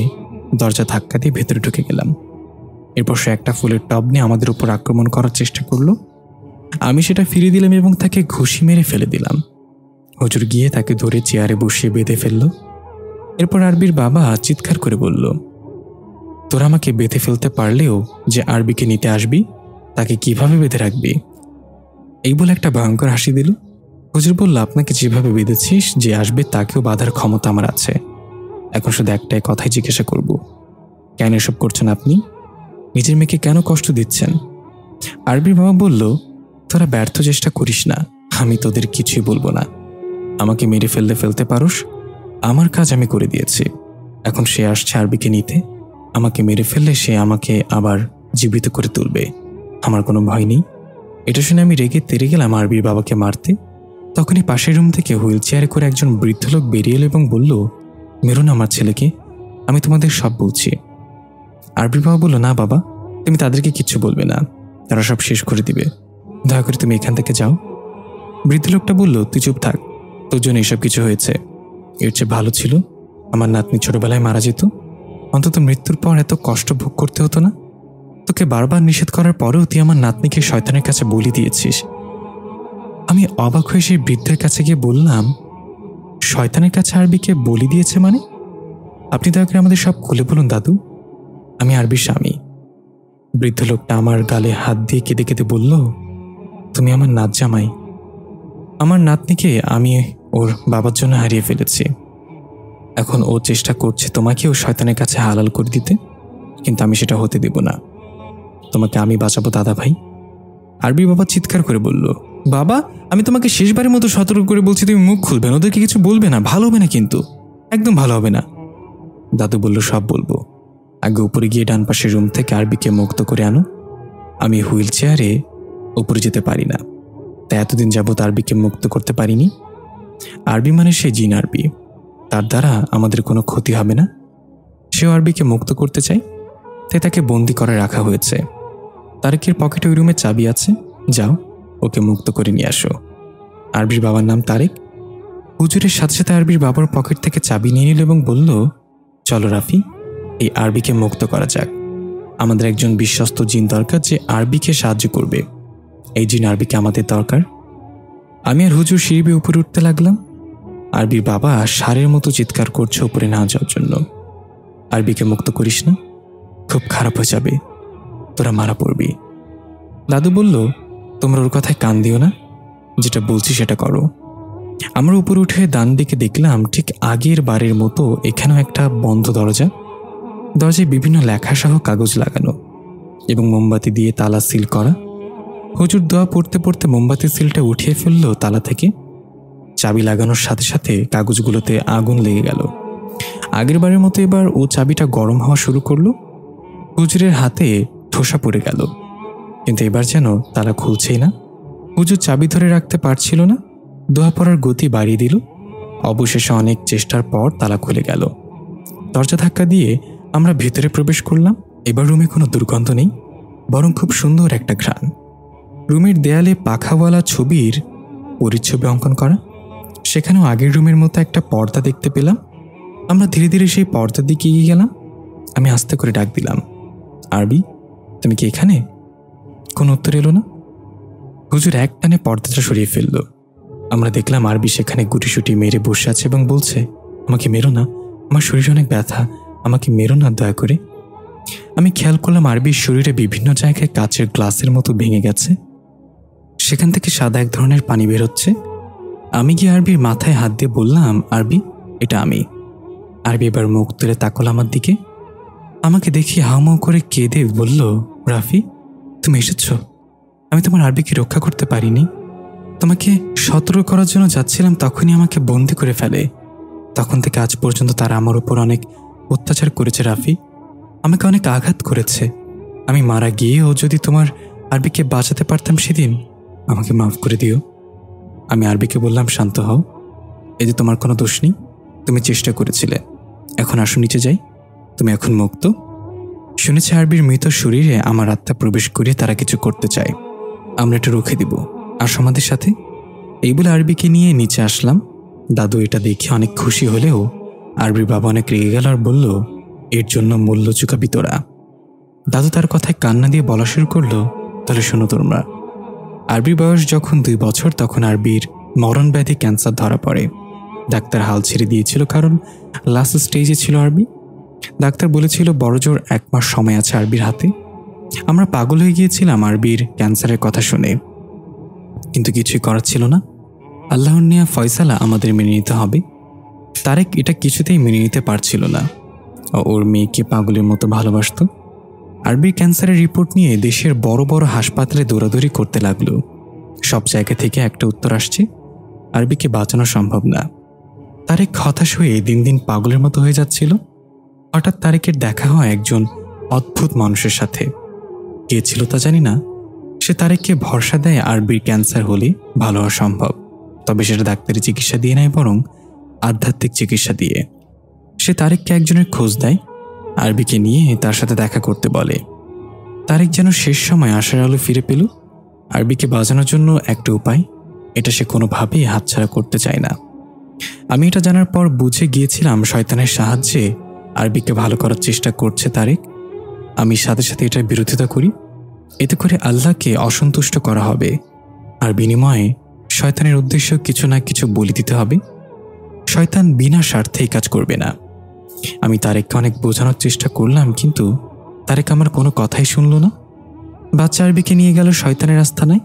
দরজা ধাক্কা দিয়ে ভেতরে ঢুকে গেলাম। এরপর সে একটা ফুলের টব নিয়ে আমাদের উপর আক্রমণ করার চেষ্টা করলো। আমি সেটা ফিরিয়ে দিলাম এবং তাকে ঘুষি মেরে ফেলে দিলাম। হুজুর গিয়ে তাকে ধরে চেয়ারে বসিয়ে বেঁধে ফেলল। এরপর আরবির বাবা চিৎকার করে বলল, তোরা আমাকে বেঁধে ফেলতে পারলেও যে আরবিকে নিতে আসবি তাকে কিভাবে বেঁধে রাখবি? এই বলে একটা ভয়ঙ্কর হাসি দিল। হুজুর বলল, আপনাকে যেভাবে বেঁধেছিস যে আসবে তাকেও বাঁধার ক্ষমতা আমার আছে। এখন শুধু একটাই কথাই জিজ্ঞাসা করব, কেন এসব করছেন আপনি? নিজের মেয়েকে কেন কষ্ট দিচ্ছেন? আরবির বাবা বলল, তোরা ব্যর্থ চেষ্টা করিস না, আমি তোদের কিছুই বলবো না। আমাকে মেরে ফেলতে পারোস, আমার কাজ আমি করে দিয়েছি। এখন সে আসছে আরবিকে নিতে। আমাকে মেরে ফেললে সে আমাকে আবার জীবিত করে তুলবে, আমার কোনো ভয় নেই। এটা শুনে আমি রেগে তেড়ে গেলাম আরবির বাবাকে মারতে। তখনই পাশের রুম থেকে হুইল চেয়ারে করে একজন বৃদ্ধ লোক বেরিয়ে এলো এবং বলল, মেরো না আমার ছেলেকে, আমি তোমাদের সব বলছি। আরবির বাবা বলল, না বাবা, তুমি তাদেরকে কিচ্ছু বলবে না, তারা সব শেষ করে দিবে। দয়া করে তুমি এখান থেকে যাও। বৃদ্ধ লোকটা বলল, তুই চুপ থাক, তোর জন্য এসব কিছু হয়েছে। এর চেয়ে ভালো ছিল আমার নাতনি ছোটবেলায় মারা যেত, অন্তত মৃত্যুর পর এত কষ্ট ভোগ করতে হতো না। তোকে বারবার নিষেধ করার পরেও তুই আমার নাতনিকে শয়তানের কাছে বলি দিয়েছিস। আমি অবাক হয়ে সেই বৃদ্ধের কাছে গিয়ে বললাম, শয়তানের কাছে আরবিকে বলি দিয়েছে মানে? আপনি দয়া করে আমাদের সব খুলে বলুন দাদু, আমি আরবির স্বামী। বৃদ্ধ লোকটা আমার গালে হাত দিয়ে কেঁদে কেঁদে বলল, তুমি আমার নাত জামাই। আমার নাতনিকে আমি ওর বাবার জন্য হারিয়ে ফেলেছি। এখন ও চেষ্টা করছে তোমাকেও শয়তানের কাছে হালাল করে দিতে, কিন্তু আমি সেটা হতে দেব না। তোমাকে আমি বাঁচাবো দাদা ভাই। আরবি বাবা চিৎকার করে বলল, বাবা, আমি তোমাকে শেষবারের মতো সতর্ক করে বলছি, তুমি মুখ খুলবে না, ওদেরকে কিছু বলবে না, ভালো হবে না, কিন্তু একদম ভালো হবে না। দাদু বলল, সব বলবো, আগে উপরে গিয়ে ডান পাশের রুম থেকে আরবিকে মুক্ত করে আনো। আমি হুইল চেয়ারে উপরে যেতে পারি না, তাই এতদিন যাবৎ আরবিকে মুক্ত করতে পারিনি। আরবি মানে সে জিন আরবি, তার দ্বারা আমাদের কোনো ক্ষতি হবে না। সেও আরবিকে মুক্ত করতে চায়, তাই তাকে বন্দি করে রাখা হয়েছে। তারেকের পকেটে ওই রুমের চাবি আছে, যাও ওকে মুক্ত করে নিয়ে আসো। আরবির বাবার নাম তারেক। হুজুরের সাথে সাথে আরবির বাবার পকেট থেকে চাবি নিয়ে নিল এবং বলল, চলো রাফি, এই আরবিকে মুক্ত করা যাক। আমাদের একজন বিশ্বস্ত জিন দরকার যে আরবিকে সাহায্য করবে। এই জিন আরবিকে আমাদের দরকার। আমি আর হুজুর সিঁড়ি বেয়ে উপরে উঠতে লাগলাম। আরবির বাবা ষাঁড়ের মতো চিৎকার করছে উপরে না যাওয়ার জন্য। আরবিকে মুক্ত করিস না, খুব খারাপ হয়ে যাবে, তোরা মারা পড়বি। দাদু বলল, তোমরা ওর কথায় কান দিও না, যেটা বলছি সেটা করো। আমরা উপরে উঠে ডান দিকে দেখলাম ঠিক আগের বারের মতো এখানেও একটা বন্ধ দরজা। দরজায় বিভিন্ন লেখাসহ কাগজ লাগানো এবং মোমবাতি দিয়ে তালা সিল করা। হুজুর দোয়া পড়তে পড়তে মোমবাতির সিলটা উঠিয়ে ফেললো তালা থেকে। চাবি লাগানোর সাথে সাথে কাগজগুলোতে আগুন লেগে গেল। আগের বারের মতো এবার ও চাবিটা গরম হওয়া শুরু করলো। হুজুরের হাতে ঠোসা পড়ে গেল, কিন্তু এবার যেন তালা খুলছেই না। হুজুর চাবি ধরে রাখতে পারছিল না, দোয়া পড়ার গতি বাড়িয়ে দিল। অবশেষে অনেক চেষ্টার পর তালা খুলে গেল। দরজা ধাক্কা দিয়ে আমরা ভেতরে প্রবেশ করলাম। এবার রুমে কোনো দুর্গন্ধ নেই, বরং খুব সুন্দর একটা ঘ্রাণ। রুমের দেয়ালে পাখাওয়ালা ছবির পরিচ্ছবি অঙ্কন করা। সেখানেও আগের রুমের মতো একটা পর্দা দেখতে পেলাম। আমরা ধীরে ধীরে সেই পর্দার দিকে এগিয়ে গেলাম। আমি আস্তে করে ডাক দিলাম, আরবি, তুমি কি এখানে? কোনো উত্তর এলো না। হুজুর এক টানে পর্দাটা সরিয়ে ফেলল। আমরা দেখলাম আরবি সেখানে গুটিসুটি মেরে বসে আছে এবং বলছে, আমাকে মেরো না, আমার শরীরে অনেক ব্যথা, আমাকে মেরো না দয়া করে। আমি খেয়াল করলাম আরবির শরীরে বিভিন্ন জায়গায় কাচের গ্লাসের মতো ভেঙে গেছে। সেখান থেকে সাদা এক ধরনের পানি বেরোচ্ছে। আমি গিয়ে আরবির মাথায় হাত দিয়ে বললাম, আরবি, এটা আমি। আরবি এবার মুখ তুলে তাকাল আমার দিকে। আমাকে দেখি হাউমাউ করে কেঁদে বলল, রাফি, তুমি এসেছ? আমি তোমার আরবিকে রক্ষা করতে পারিনি। তোমাকে সতর্ক করার জন্য যাচ্ছিলাম, তখনই আমাকে বন্দি করে ফেলে। তখন থেকে আজ পর্যন্ত তারা আমার উপর অনেক অত্যাচার করেছে রাফি, আমাকে অনেক আঘাত করেছে। আমি মারা গিয়েও যদি তোমার আরবিকে বাঁচাতে পারতাম সেদিন, আমাকে মাফ করে দিও। আমি আরবিকে বললাম, শান্ত হও, এই যে তোমার কোনো দোষ নেই, তুমি চেষ্টা করেছিলে। এখন আসো নিচে যাই, তুমি এখন মুক্ত। শুনেছি আরবির মৃত শরীরে আমার আত্মা প্রবেশ করিয়ে তারা কিছু করতে চায়, আমরা এটা রুখে দিব, আসো আমাদের সাথে। এই বলে আরবিকে নিয়ে নিচে আসলাম। দাদু এটা দেখে অনেক খুশি হলেও আরবির বাবা অনেক রেগে গেল আর বলল, এর জন্য মূল্য চুকাবি তোরা। দাদু তার কথায় কান্না দিয়ে বলা শুরু করলো, তাহলে শোনো তোমরা। আরবির বয়স যখন 2 বছর, তখন আরবির মরণ ব্যাধি ক্যান্সার ধরা পড়ে। ডাক্তার হাল ছেড়ে দিয়েছিল, কারণ লাস্ট স্টেজে ছিল আরবি। ডাক্তার বলেছিল বড়জোর 1 মাস সময় আছে আরবির হাতে। আমরা পাগল হয়ে গিয়েছিলাম আরবির ক্যান্সারের কথা শুনে, কিন্তু কিছুই করার ছিল না। আল্লাহর নেয়া ফয়সালা আমাদের মেনে নিতে হবে। তারেক এটা কিছুতেই মেনে নিতে পারছিল না। ওর মেয়েকে পাগলের মতো ভালোবাসত। আরবির ক্যান্সারের রিপোর্ট নিয়ে দেশের বড় বড় হাসপাতালে দৌড়াদৌড়ি করতে লাগলো। সব জায়গা থেকে একটা উত্তর আসছে, আরবিকে বাঁচানো সম্ভব না। তারেক হতাশ হয়ে দিন দিন পাগলের মতো হয়ে যাচ্ছিল। হঠাৎ তারেকের দেখা হয় একজন অদ্ভুত মানুষের সাথে। কে ছিল তা জানি না। সে তারেককে ভরসা দেয় আরবির ক্যান্সার হলে ভালো হওয়া সম্ভব, তবে সেটা ডাক্তারি চিকিৎসা দিয়ে নয়, বরং আধ্যাত্মিক চিকিৎসা দিয়ে। সে তারেককে একজনের খোঁজ দেয়, আরবিকে নিয়ে তার সাথে দেখা করতে বলে। তারেক যেন শেষ সময় আশার আলো ফিরে পেল। আরবিকে বাঁচানোর জন্য একটা উপায়, এটা সে কোনোভাবেই হাতছাড়া করতে চায় না। আমি এটা জানার পর বুঝে গিয়েছিলাম শয়তানের সাহায্যে আরবিকে ভালো করার চেষ্টা করছে তারেক। আমি সাথে সাথে এটার বিরোধিতা করি। এতে করে আল্লাহকে অসন্তুষ্ট করা হবে, আর বিনিময়ে শয়তানের উদ্দেশ্য কিছু না কিছু বলি দিতে হবে। শয়তান বিনা স্বার্থে এই কাজ করবে না। আমি তারেককে অনেক বোঝানোর চেষ্টা করলাম, কিন্তু তারেক আমার কোনো কথাই শুনল না। বাচ্চা আরবিকে নিয়ে গেল শয়তানের আস্তানায়।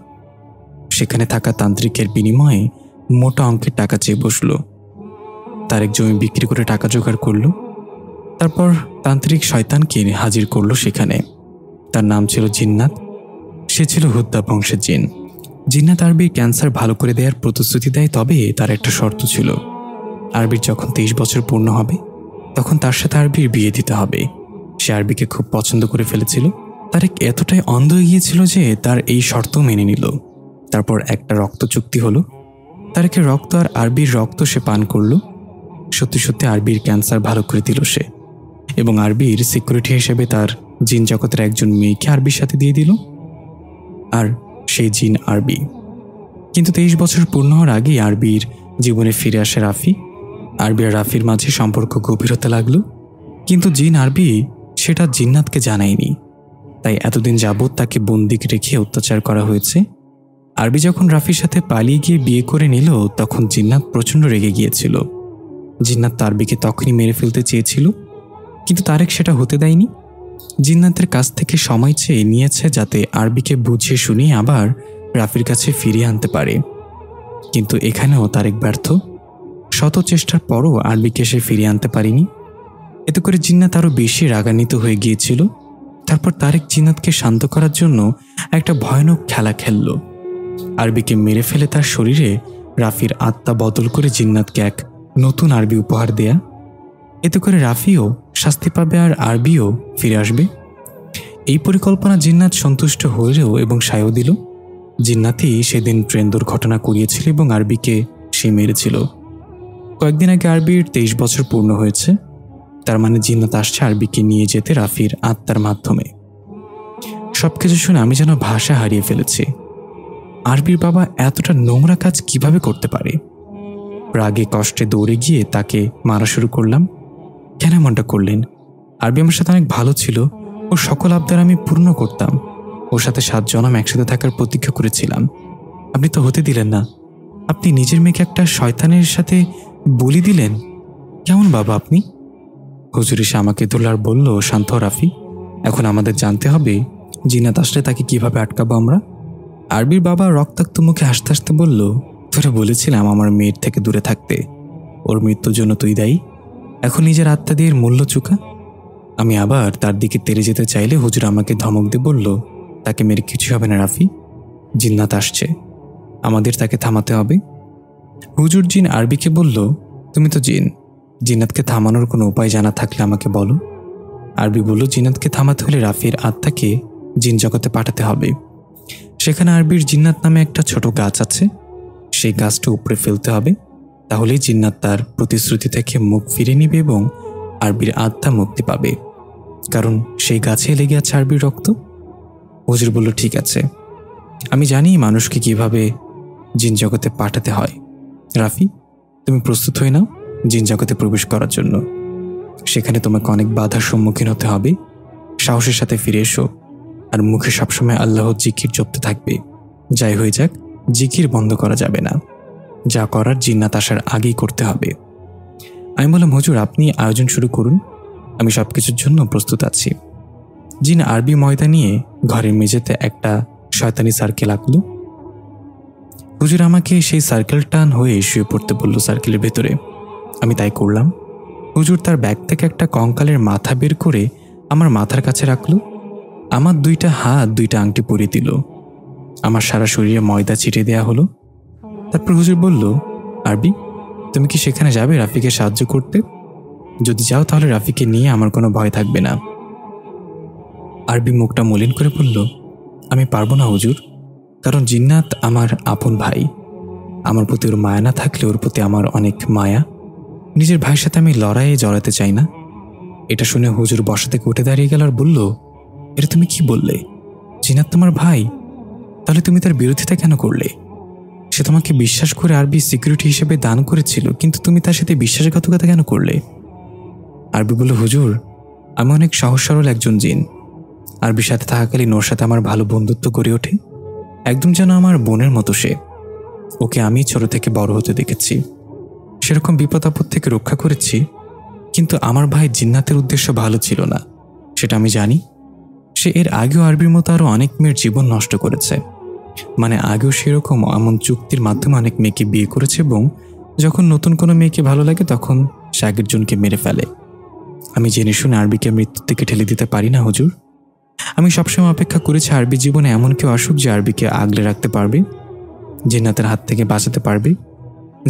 সেখানে থাকা তান্ত্রিকের বিনিময়ে মোটা অঙ্কের টাকা চেয়ে বসল। তারেক জমি বিক্রি করে টাকা জোগাড় করল। তারপর তান্ত্রিক শয়তানকে হাজির করল সেখানে। তার নাম ছিল জিন্নাত। সে ছিল হুদ্দা বংশের জিন। জিন্নাত আরবির ক্যান্সার ভালো করে দেওয়ার প্রতিশ্রুতি দেয়, তবে তার একটা শর্ত ছিল, আরবির যখন 23 বছর পূর্ণ হবে তখন তার সাথে আরবির বিয়ে দিতে হবে। সে আরবিকে খুব পছন্দ করে ফেলেছিল। তারেক এতটাই অন্ধ হয়ে গিয়েছিল যে তার এই শর্ত মেনে নিল। তারপর একটা রক্ত চুক্তি হলো। তারেকের রক্ত আর আরবির রক্ত সে পান করল। সত্যি সত্যি আরবির ক্যান্সার ভালো করে দিল সে, এবং আরবির সিকিউরিটি হিসেবে তার জিন জগতের একজন মেয়েকে আরবির সাথে দিয়ে দিল, আর সেই জিন আরবি। কিন্তু 23 বছর পূর্ণ হওয়ার আগেই আরবির জীবনে ফিরে আসে রাফি। আরবি আর রাফির মাঝে সম্পর্ক গভীর হতে লাগলো, কিন্তু জিন আরবি সেটা জিন্নাতকে জানায়নি। তাই এতদিন যাবৎ তাকে বন্দি রেখে অত্যাচার করা হয়েছে। আরবি যখন রাফির সাথে পালিয়ে গিয়ে বিয়ে করে নিল, তখন জিন্নাত প্রচণ্ড রেগে গিয়েছিল। জিন্নাত আরবিকে তখনই মেরে ফেলতে চেয়েছিল, কিন্তু তারেক সেটা হতে দেয়নি। জিন্নাতের কাছ থেকে সময় চেয়ে নিয়েছে যাতে আরবিকে বুঝিয়ে শুনিয়ে আবার রাফির কাছে ফিরিয়ে আনতে পারে। কিন্তু এখানেও তারেক ব্যর্থ। শত চেষ্টার পরও আরবিকে সে ফিরিয়ে আনতে পারেনি। এতে করে জিন্নাত আরও বেশি রাগান্বিত হয়ে গিয়েছিল। তারপর তারেক জিন্নাতকে শান্ত করার জন্য একটা ভয়ানক খেলা খেলল। আরবিকে মেরে ফেলে তার শরীরে রাফির আত্মা বদল করে জিন্নাতকে এক নতুন আরবি উপহার দেয়া। এতে করে রাফিও শাস্তি পাবে আর আরবিও ফিরে আসবে। এই পরিকল্পনা জিন্নাত সন্তুষ্ট হলেও এবং সায়ও দিল। জিন্নাতই সেদিন ট্রেন দুর্ঘটনা করিয়েছিল এবং আরবিকে সে মেরেছিল। কয়েকদিন আগে আরবির 23 বছর পূর্ণ হয়েছে। তার মানে জিন্নাত আসছে আরবিকে নিয়ে যেতে রাফির আত্মার মাধ্যমে। সবকিছু শুনে আমি যেন ভাষা হারিয়ে ফেলেছি। আরবির বাবা এতটা নোংরা কাজ কিভাবে করতে পারে? রাগে কষ্টে দৌড়ে গিয়ে তাকে মারা শুরু করলাম। কেন এমনটা করলেন? আরবি আমার সাথে অনেক ভালো ছিল, ওর সকল আবদার আমি পূর্ণ করতাম। ওর সাথে 7 জনম একসাথে থাকার প্রতীক্ষা করেছিলাম। আপনি তো হতে দিলেন না। আপনি নিজের মেয়েকে একটা শয়তানের সাথে বলি দিলেন। কেমন বাবা আপনি? হুজুর এসে আমাকে ধরল আর বলল, শান্ত রাফি, এখন আমাদের জানতে হবে জিন্নাত আসলে তাকে কিভাবে আটকাবো আমরা। আরবির বাবা রক্তাক্ত মুখে হাসতে হাসতে বলল, তোরে বলেছিলাম আমার মেয়ের থেকে দূরে থাকতে। ওর মৃত্যুর জন্য তুই দায়ী। এখন নিজের আত্মা দিয়ে মূল্য চুকা। আমি আবার তার দিকে তেড়ে যেতে চাইলে হুজুর আমাকে ধমক দিয়ে বলল, তাকে মেরে কিছু হবে না রাফি, জিন্নাত আসছে। আমাদের তাকে থামাতে হবে। হুজুর জিন আরবিকে বলল, তুমি তো জিন, জিন্নাতকে থামানোর কোনো উপায় জানা থাকলে আমাকে বলো। আরবি বলল, জিন্নাতকে থামাতে হলে রাফির আত্মাকে জিন জগতে পাঠাতে হবে। সেখানে আরবির জিন্নাত নামে একটা ছোট গাছ আছে, সেই গাছটা উপরে ফেলতে হবে, তাহলেই জিন্নাত তার প্রতিশ্রুতি থেকে মুখ ফিরে নিবে এবং আরবির আত্মা মুক্তি পাবে, কারণ সেই গাছে লেগে আছে আরবির রক্ত। হুজুর বলল, ঠিক আছে, আমি জানি মানুষকে কিভাবে জিন জগতে পাঠাতে হয়। রাফি, তুমি প্রস্তুত হয়ে নাও জিন জগতে প্রবেশ করার জন্য। সেখানে তোমাকে অনেক বাধার সম্মুখীন হতে হবে। সাহসের সাথে ফিরে এসো, আর মুখে সবসময় আল্লাহর জিকির জপতে থাকবে। যাই হয়ে যাক, জিকির বন্ধ করা যাবে না। যা করার জিন্নাত আসার আগেই করতে হবে। আমি বললাম, হুজুর আপনি আয়োজন শুরু করুন, আমি সব কিছুর জন্য প্রস্তুত আছি। জিন আরবি ময়দা নিয়ে ঘরের মেঝেতে একটা শয়তানি সার্কেল আঁকল। হুজুর আমাকে সেই সার্কেল টান হয়ে শুয়ে পড়তে বলল সার্কেলের ভেতরে। আমি তাই করলাম। হুজুর তার ব্যাগ থেকে একটা কঙ্কালের মাথা বের করে আমার মাথার কাছে রাখল। আমার 2টা হাত 2টা আংটি পরিয়ে দিল। আমার সারা শরীরে ময়দা ছিটিয়ে দেয়া হলো। তারপর হুজুর বলল, আরবি, তুমি কি সেখানে যাবে রাফিকে সাহায্য করতে? যদি যাও তাহলে রাফিকে নিয়ে আমার কোনো ভয় থাকবে না। আরবি মুখটা মলিন করে বলল, আমি পারবো না হুজুর, কারণ জিন্নাত আমার আপন ভাই। আমার প্রতি ওর মায়া না থাকলে ওর প্রতি আমার অনেক মায়া। নিজের ভাইয়ের সাথে আমি লড়াইয়ে জড়াতে চাই না। এটা শুনে হুজুর বসা থেকে উঠে দাঁড়িয়ে গেল আর বলল, এটা তুমি কি বললে? জিন্নাত তোমার ভাই, তাহলে তুমি তার বিরোধিতা কেন করলে? সে তোমাকে বিশ্বাস করে আরবি সিকিউরিটি হিসেবে দান করেছিল, কিন্তু তুমি তার সাথে বিশ্বাসঘাতকতা কেন করলে? আরবি বলল, হুজুর আমি অনেক সহজ সরল একজন জিন। আরবির সাথে থাকাকালীন ওর সাথে আমার ভালো বন্ধুত্ব গড়ে ওঠে, একদম যেন আমার বোনের মতো সে। ওকে আমি ছোট থেকে বড় হতে দেখেছি, সেরকম বিপদ আপদ থেকে রক্ষা করেছি। কিন্তু আমার ভাই জিন্নাতের উদ্দেশ্য ভালো ছিল না, সেটা আমি জানি। সে এর আগেও আরবির মতো আরও অনেক মেয়ের জীবন নষ্ট করেছে। মানে আগেও সেরকম এমন চুক্তির মাধ্যমে অনেক মেয়েকে বিয়ে করেছে, এবং যখন নতুন কোনো মেয়েকে ভালো লাগে তখন সে আগের জনকে মেরে ফেলে। আমি জেনে শুনে আরবিকে মৃত্যুর দিকে ঠেলে দিতে পারি না হুজুর। আমি সবসময় অপেক্ষা করেছি আরবি জীবনে এমন কেউ আসুক যে আরবিকে আগলে রাখতে পারবে, জিন্নাতের হাত থেকে বাঁচাতে পারবে,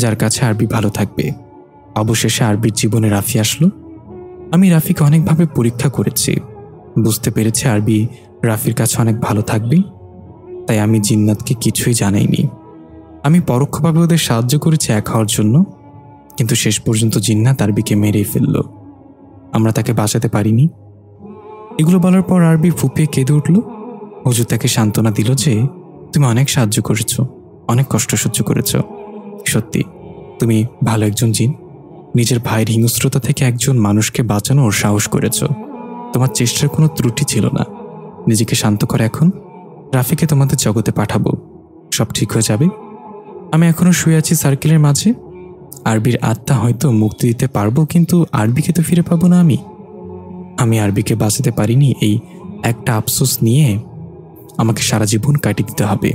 যার কাছে আরবি ভালো থাকবে। অবশেষে আরবির জীবনে রাফি আসলো। আমি রাফিকে অনেকভাবে পরীক্ষা করেছি, বুঝতে পেরেছি আরবি রাফির কাছে অনেক ভালো থাকবে। তাই আমি জিন্নাতকে কিছুই জানাইনি। আমি পরোক্ষভাবে ওদের সাহায্য করেছি এক হওয়ার জন্য, কিন্তু শেষ পর্যন্ত জিন্নাত আরবিকে মেরেই ফেলল। আমরা তাকে বাঁচাতে পারিনি। এগুলো বলার পর আরবি ফুপিয়ে কেঁদে উঠল। হুজুর তাকে সান্ত্বনা দিল যে, তুমি অনেক সাহায্য করেছ, অনেক কষ্ট সহ্য করেছ। সত্যি তুমি ভালো একজন জিন। নিজের ভাইয়ের হিংস্রতা থেকে একজন মানুষকে বাঁচানোর সাহস করেছ। তোমার চেষ্টার কোনো ত্রুটি ছিল না। নিজেকে শান্ত করে এখন। রাফিকে তোমাদের জগতে পাঠাবো, সব ঠিক হয়ে যাবে। আমি এখনো শুয়ে আছি সার্কেলের মাঝে। আরবির আত্মা হয়তো মুক্তি দিতে পারবো, কিন্তু আরবিকে তো ফিরে পাবো না। আমি আরবিকে বাঁচাতে পারিনি, এই একটা আফসোস নিয়ে আমাকে সারা জীবন কাটিয়ে দিতে হবে।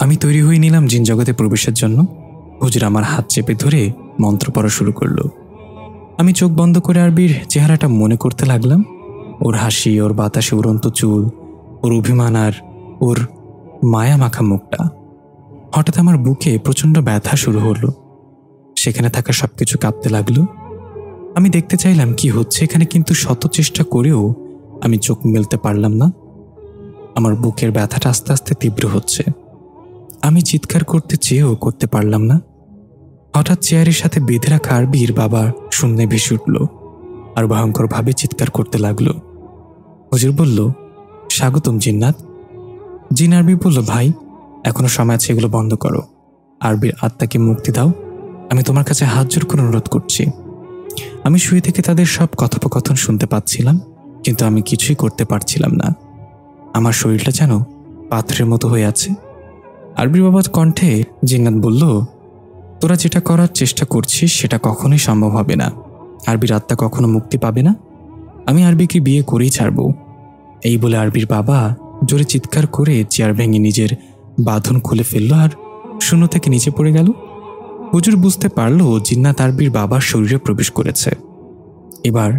আমি তৈরি হয়ে নিলাম জিন জগতে প্রবেশের জন্য। হুজুর আমার হাত চেপে ধরে মন্ত্র পড়া শুরু করলো। আমি চোখ বন্ধ করে আরবির চেহারাটা মনে করতে লাগলাম। ওর হাসি, ওর বাতাসে উড়ন্ত চুল, ওর অভিমান আর ওর মায়া মাখা মুখটা। হঠাৎ আমার বুকে প্রচণ্ড ব্যথা শুরু হলো। সেখানে থাকা সবকিছু কাঁপতে লাগলো। আমি দেখতে চাইলাম কি হচ্ছে এখানে, কিন্তু শত চেষ্টা করেও আমি চোখ মেলতে পারলাম না। আমার বুকের ব্যথাটা আস্তে আস্তে তীব্র হচ্ছে। আমি চিৎকার করতে চেয়েও করতে পারলাম না। হঠাৎ চেয়ারের সাথে বেঁধে রাখা আরবির বাবা শূন্যে ভেসে উঠল আর ভয়ঙ্করভাবে চিৎকার করতে লাগলো। হুজুর বলল, স্বাগতম জিন্নাত। জিন আরবি বলল, ভাই এখনো সময় আছে, এগুলো বন্ধ করো। আরবির আত্মাকে মুক্তি দাও। আমি তোমার কাছে হাত জোর করে অনুরোধ করছি। আমি শুয়ে থেকে তাদের সব কথোপকথন শুনতে পাচ্ছিলাম, কিন্তু আমি কিছুই করতে পারছিলাম না। আমার শরীরটা যেন পাথরের মতো হয়ে আছে। আরবির বাবার কণ্ঠে জিন্নাত বলল, তোরা যেটা করার চেষ্টা করছিস সেটা কখনোই সম্ভব হবে না। আরবির আত্মা কখনো মুক্তি পাবে না। আমি আরবিকে বিয়ে করেই ছাড়ব। এই বলে আরবির বাবা জোরে চিৎকার করে চেয়ার ভেঙে নিজের বাঁধন খুলে ফেলল আর শূন্য থেকে নিচে পড়ে গেল। হুজুর বুঝতে পারল জিন্নাত আরবির বাবার শরীরে প্রবেশ করেছে। এবার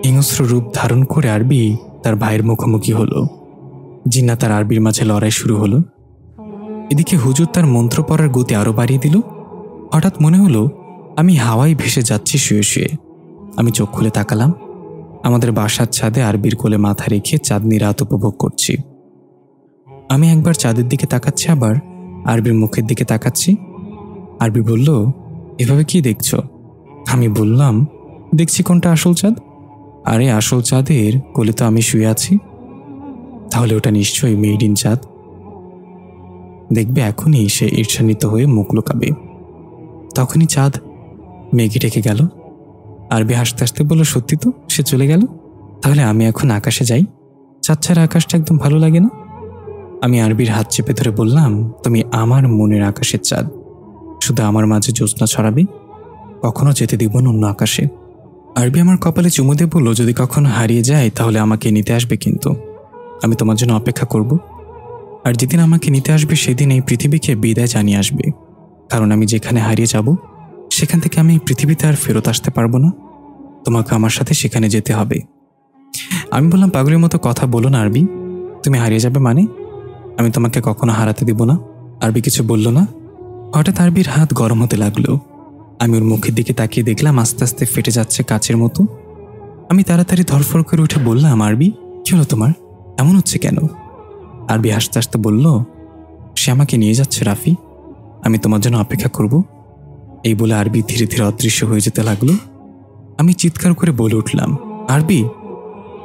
হিংস্র রূপ ধারণ করে আরবি তার ভাইয়ের মুখোমুখি হলো। জিন্নাত আর আরবির মাঝে লড়াই শুরু হলো। এদিকে হুজুর তার মন্ত্র পড়ার গতি আরও বাড়িয়ে দিল। হঠাৎ মনে হলো আমি হাওয়ায় ভেসে যাচ্ছি শুয়ে শুয়ে। আমি চোখ খুলে তাকালাম। আমাদের বাসার ছাদে আরবির কোলে মাথা রেখে চাঁদনি রাত উপভোগ করছি। আমি একবার চাঁদের দিকে তাকাচ্ছি, আবার আরবির মুখের দিকে তাকাচ্ছি। আরবি বলল, এভাবে কি দেখছো? আমি বললাম, দেখছি কোনটা আসল চাঁদ? আরে আসল চাঁদের কোলে তো আমি শুয়ে আছি। তাহলে ওটা নিশ্চয়ই মেড ইন চাঁদ। দেখবে এখনই সে ঈর্ষান্বিত হয়ে মুখ লুকাবে। তখনই চাঁদ মেঘে ঢেকে গেল। আরবি হাসতে হাসতে বলল, সত্যি তো, সে চলে গেল। তাহলে আমি এখন আকাশে যাই? চাঁদ ছাড়া আকাশটা একদম ভালো লাগে না। আমি আরবির হাত চেপে ধরে বললাম, তুমি আমার মনের আকাশের চাঁদ, শুধু আমার মাঝে জ্যোৎস্না ছড়াবে, কখনো যেতে দিব না অন্য আকাশে। আরবি আমার কপালে চুমু দিয়ে বলল, যদি কখনো হারিয়ে যায় তাহলে আমাকে নিতে আসবে, কিন্তু আমি তোমার জন্য অপেক্ষা করব। আর যেদিন আমাকে নিতে আসবে সেদিন এই পৃথিবীকে বিদায় জানিয়ে আসবে, কারণ আমি যেখানে হারিয়ে যাব সেখান থেকে আমি এই পৃথিবীতে আর ফেরত আসতে পারবো না। তোমাকে আমার সাথে সেখানে যেতে হবে। আমি বললাম, পাগলের মতো কথা বলো না আরবি, তুমি হারিয়ে যাবে মানে? আমি তোমাকে কখনো হারাতে দিব না। আরবি কিছু বলল না। হঠাৎ আরবির হাত গরম হতে লাগলো। আমি ওর মুখের দিকে তাকিয়ে দেখলাম আস্তে আস্তে ফেটে যাচ্ছে কাচের মতো। আমি তাড়াতাড়ি ধরফর করে উঠে বললাম, আরবি কি হলো তোমার, এমন হচ্ছে কেন? আরবি হাসতে হাসতে বলল, সে আমাকে নিয়ে যাচ্ছে রাফি, আমি তোমার জন্য অপেক্ষা করব। এই বলে আরবি ধীরে ধীরে অদৃশ্য হয়ে যেতে লাগলো। আমি চিৎকার করে বলে উঠলাম, আরবি!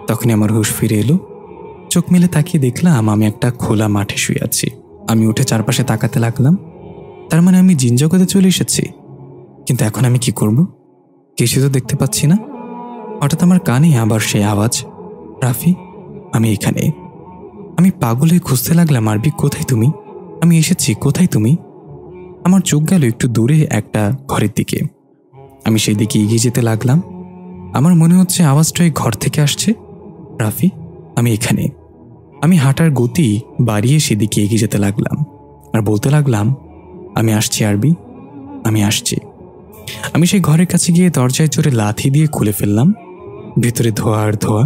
তখনই আমার হুঁশ ফিরে এলো। চোখ মেলে তাকিয়ে দেখলাম আমি একটা খোলা মাঠে শুয়ে আছি। আমি উঠে চারপাশে তাকাতে লাগলাম। তার মানে আমি জিন জগতে চলে এসেছি। কিন্তু এখন আমি কি করব? কিছু তো দেখতে পাচ্ছি না। হঠাৎ আমার কানে আবার সেই আওয়াজ, রাফি, আমি এখানে। আমি পাগল হয়ে খুঁজতে লাগলাম, আরবি কোথায় তুমি? আমি এসেছি, কোথায় তুমি? আমার চোখ গেল একটু দূরে একটা ঘরের দিকে। আমি সেই দিকে এগিয়ে যেতে লাগলাম। আমার মনে হচ্ছে আওয়াজটা ওই ঘর থেকে আসছে। রাফি, আমি এখানে। আমি হাঁটার গতি বাড়িয়ে সেদিকে এগিয়ে যেতে লাগলাম আর বলতে লাগলাম, আমি আসছি আরবি, আমি আসছি। আমি সেই ঘরের কাছে গিয়ে দরজায় জোরে লাথি দিয়ে খুলে ফেললাম। ভেতরে ধোয়া আর ধোয়া,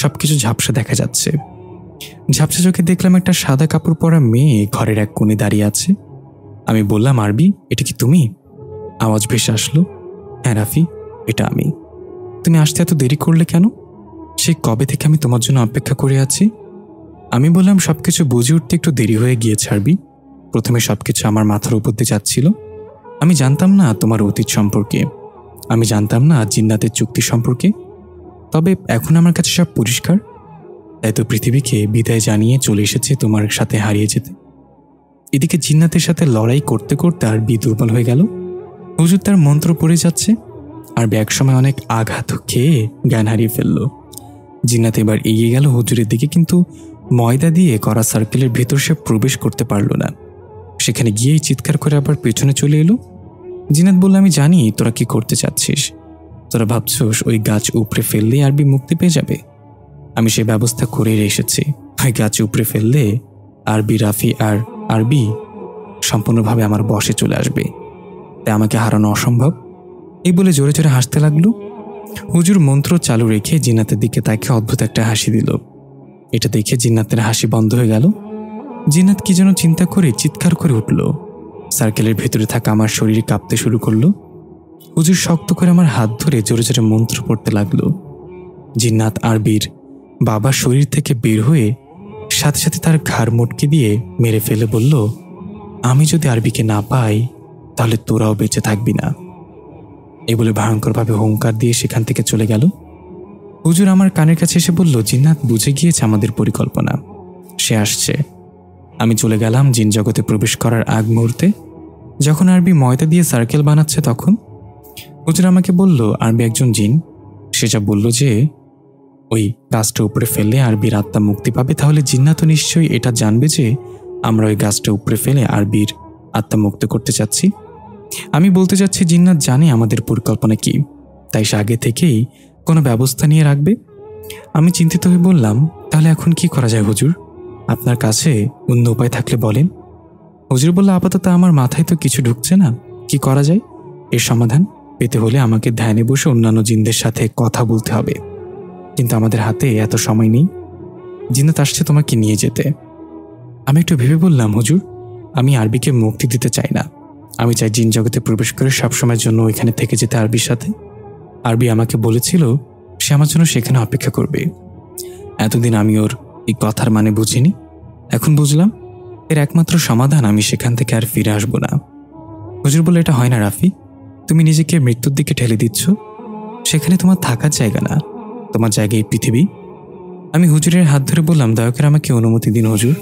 সবকিছু ঝাপসা দেখা যাচ্ছে। ঝাপসা চোখে দেখলাম একটা সাদা কাপড় পরা মেয়ে ঘরের এক কোণে দাঁড়িয়ে আছে। আমি বললাম, আরবি, এটা কি তুমি? আওয়াজ ভেসে আসলো, হ্যাঁ রাফি, এটা আমি। তুমি আসতে এত দেরি করলে কেন? সেই কবে থেকে আমি তোমার জন্য অপেক্ষা করে আছি। আমি বললাম, সবকিছু বুঝে উঠতে একটু দেরি হয়ে গিয়েছে আরবি। প্রথমে সবকিছু আমার মাথার উপর দিয়ে যাচ্ছিল। আমি জানতাম না তোমার অতীত সম্পর্কে, আমি জানতাম না জিন্নাতের চুক্তি সম্পর্কে। তবে এখন আমার কাছে সব পরিষ্কার। তাই তো পৃথিবীকে বিদায় জানিয়ে চলে এসেছে তোমার সাথে হারিয়ে যেতে। এদিকে জিন্নাতের সাথে লড়াই করতে করতে আরবি দুর্বল হয়ে গেল। হুজুর তার মন্ত্র পড়ে যাচ্ছে। আরবি একসময় অনেক আঘাত খেয়ে জ্ঞান হারিয়ে ফেলল। জিন্নাত এবার এগিয়ে গেল হুজুরের দিকে, কিন্তু ময়দা দিয়ে করা সার্কেলের ভেতর সে প্রবেশ করতে পারল না। সেখানে গিয়েই চিৎকার করে আবার পেছনে চলে এলো। জিন্নাত বলল, আমি জানি তোরা কি করতে চাচ্ছিস। তোরা ভাবছোস ওই গাছ উপড়ে ফেললেই আরবি মুক্তি পেয়ে যাবে। আমি সে ব্যবস্থা করে এসেছি। ওই গাছ উপড়ে ফেললে আরবি, রাফি আর আরবি সম্পূর্ণভাবে আমার বশে চলে আসবে। তাই আমাকে হারানো অসম্ভব। এই বলে জোরে জোরে হাসতে লাগলো। হুজুর মন্ত্র চালু রেখে জিন্নাতের দিকে তাকে অদ্ভুত একটা হাসি দিল। এটা দেখে জিন্নাতের হাসি বন্ধ হয়ে গেল। জিন্নাত কি যেন চিন্তা করে চিৎকার করে উঠল। সার্কেলের ভেতরে থাকা আমার শরীর কাঁপতে শুরু করলো। হুজুর শক্ত করে আমার হাত ধরে জোরে জোরে মন্ত্র পড়তে লাগলো। জিন্নাত আরবির বাবা শরীর থেকে বের হয়ে সাথে সাথে তার ঘাড় মোটকে দিয়ে মেরে ফেলে বলল, আমি যদি আরবিকে না পাই তাহলে তোরাও বেঁচে থাকবি না। এই বলে ভয়ঙ্করভাবে হুঙ্কার দিয়ে সেখান থেকে চলে গেল। হুজুর আমার কানের কাছে এসে বলল, জিন্নাত বুঝে গিয়েছে আমাদের পরিকল্পনা, সে আসছে। আমি চলে গেলাম জিন জগতে প্রবেশ করার আগ মুহূর্তে। যখন আরবি ময়দা দিয়ে সার্কেল বানাচ্ছে তখন হুজুর আমাকে বলল, আরবি একজন জিন। সে যা বলল যে ওই গাছটা উপরে ফেললে আরবির আত্মা মুক্তি পাবে, তাহলে জিন্নাত তো নিশ্চয়ই এটা জানবে যে আমরা ওই গাছটা উপরে ফেলে আরবির আত্মা মুক্ত করতে চাচ্ছি। আমি বলতে চাচ্ছি জিন্নাত জানে আমাদের পরিকল্পনা কি, তাই সে আগে থেকেই কোনো ব্যবস্থা নিয়ে রাখবে। আমি চিন্তিত হয়ে বললাম, তাহলে এখন কি করা যায় হুজুর? আপনার কাছে অন্য উপায় থাকলে বলেন। হুজুর বলল, আপাতত আমার মাথায় তো কিছু ঢুকছে না, কি করা যায়? এর সমাধান পেতে হলে আমাকে ধ্যানে বসে অন্যান্য জিনদের সাথে কথা বলতে হবে, কিন্তু আমাদের হাতে এত সময় নেই। জিন্নাত আসছে তোমাকে নিয়ে যেতে। আমি একটু ভেবে বললাম, হুজুর আমি আরবিকে মুক্তি দিতে চাই না। আমি চাই জিন জগতে প্রবেশ করে সবসময়ের জন্য ওইখানে থেকে যেতে আরবির সাথে। আরবি আমাকে বলেছিল সে আমার জন্য সেখানে অপেক্ষা করবে। এতদিন আমি ওর এই কথার মানে বুঝিনি, এখন বুঝলাম এর একমাত্র সমাধান আমি সেখান থেকে আর ফিরে আসবো না। হুজুর বলে, এটা হয় না রাফি, তুমি নিজেকে মৃত্যুর দিকে ঠেলে দিচ্ছ। সেখানে তোমার থাকার জায়গা না, তোমার জায়গা এই পৃথিবী। আমি হুজুরের হাত ধরে বললাম, দয়া করে আমাকে অনুমতি দিন হুজুর।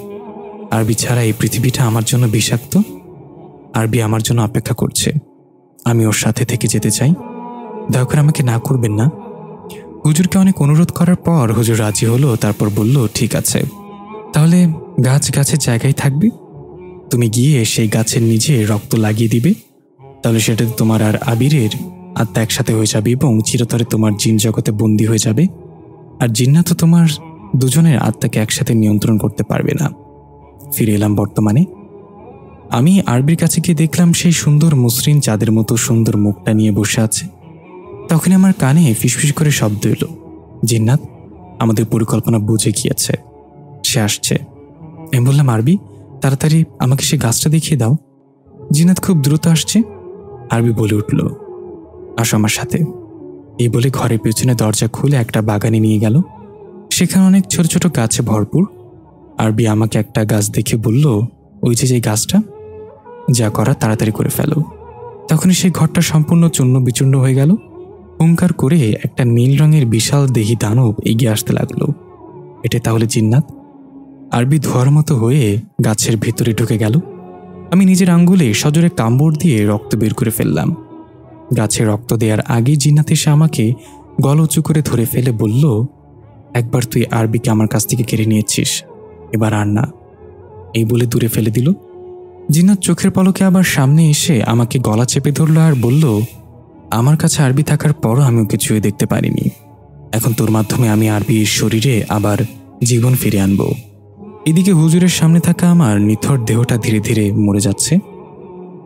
আরবি ছাড়া এই পৃথিবীটা আমার জন্য বিষাক্ত। আরবি আমার জন্য অপেক্ষা করছে, আমি ওর সাথে থেকে যেতে চাই, দয়া করে আমাকে না করবেন না। হুজুরকে অনেক অনুরোধ করার পর হুজুর রাজি হলো। তারপর বলল, ঠিক আছে, তাহলে গাছ গাছের জায়গায় থাকবে। তুমি গিয়ে সেই গাছের নিচে রক্ত লাগিয়ে দিবে, তাহলে সেটাতে তোমার আর আবিরের আত্মা একসাথে হয়ে যাবে এবং চিরতরে তোমার জিন জগতে বন্দী হয়ে যাবে। আর জিন্নাত তো তোমার দুজনের আত্মাকে একসাথে নিয়ন্ত্রণ করতে পারবে না। ফিরে এলাম বর্তমানে। আমি আরবির কাছে গিয়ে দেখলাম সেই সুন্দর মসৃণ চাঁদের মতো সুন্দর মুখটা নিয়ে বসে আছে। তখন আমার কানে ফিসফিস করে শব্দ এলো, জিন্নাত আমাদের পরিকল্পনা বুঝে গিয়েছে, সে আসছে। আমি বললাম, আরবি তাড়াতাড়ি আমাকে সে গাছটা দেখিয়ে দাও, জিন্নাত খুব দ্রুত আসছে। আরবি বলে উঠল, আসো আমার সাথে। এই বলে ঘরের পেছনে দরজা খুলে একটা বাগানে নিয়ে গেল। সেখানে অনেক ছোট ছোট গাছে ভরপুর। আরবি আমাকে একটা গাছ দেখে বলল, ওই যে গাছটা, যা করা তাড়াতাড়ি করে ফেলো। তখনই সেই ঘরটা সম্পূর্ণ চূর্ণ বিচূর্ণ হয়ে গেল। হুঙ্কার করে একটা নীল রঙের বিশাল দেহী দানব এগিয়ে আসতে লাগলো। এটা তাহলে জিন্নাত? আরবি ধোয়ার মতো হয়ে গাছের ভেতরে ঢুকে গেল। আমি নিজের আঙ্গুলে সজোরে কামড় দিয়ে রক্ত বের করে ফেললাম। গাছে রক্ত দেওয়ার আগে জিন্নাত এসে আমাকে গল উঁচু করে ধরে ফেলে বলল, একবার তুই আরবিকে আমার কাছ থেকে কেড়ে নিয়েছিস, এবার আর না। এই বলে দূরে ফেলে দিল। জিন্নাত চোখের পলকে আবার সামনে এসে আমাকে গলা চেপে ধরল আর বলল, আমার কাছে আরবি থাকার পরও আমি ওকে ছুঁয়ে দেখতে পারিনি। এখন তোর মাধ্যমে আমি আরবির শরীরে আবার জীবন ফিরে আনব। এদিকে হুজুরের সামনে থাকা আমার নিথর দেহটা ধীরে ধীরে মরে যাচ্ছে।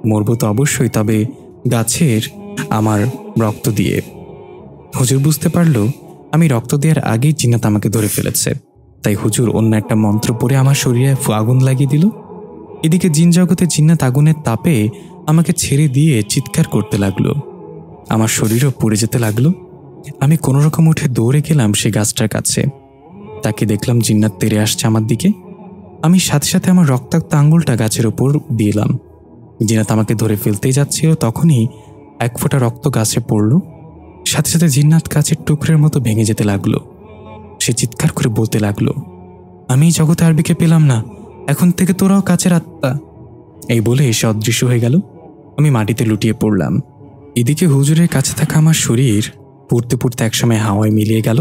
মরব তো অবশ্যই, তবে গাছের আমার রক্ত দিয়ে। হুজুর বুঝতে পারল আমি রক্ত দেওয়ার আগেই জিন্নাত আমাকে ধরে ফেলেছে, তাই হুজুর অন্য একটা মন্ত্র পড়ে আমার শরীরে আগুন লাগিয়ে দিল। এদিকে জিন জগতে জিন্নাত আগুনের তাপে আমাকে ছেড়ে দিয়ে চিৎকার করতে লাগলো। আমার শরীরও পুড়ে যেতে লাগলো। আমি কোনো রকম উঠে দৌড়ে গেলাম সেই গাছটার কাছে। তাকে দেখলাম জিন্নাত তেড়ে আসছে আমার দিকে। আমি সাথে সাথে আমার রক্তাক্ত আঙ্গুলটা গাছের ওপর দিলাম। জিন্নাত আমাকে ধরে ফেলতেই যাচ্ছিল, তখনই এক ফোঁটা রক্ত গাছে পড়ল। সাথে সাথে জিন্নাত গাছের টুকরের মতো ভেঙে যেতে লাগলো। সে চিৎকার করে বলতে লাগলো, আমি এই জগতে আরবিকে পেলাম না, এখন থেকে তোরাও কাছের আত্মা। এই বলে এসে অদৃশ্য হয়ে গেল। আমি মাটিতে লুটিয়ে পড়লাম। এদিকে হুজুরের কাছে থাকা আমার শরীর পড়তে পড়তে একসময় হাওয়ায় মিলিয়ে গেল।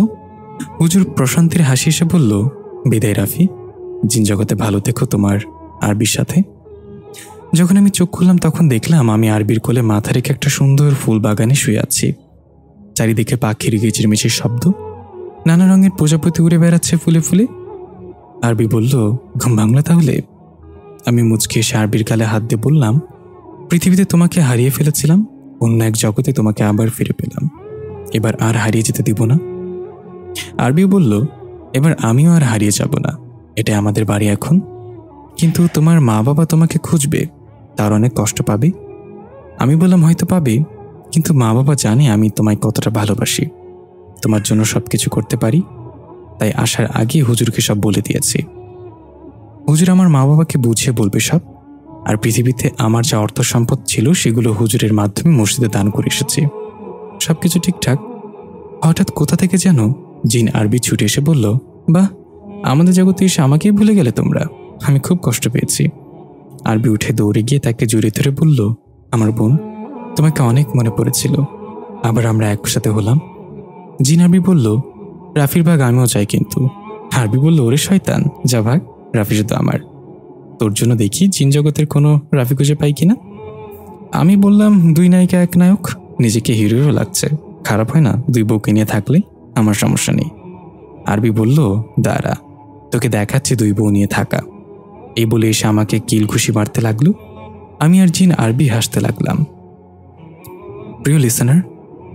হুজুর প্রশান্তির হাসি এসে বলল, বিদায় রাফি, জিন জগতে ভালো থেকো তোমার আরবির সাথে। যখন আমি চোখ খুললাম তখন দেখলাম আমি আরবির কোলে মাথা রেখে একটা সুন্দর ফুল বাগানে শুয়ে আছি। চারিদিকে পাখির কিচিরমিচির শব্দ, নানা রঙের প্রজাপতি উড়ে বেড়াচ্ছে ফুলে ফুলে। আরবি বলল, ঘুম ভাঙলো তাহলে? আমি মুচকি এসে আরবির গালে হাত দিয়ে বললাম, পৃথিবীতে তোমাকে হারিয়ে ফেলেছিলাম, অন্য এক জগতে তোমাকে আবার ফিরে পেলাম, এবার আর হারিয়ে যেতে দিব না। আরবিও বলল, এবার আমিও আর হারিয়ে যাব না, এটা আমাদের বাড়ি এখন। কিন্তু তোমার মা বাবা তোমাকে খুঁজবে, তার অনেক কষ্ট পাবে। আমি বললাম, হয়তো পাবে, কিন্তু মা বাবা জানে আমি তোমায় কতটা ভালোবাসি, তোমার জন্য সবকিছু করতে পারি। তাই আসার আগে হুজুরকে সব বলে দিয়েছি। হুজুর আমার মা বাবাকে বুঝিয়ে বলবে সব। আর পৃথিবীতে আমার যা অর্থ সম্পদ ছিল সেগুলো হুজুরের মাধ্যমে মসজিদে দান করে এসেছি। সবকিছু ঠিকঠাক। হঠাৎ কোথা থেকে যেন জিন আরবি ছুটে এসে বলল, বাহ, আমাদের জগতে এসে আমাকেই ভুলে গেলে তোমরা, আমি খুব কষ্ট পেয়েছি। আরবি উঠে দৌড়ে গিয়ে তাকে জড়িয়ে ধরে বলল, আমার বোন, তোমাকে অনেক মনে পড়েছিল, আবার আমরা একসাথে হলাম। জিন আরবি বলল, রাফির ভাগ আমিও চাই। কিন্তু আরবি বলল, ওরে শয়তান, যা ভাগ, রাফি শুধু আমার। তোর জন্য দেখি জিন জগতের কোনো রাফি খুঁজে পাই কিনা। আমি বললাম, দুই নায়িকা এক নায়ক, নিজেকে হিরোও লাগছে, খারাপ হয় না দুই বউকে নিয়ে থাকলে, আমার সমস্যা নেই। আরবি বলল, দাঁড়া, তোকে দেখাচ্ছি দুই বউ নিয়ে থাকা। এই বলে এসে আমাকে কিল ঘুষি মারতে লাগলো। আমি আর জিন আরবি হাসতে লাগলাম। প্রিয় লিসেনার,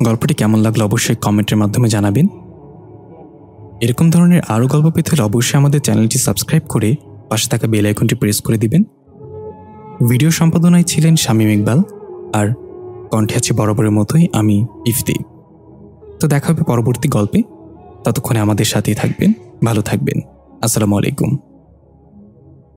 গল্পটি কেমন লাগলো অবশ্যই কমেন্টের মাধ্যমে জানাবেন। এরকম ধরনের আরও গল্প পেতে হলে অবশ্যই আমাদের চ্যানেলটি সাবস্ক্রাইব করে পাশে থাকা বেল আইকনটি প্রেস করে দিবেন। ভিডিও সম্পাদনায় ছিলেন শামীম ইকবাল, আর কণ্ঠে আছে বরাবরের মতোই আমি ইফতি। তো দেখা হবে পরবর্তী গল্পে। ততক্ষণে আমাদের সাথেই থাকবেন, ভালো থাকবেন। আসসালামু আলাইকুম।